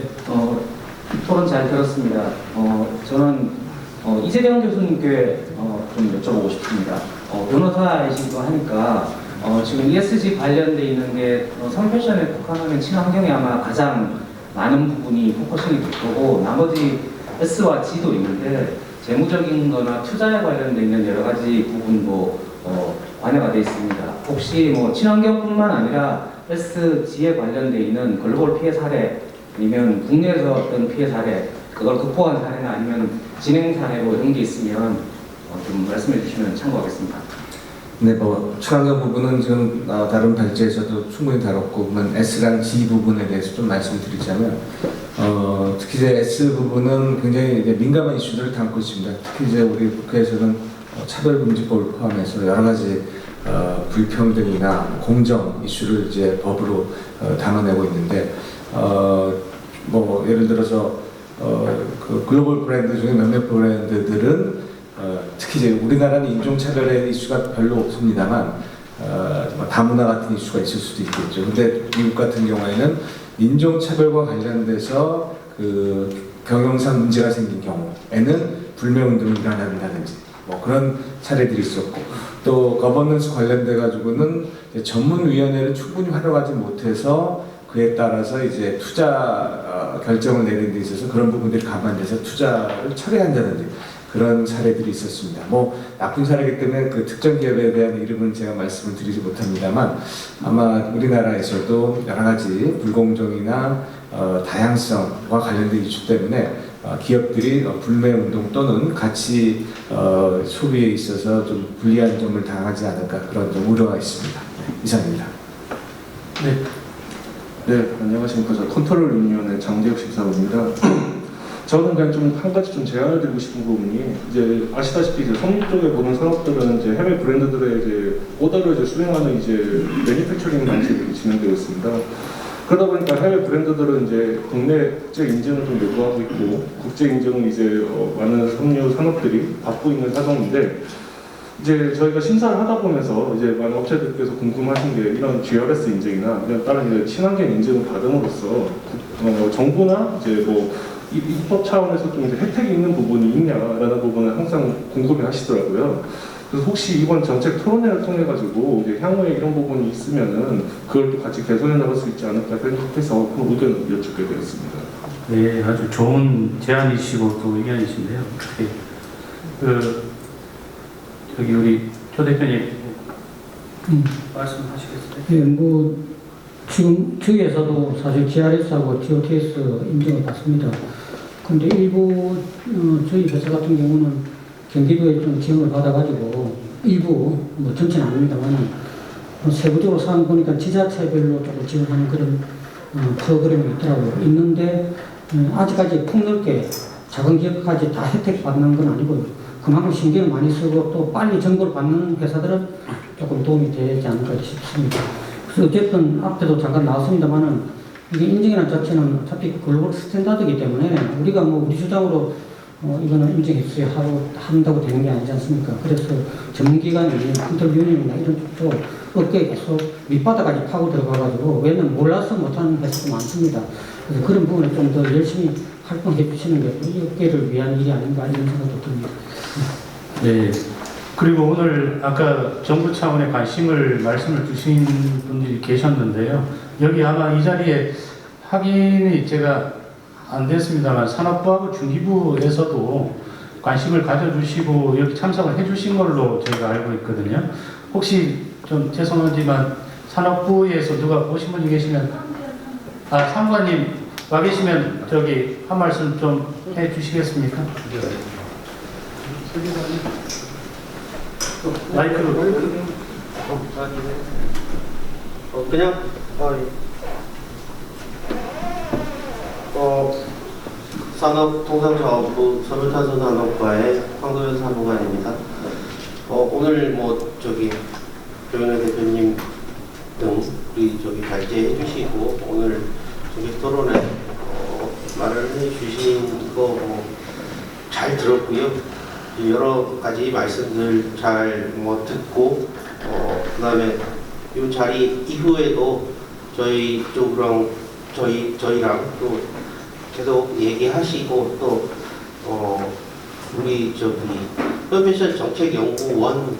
토론 잘 들었습니다. 저는 이재경 교수님께 좀 여쭤보고 싶습니다. 변호사이시기도 하니까 지금 ESG 관련돼 있는 게 성패션에 포함하는 친환경에 아마 가장 많은 부분이 포커싱이 될 거고 나머지 S와 G도 있는데 재무적인 거나 투자에 관련돼 있는 여러 가지 부분도 관여가 되어 있습니다. 혹시 친환경뿐만 아니라 SG에 관련돼 있는 글로벌 피해 사례 아니면 국내에서 어떤 피해 사례 그걸 극복한 사례나 아니면 진행 사례로 이런 게 있으면 좀 말씀해 주시면 참고하겠습니다. 네, 친환경 부분은 지금 다른 발제에서도 충분히 다뤘고, S랑 G 부분에 대해서 좀 말씀드리자면, 특히 이제 S 부분은 굉장히 이제 민감한 이슈들을 담고 있습니다. 특히 이제 우리 국회에서는 차별금지법을 포함해서 여러 가지 불평등이나 공정 이슈를 이제 법으로 담아내고 있는데, 예를 들어서 그 글로벌 브랜드 중에 몇몇 브랜드들은 특히 이제 우리나라는 인종차별의 이슈가 별로 없습니다만 다문화 같은 이슈가 있을 수도 있겠죠. 근데 미국 같은 경우에는 인종차별과 관련돼서 그 경영상 문제가 생긴 경우에는 불매운동이 일어난다든지 그런 사례들이 있었고 또 거버넌스 관련돼 가지고는 전문위원회를 충분히 활용하지 못해서 그에 따라서 이제 투자 결정을 내리는 데 있어서 그런 부분들이 감안돼서 투자를 철회한다든지 그런 사례들이 있었습니다. 나쁜 사례이기 때문에 그 특정 기업에 대한 이름은 제가 말씀을 드리지 못합니다만 아마 우리나라에서도 여러 가지 불공정이나 다양성과 관련된 이슈 때문에 기업들이 불매운동 또는 가치 소비에 있어서 좀 불리한 점을 당하지 않을까 그런 좀 우려가 있습니다. 네, 이상입니다. 네. 네, 안녕하십니까. 저 컨트롤 유니온의 장재욱 심사원입니다. 저는 그냥 좀 한 가지 좀 제안을 드리고 싶은 부분이 이제 아시다시피 이제 섬유 쪽에 보는 산업들은 이제 해외 브랜드들의 이제 오더를 이제 수행하는 이제 매니팩처링 방식이 진행되어 있습니다. 그러다 보니까 해외 브랜드들은 이제 국내 국제 인증을 좀 요구하고 있고 국제 인증은 이제 많은 섬유 산업들이 받고 있는 사정인데 이제 저희가 심사를 하다 보면서 이제 많은 업체들께서 궁금하신 게 이런 GRS 인증이나 이런 다른 이제 친환경 인증을 받음으로써 정부나 이제 입법 차원에서 좀 이제 혜택이 있는 부분이 있냐라는 부분을 항상 궁금해 하시더라고요. 그래서 혹시 이번 정책 토론회를 통해 가지고 이제 향후에 이런 부분이 있으면은 그걸 또 같이 개선해 나갈 수 있지 않을까 생각해서 그 의견을 여쭙게 되었습니다. 네, 아주 좋은 제안이시고 또 의견이신데요. 저기 우리 조 대표님 말씀하시겠어요? 예, 뭐 지금 저희 회사도 사실 GRS하고 GOTS 인증을 받습니다. 근데 일부 저희 회사 같은 경우는 경기도에 좀 지원을 받아가지고 일부 뭐 전체는 아닙니다만 세부적으로 사항 보니까 지자체별로 조금 지원하는 그런 프로그램이 있더라고요. 있는데 아직까지 폭넓게 작은 기업까지 다 혜택 받는 건 아니고요. 그만큼 신경을 많이 쓰고 또 빨리 정보를 받는 회사들은 조금 도움이 되지 않을까 싶습니다. 그래서 어쨌든 앞에도 잠깐 나왔습니다만은 이게 인증이라는 자체는 어차피 글로벌 스탠다드이기 때문에 우리가 뭐 우리 주장으로 이거는 인증했어야 한다고 되는 게 아니지 않습니까? 그래서 전문기관이 컨트롤유니언이나 이런 쪽도 업계에 계속 밑바닥까지 파고 들어가가지고 왜냐면 몰라서 못하는 회사도 많습니다. 그래서 그런 부분에 좀 더 열심히 활동해 주시는 게 이 업계를 위한 일이 아닌가 이런 생각도 듭니다. 네. 그리고 오늘 아까 정부 차원의 관심을 말씀을 주신 분들이 계셨는데요. 여기 아마 이 자리에 확인이 제가 안 됐습니다만 산업부하고 중기부에서도 관심을 가져주시고 여기 참석을 해주신 걸로 저희가 알고 있거든요. 혹시 좀 죄송하지만 산업부에서 누가 오신 분이 계시면 상관님 와 계시면 저기 한 말씀 좀 해주시겠습니까? 마이크로 그냥 산업통상자원부 섬유탄소산업과의 황도현 사무관입니다. 오늘 뭐 저기 조영래 대표님 등 우리 저기 발제해 주시고 오늘 저기 토론에 말을 해 주신 거 잘 들었고요. 여러 가지 말씀들 잘 듣고 그다음에 이 자리 이후에도 저희 쪽이랑 저희랑 또 계속 얘기하시고 또 우리 저기 프로페셔널 정책연구원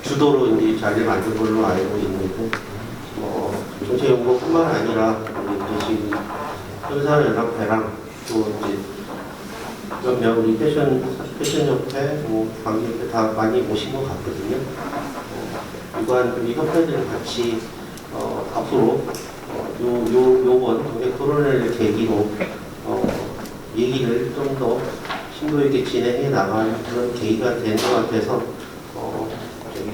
주도로 이제 자리를 만든 걸로 알고 있는데 정책연구뿐만 아니라 우리 지금 회사연합회랑 또 이제 몇몇 우리 패션협회, 관계협회 다 많이 오신 것 같거든요. 이 협회들은 같이 앞으로 요번 정책 토론회를 계기로 얘기를 좀 더 심도 있게 진행해 나가는 그런 계기가 되는 것 같아서 저기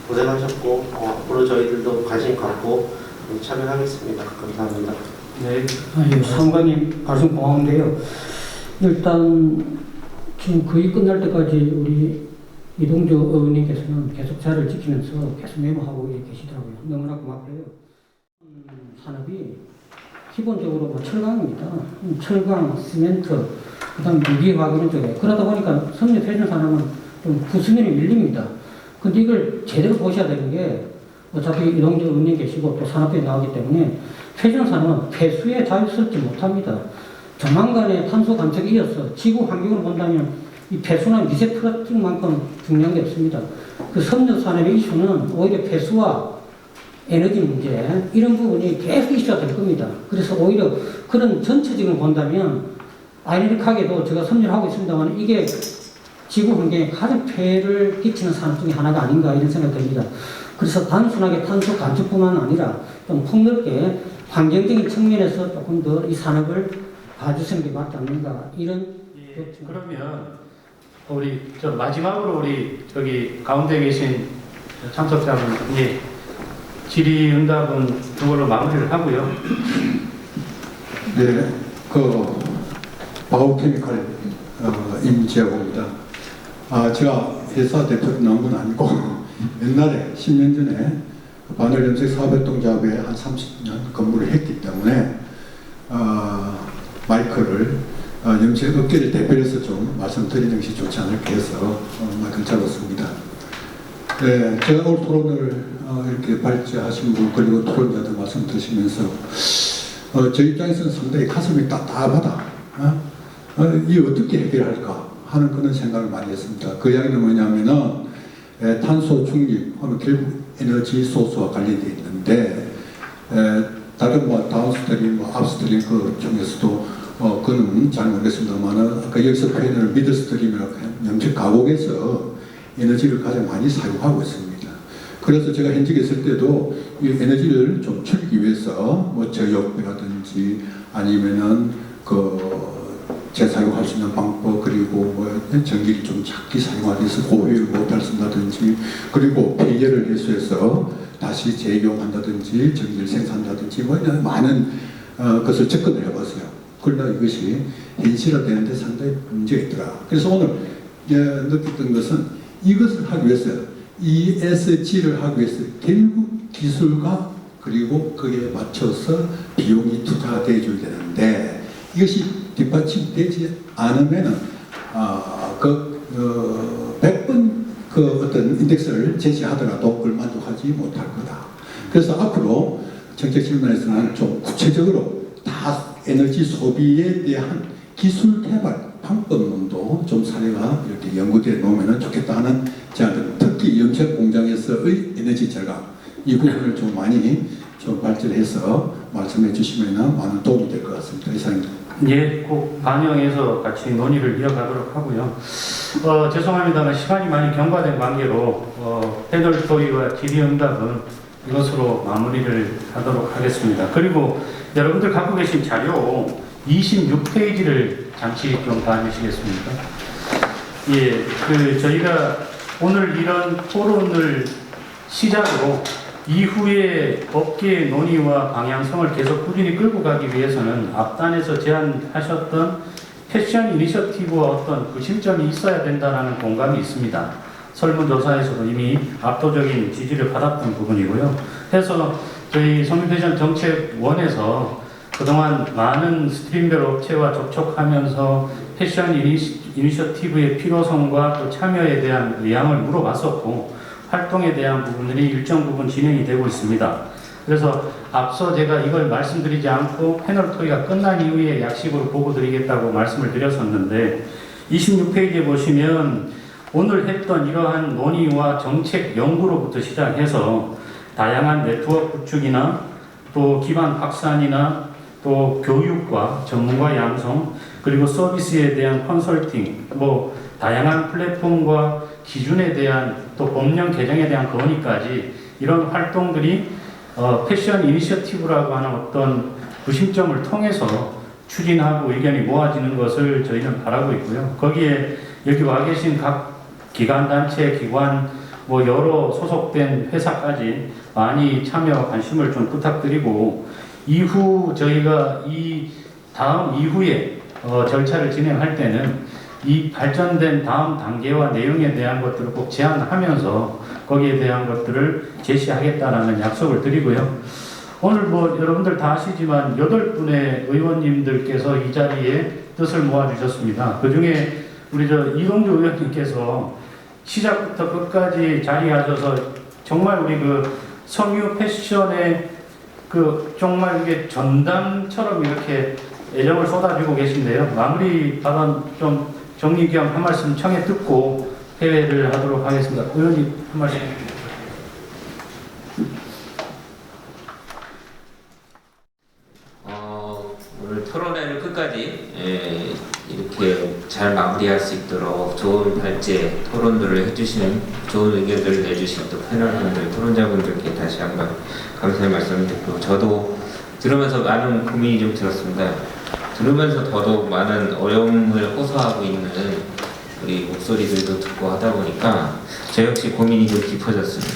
고생하셨고 앞으로 저희들도 관심 갖고 참여하겠습니다. 감사합니다. 네. 상관님 말씀 고마운데요. 일단 지금 거의 끝날 때까지 우리 이동주 의원님께서는 계속 자리를 지키면서 계속 메모하고 계시더라고요. 너무나 고맙고요. 산업이 기본적으로 철강입니다. 철강, 시멘트, 그다음 유기화학 이런 쪽에 그러다 보니까 섬유 패션 산업은 좀 부수면이 밀립니다. 근데 이걸 제대로 보셔야 되는 게 어차피 이동주 의원님 계시고 또 산업부에 나오기 때문에 패션 산업은 폐수에 자유스럽지 못합니다. 조만간에 탄소 감축에 이어서 지구 환경을 본다면 이 폐수나 미세 플라스틱만큼 중요한 게 없습니다. 그 섬유 산업의 이슈는 오히려 폐수와 에너지 문제 이런 부분이 계속 이슈가 될 겁니다. 그래서 오히려 그런 전체적인 걸 본다면 아이러니하게도 제가 섬유를 하고 있습니다만 이게 지구 환경에 가장 폐해를 끼치는 산업 중에 하나가 아닌가 이런 생각이 듭니다. 그래서 단순하게 탄소 감축뿐만 아니라 좀 폭넓게 환경적인 측면에서 조금 더 이 산업을 봐주시는 게 맞지 않는가 이런. 그러면 우리 마지막으로 우리 저기 가운데 계신 참석자분 질의응답은 그걸로 마무리를 하고요. 네, 바오케미칼 임지하고입니다. 제가 회사 대표로 나온 건 아니고 옛날에 10년 전에 바늘염색 사업협동조합에 한 30년 근무를 했기 때문에 마이크를 염색 업계를 대표해서 좀 말씀드리는 것이 좋지 않을까 해서 마이크를 잡았습니다. 네, 제가 오늘 토론을 이렇게 발제하신 분 그리고 토론자들 말씀 드시면서 저 입장에서는 상당히 가슴이 답답하다. 이 어떻게 해결할까 하는 그런 생각을 많이 했습니다. 그 이야기는 뭐냐면은 탄소 중립 하면 결국 에너지 소스와 관련되어 있는데 다른 다운스트림, 업스트림 그 중에서도 그건 잘 모르겠습니다만은 아까 여기서 표현을 미드스트림이라고 염색 가공에서 에너지를 가장 많이 사용하고 있습니다. 그래서 제가 현직에 있을 때도 이 에너지를 좀 줄이기 위해서 뭐 저역배라든지 아니면은 재사용할 수 있는 방법, 그리고 뭐 전기를 좀 작게 사용하기 위해서 고효율 모터를 쓴다든지, 그리고 폐열을 해소해서 다시 재이용한다든지 전기를 생산한다든지 뭐 이런 많은 것을 접근을 해봤어요. 그러나 이것이 현실화되는데 상당히 문제가 있더라. 그래서 오늘 느꼈던 것은 이것을 하기 위해서 ESG를 하기 위해서 결국 기술과 그리고 거기에 맞춰서 비용이 투자되어 줘야 되는데 이것이 뒷받침되지 않으면은 100번 어떤 인덱스를 제시하더라도 그걸 만족하지 못할 거다. 그래서 앞으로 정책 질문에서는 좀 구체적으로 다 에너지 소비에 대한 기술 개발 방법론도 좀 사례가 이렇게 연구되어 놓으면 좋겠다 하는 제안들, 특히 염색 공장에서의 에너지 절감 이 부분을 좀 많이 좀 발전해서 말씀해 주시면 많은 도움이 될 것 같습니다. 이상입니다. 예, 꼭 반영해서 같이 논의를 이어가도록 하고요. 죄송합니다만 시간이 많이 경과된 관계로 패널 토의와 질의응답은 이것으로 마무리를 하도록 하겠습니다. 그리고 여러분들 갖고 계신 자료 26페이지를 잠시 좀 봐주시겠습니까? 예, 저희가 오늘 이런 토론을 시작으로 이후에 업계의 논의와 방향성을 계속 꾸준히 끌고 가기 위해서는 앞단에서 제안하셨던 패션 이니셔티브와 어떤 구심점이 있어야 된다는 공감이 있습니다. 설문조사에서도 이미 압도적인 지지를 받았던 부분이고요. 그래서 저희 성민패션 정책원에서 그동안 많은 스트림별 업체와 접촉하면서 패션 이니셔티브의 필요성과 또 참여에 대한 의향을 물어봤었고 활동에 대한 부분들이 일정 부분 진행이 되고 있습니다. 그래서 앞서 제가 이걸 말씀드리지 않고 패널 토의가 끝난 이후에 약식으로 보고 드리겠다고 말씀을 드렸었는데 26페이지에 보시면 오늘 했던 이러한 논의와 정책 연구로부터 시작해서 다양한 네트워크 구축이나 또 기반 확산이나 또 교육과 전문가 양성 그리고 서비스에 대한 컨설팅 뭐 다양한 플랫폼과 기준에 대한 또 법령 개정에 대한 건의까지 이런 활동들이 패션 이니셔티브라고 하는 어떤 구심점을 통해서 추진하고 의견이 모아지는 것을 저희는 바라고 있고요. 거기에 여기 와 계신 각 기관단체, 기관, 뭐 여러 소속된 회사까지 많이 참여 관심을 좀 부탁드리고 이후 저희가 이 다음 이후에 절차를 진행할 때는 이 발전된 다음 단계와 내용에 대한 것들을 꼭 제안하면서 거기에 대한 것들을 제시하겠다라는 약속을 드리고요. 오늘 뭐 여러분들 다 아시지만 8분의 의원님들께서 이 자리에 뜻을 모아주셨습니다. 그 중에 우리 이동주 의원님께서 시작부터 끝까지 자리하셔서 정말 우리 섬유 패션의 정말 이게 전담처럼 이렇게 애정을 쏟아주고 계신데요. 마무리 발언 좀 정리 겸 한 말씀 청해 듣고 회의를 하도록 하겠습니다. 의원님 한 말씀. 오늘 토론회를 끝까지 이렇게 잘 마무리할 수 있도록 좋은 발제 토론들을 해주시는 좋은 의견들을 내주신 또 패널분들, 토론자분들께 다시 한번 감사의 말씀을 드리고 저도 들으면서 많은 고민이 좀 들었습니다. 들으면서 더더욱 많은 어려움을 호소하고 있는 우리 목소리들도 듣고 하다 보니까 저 역시 고민이 좀 깊어졌습니다.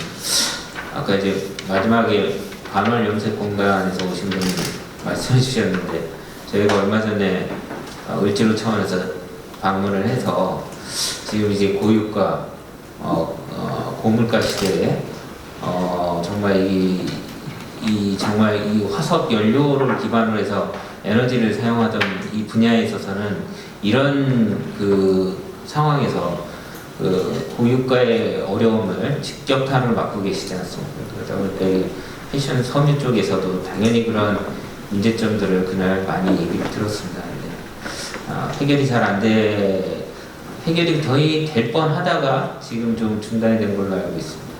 아까 이제 마지막에 반월 염색 공단에서 오신 분이 말씀해 주셨는데 저희가 얼마 전에 을지로 차원에서 방문을 해서 지금 이제 고유가 고물가 시대에 정말 정말 이 화석 연료를 기반으로 해서 에너지를 사용하던 이 분야에 있어서는 이런 상황에서 고유가의 어려움을 직접탄으로 맡고 계시지 않습니까? 그러다 보니까 패션 섬유 쪽에서도 당연히 그런 문제점들을 그날 많이 얘기를 들었습니다. 해결이 해결이 거의 될 뻔하다가 지금 좀 중단이 된 걸로 알고 있습니다.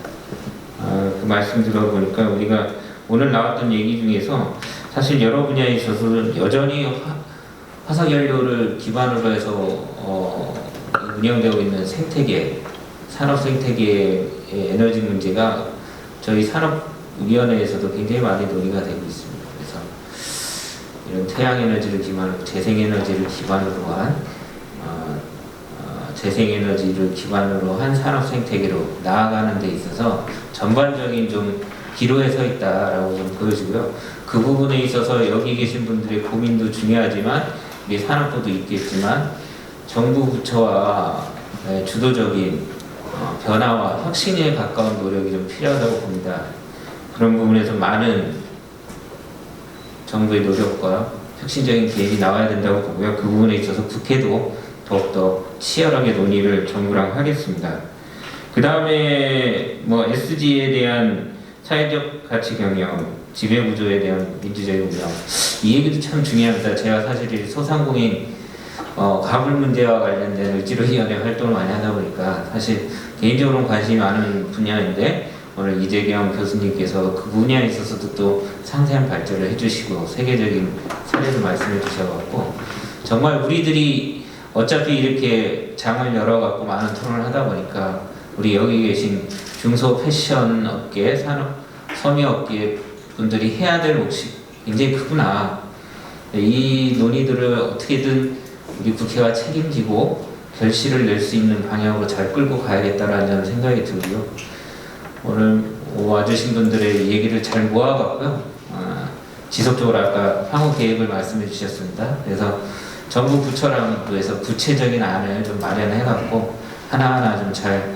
그 말씀 들어보니까 우리가 오늘 나왔던 얘기 중에서 사실 여러 분야에 있어서 여전히 화석연료를 기반으로 해서 운영되고 있는 생태계, 산업 생태계의 에너지 문제가 저희 산업위원회에서도 굉장히 많이 논의가 되고 있습니다. 그래서 이런 태양에너지를 기반으로 재생에너지를 기반으로 한 재생에너지를 기반으로 한 산업 생태계로 나아가는 데 있어서 전반적인 좀 기로에 서 있다라고 좀 보여지고요. 그 부분에 있어서 여기 계신 분들의 고민도 중요하지만 우리 산업부도 있겠지만 정부 부처와 주도적인 변화와 혁신에 가까운 노력이 좀 필요하다고 봅니다. 그런 부분에서 많은 정부의 노력과 혁신적인 계획이 나와야 된다고 보고요. 그 부분에 있어서 국회도 더욱더 치열하게 논의를 정부랑 하겠습니다. 그 다음에 뭐 SG에 대한 사회적 가치 경영, 지배구조에 대한 민주적인 운영, 이 얘기도 참 중요합니다. 제가 사실 이 소상공인 가불 문제와 관련된 을지로위원회 활동을 많이 하다 보니까 사실 개인적으로는 관심이 많은 분야인데 오늘 이재경 교수님께서 그 분야에 있어서도 또 상세한 발전을 해주시고 세계적인 사례도 말씀해 주셔갖고 정말 우리들이 어차피 이렇게 장을 열어갖고 많은 토론을 하다 보니까 우리 여기 계신 중소 패션 업계, 산업, 섬유 업계 분들이 해야 될 몫이 굉장히 크구나. 이 논의들을 어떻게든 우리 국회가 책임지고 결실을 낼 수 있는 방향으로 잘 끌고 가야겠다라는 저는 생각이 들고요. 오늘 와주신 분들의 얘기를 잘 모아갖고요. 지속적으로 아까 향후 계획을 말씀해 주셨습니다. 그래서 정부 부처랑 해서 구체적인 안을 좀 마련해갖고 하나하나 좀 잘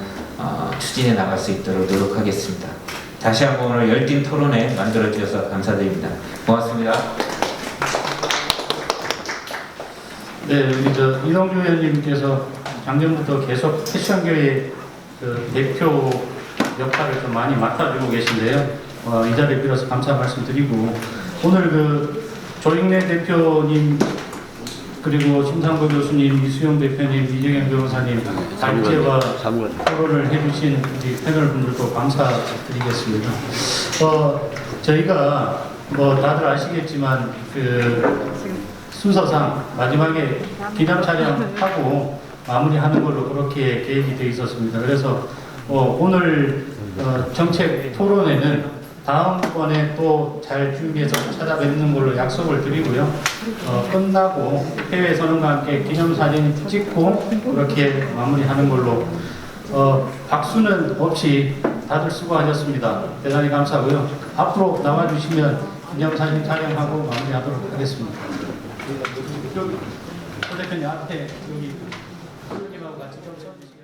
추진해 나갈 수 있도록 노력하겠습니다. 다시 한번 오늘 열띤 토론회 만들어 주셔서 감사드립니다. 고맙습니다. 네, 우리 이동규 의원님께서 작년부터 계속 패션계의 그 대표 역할을 좀 많이 맡아주고 계신데요. 이 자리에 빌어서 감사 말씀드리고 오늘 그 조익래 대표님 그리고 심상보 교수님, 이수영 대표님, 이재경 변호사님 단체와 토론을 해주신 우리 패널 분들도 감사드리겠습니다. 저희가 뭐 다들 아시겠지만 그 순서상 마지막에 기념 촬영하고 마무리하는 걸로 그렇게 계획이 되어 있었습니다. 그래서 오늘 정책 토론회는 다음번에 또 잘 준비해서 찾아뵙는 걸로 약속을 드리고요. 끝나고 해외 선언과 함께 기념사진 찍고 그렇게 마무리하는 걸로 박수는 없이 다들 수고하셨습니다. 대단히 감사하고요. 앞으로 나와주시면 기념사진 촬영하고 마무리하도록 하겠습니다. 조 대표님 앞에 여기 님하고 같이 좀 서주시죠.